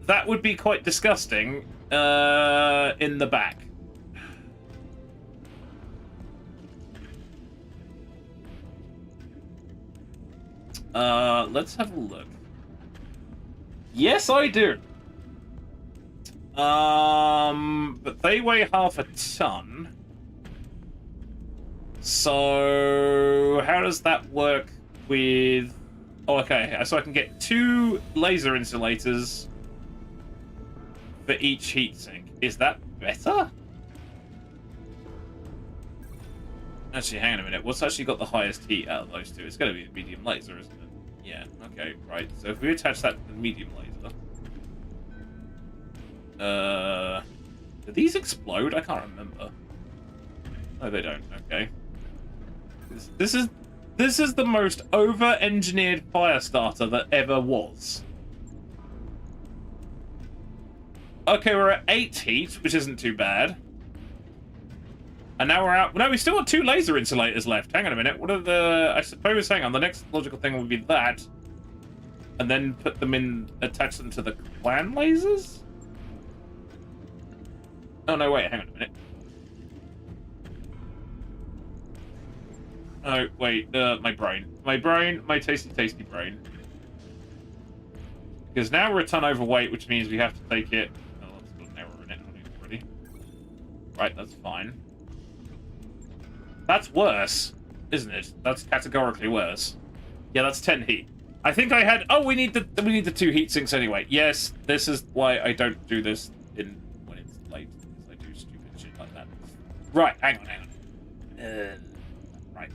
that would be quite disgusting in the back. Let's have a look. Yes, I do. But they weigh half a ton. So how does that work with... Oh, okay, so I can get 2 laser insulators for each heatsink. Is that better? Actually, hang on a minute. What's actually got the highest heat out of those 2? It's going to be the medium laser, isn't it? Yeah, okay, right. So if we attach that to the medium laser... do these explode? I can't remember. No, they don't. Okay. This is the most over-engineered fire starter that ever was. Okay, we're at 8 heat, which isn't too bad. And now we're out... No, we still got 2 laser insulators left. Hang on a minute. What are the... I suppose, hang on, the next logical thing would be that. And then put them in... Attach them to the clan lasers? Oh, no, wait, hang on a minute. Oh, wait, my brain. My tasty brain. Because now we're a ton overweight, which means we have to take it... Oh, that's got an error in it already. Right, that's fine. That's worse, isn't it? That's categorically worse. Yeah, that's 10 heat. I think I had... Oh, we need the 2 heat sinks anyway. Yes, this is why I don't do this when it's late. Because I do stupid shit like that. Right, hang on. Right.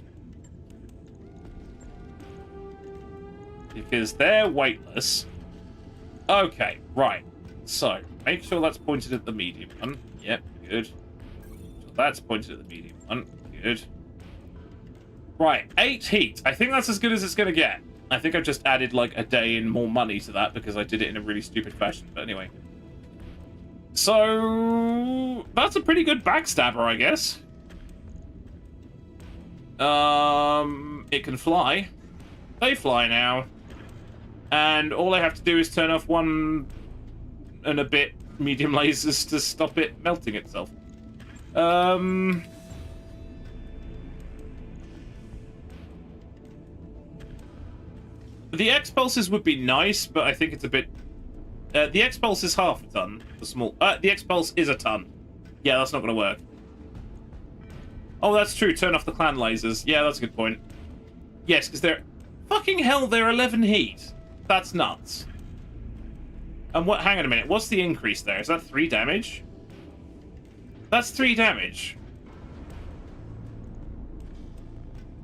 Because they're weightless. Okay, right. So, make sure that's pointed at the medium one. Yep, good. So that's pointed at the medium one. Good. Right, 8 heat. I think that's as good as it's going to get. I think I've just added like a day and more money to that because I did it in a really stupid fashion. But anyway. So, that's a pretty good backstabber, I guess. It can fly. They fly now. And all I have to do is turn off 1 and a bit medium lasers to stop it melting itself. The X-Pulses would be nice, but I think it's a bit... the X-Pulse is half a ton. The small... the X-Pulse is a ton. Yeah, that's not going to work. Oh, that's true. Turn off the clan lasers. Yeah, that's a good point. Yes, because they're... Fucking hell, they're 11 heat. That's nuts. And what? Hang on a minute. What's the increase there? Is that 3 damage? That's 3 damage.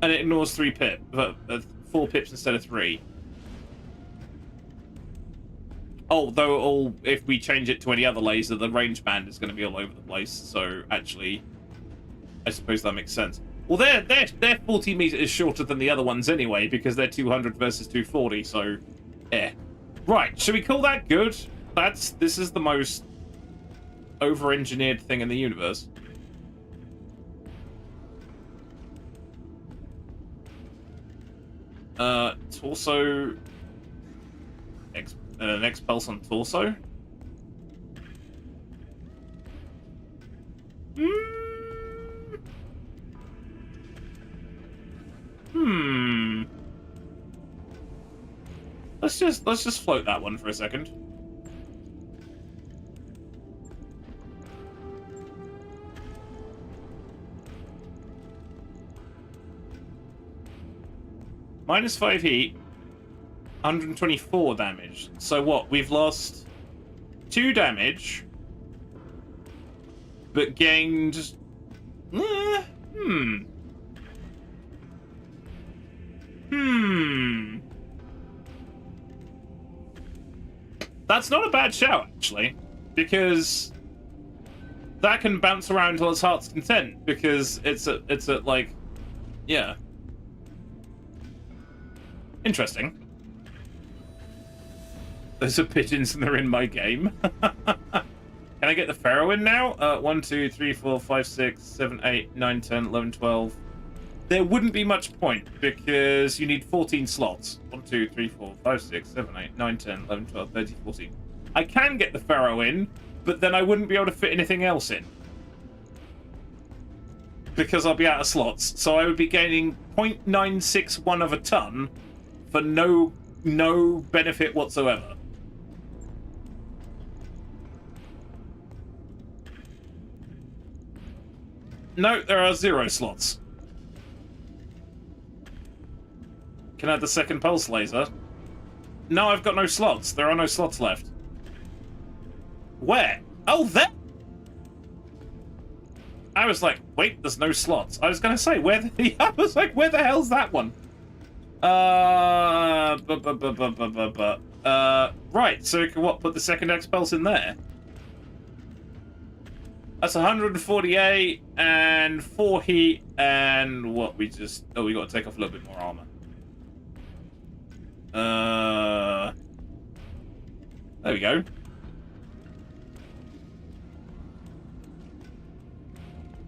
And it ignores 3 pip, but 4 pips instead of 3. Although if we change it to any other laser, the range band is going to be all over the place. So actually, I suppose that makes sense. Well, they're 40 meters shorter than the other ones anyway, because they're 200 versus 240. So, yeah. Right. Should we call that good? This is the most over-engineered thing in the universe. Torso. An X-Pulse on torso. Let's just float that one for a second. -5 heat, 124 damage. So what? We've lost 2 damage, but gained. That's not a bad shout, actually, because that can bounce around until its heart's content, because it's at like, yeah. Interesting. Those are pigeons and they're in my game. Can I get the Pharaoh in now? 1, 2, 3, 4, 5, 6, 7, 8, 9, 10, 11, 12. There wouldn't be much point because you need 14 slots. 1, 2, 3, 4, 5, 6, 7, 8, 9, 10, 11, 12, 13, 14. I can get the Pharaoh in, but then I wouldn't be able to fit anything else in. Because I'll be out of slots. So I would be gaining 0.961 of a ton for no benefit whatsoever. No, there are 0 slots. Can I add the second pulse laser? No, I've got no slots. There are no slots left. Where? Oh, there! I was like, wait, there's no slots. I was going to say, I was like, where the hell's that one? Right, so we can put the second X-Pulse in there? That's 148 and 4 heat and what we just... Oh, we got to take off a little bit more armor. There we go.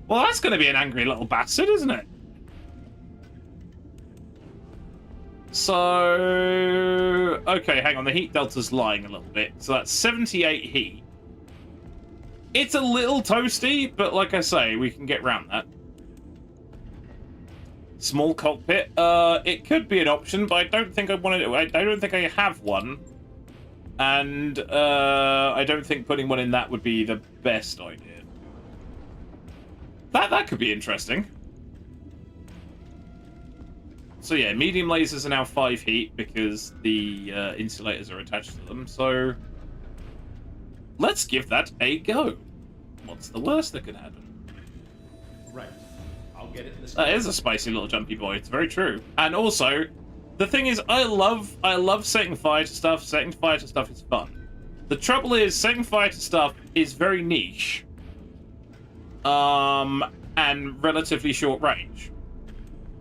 Well, that's going to be an angry little bastard, isn't it? So... Okay, hang on. The heat delta's lying a little bit. So that's 78 heat. It's a little toasty, but like I say, we can get around that. Small cockpit. It could be an option, but I don't think I want to. I don't think I have one, and I don't think putting one in that would be the best idea. That could be interesting. So yeah, medium lasers are now 5 heat because the insulators are attached to them. So let's give that a go. What's the worst that could happen? Right. I'll get it in this. That is a spicy little jumpy boy. It's very true. And also, the thing is, I love setting fire to stuff. Setting fire to stuff is fun. The trouble is, setting fire to stuff is very niche. And relatively short range.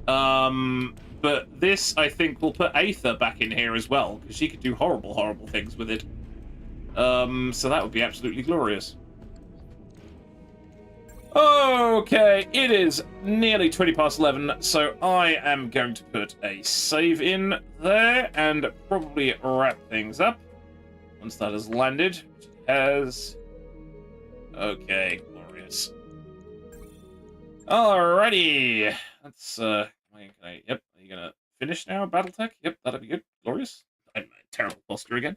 But this, I think, will put Aether back in here as well, because she could do horrible, horrible things with it. So that would be absolutely glorious. Okay, it is nearly 20 past 11, so I am going to put a save in there and probably wrap things up once that has landed, which it has. Okay, glorious. Alrighty, that's yep. Are you gonna finish now, Battletech? Yep, that'll be good. Glorious. I'm in terrible posture again.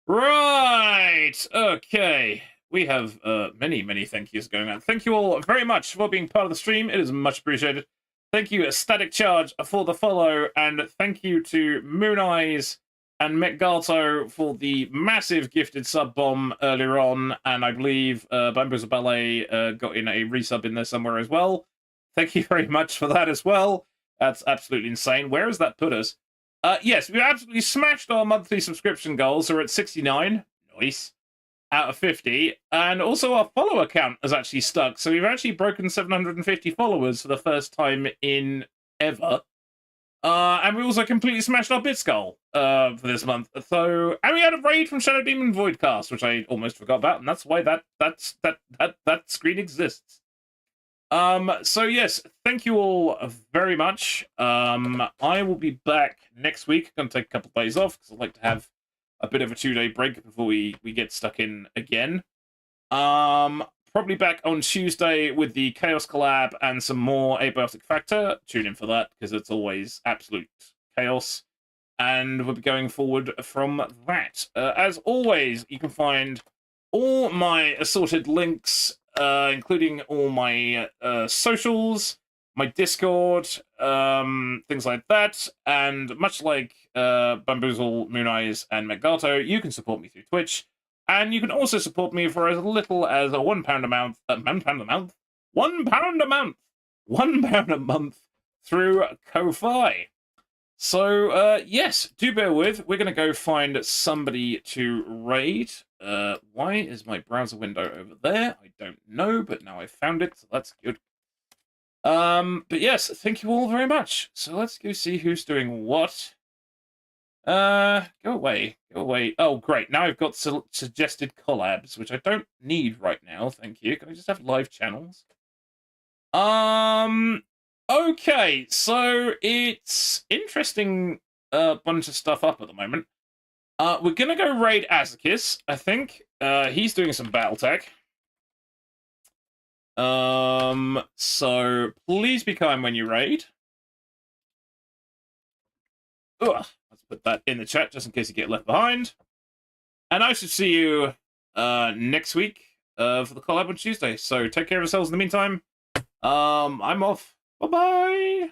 Right. Okay. We have many thank yous going on. Thank you all very much for being part of the stream. It is much appreciated. Thank you, Static Charge, for the follow, and thank you to Moon Eyes and Metgato for the massive gifted sub bomb earlier on, and I believe Bamboozle Ballet got in a resub in there somewhere as well. Thank you very much for that as well. That's absolutely insane. Where has that put us? Yes, we absolutely smashed our monthly subscription goals. So we're at 69. Nice. Out of 50. And also our follower count has actually stuck. So we've actually broken 750 followers for the first time in ever. And we also completely smashed our bits goal for this month. So, and we had a raid from Shadow Demon Voidcast, which I almost forgot about, and that's why that screen exists. So yes, thank you all very much. I will be back next week. I'm gonna take a couple of days off because I'd like to have a bit of a 2-day break before we get stuck in again. Probably back on Tuesday with the Chaos collab and some more Abiotic Factor. Tune in for that because it's always absolute chaos. And we'll be going forward from that. As always, you can find all my assorted links, including all my socials, my Discord, things like that. And much like Bamboozle, Moon Eyes, and Meggato, you can support me through Twitch. And you can also support me for as little as a £1 a month, £1 a month through Ko-Fi. So, yes, do bear with. We're going to go find somebody to raid. Why is my browser window over there? I don't know, but now I've found it, so that's good. But yes, thank you all very much. So let's go see who's doing what. Go away. Oh, great. Now I've got suggested collabs, which I don't need right now. Thank you. Can I just have live channels? Okay. So it's interesting bunch of stuff up at the moment. We're gonna go raid Azakis, I think. He's doing some Battletech. So please be kind when you raid. Ugh. Let's put that in the chat just in case you get left behind. And I should see you next week for the collab on Tuesday. So take care of yourselves in the meantime. I'm off. Bye-bye.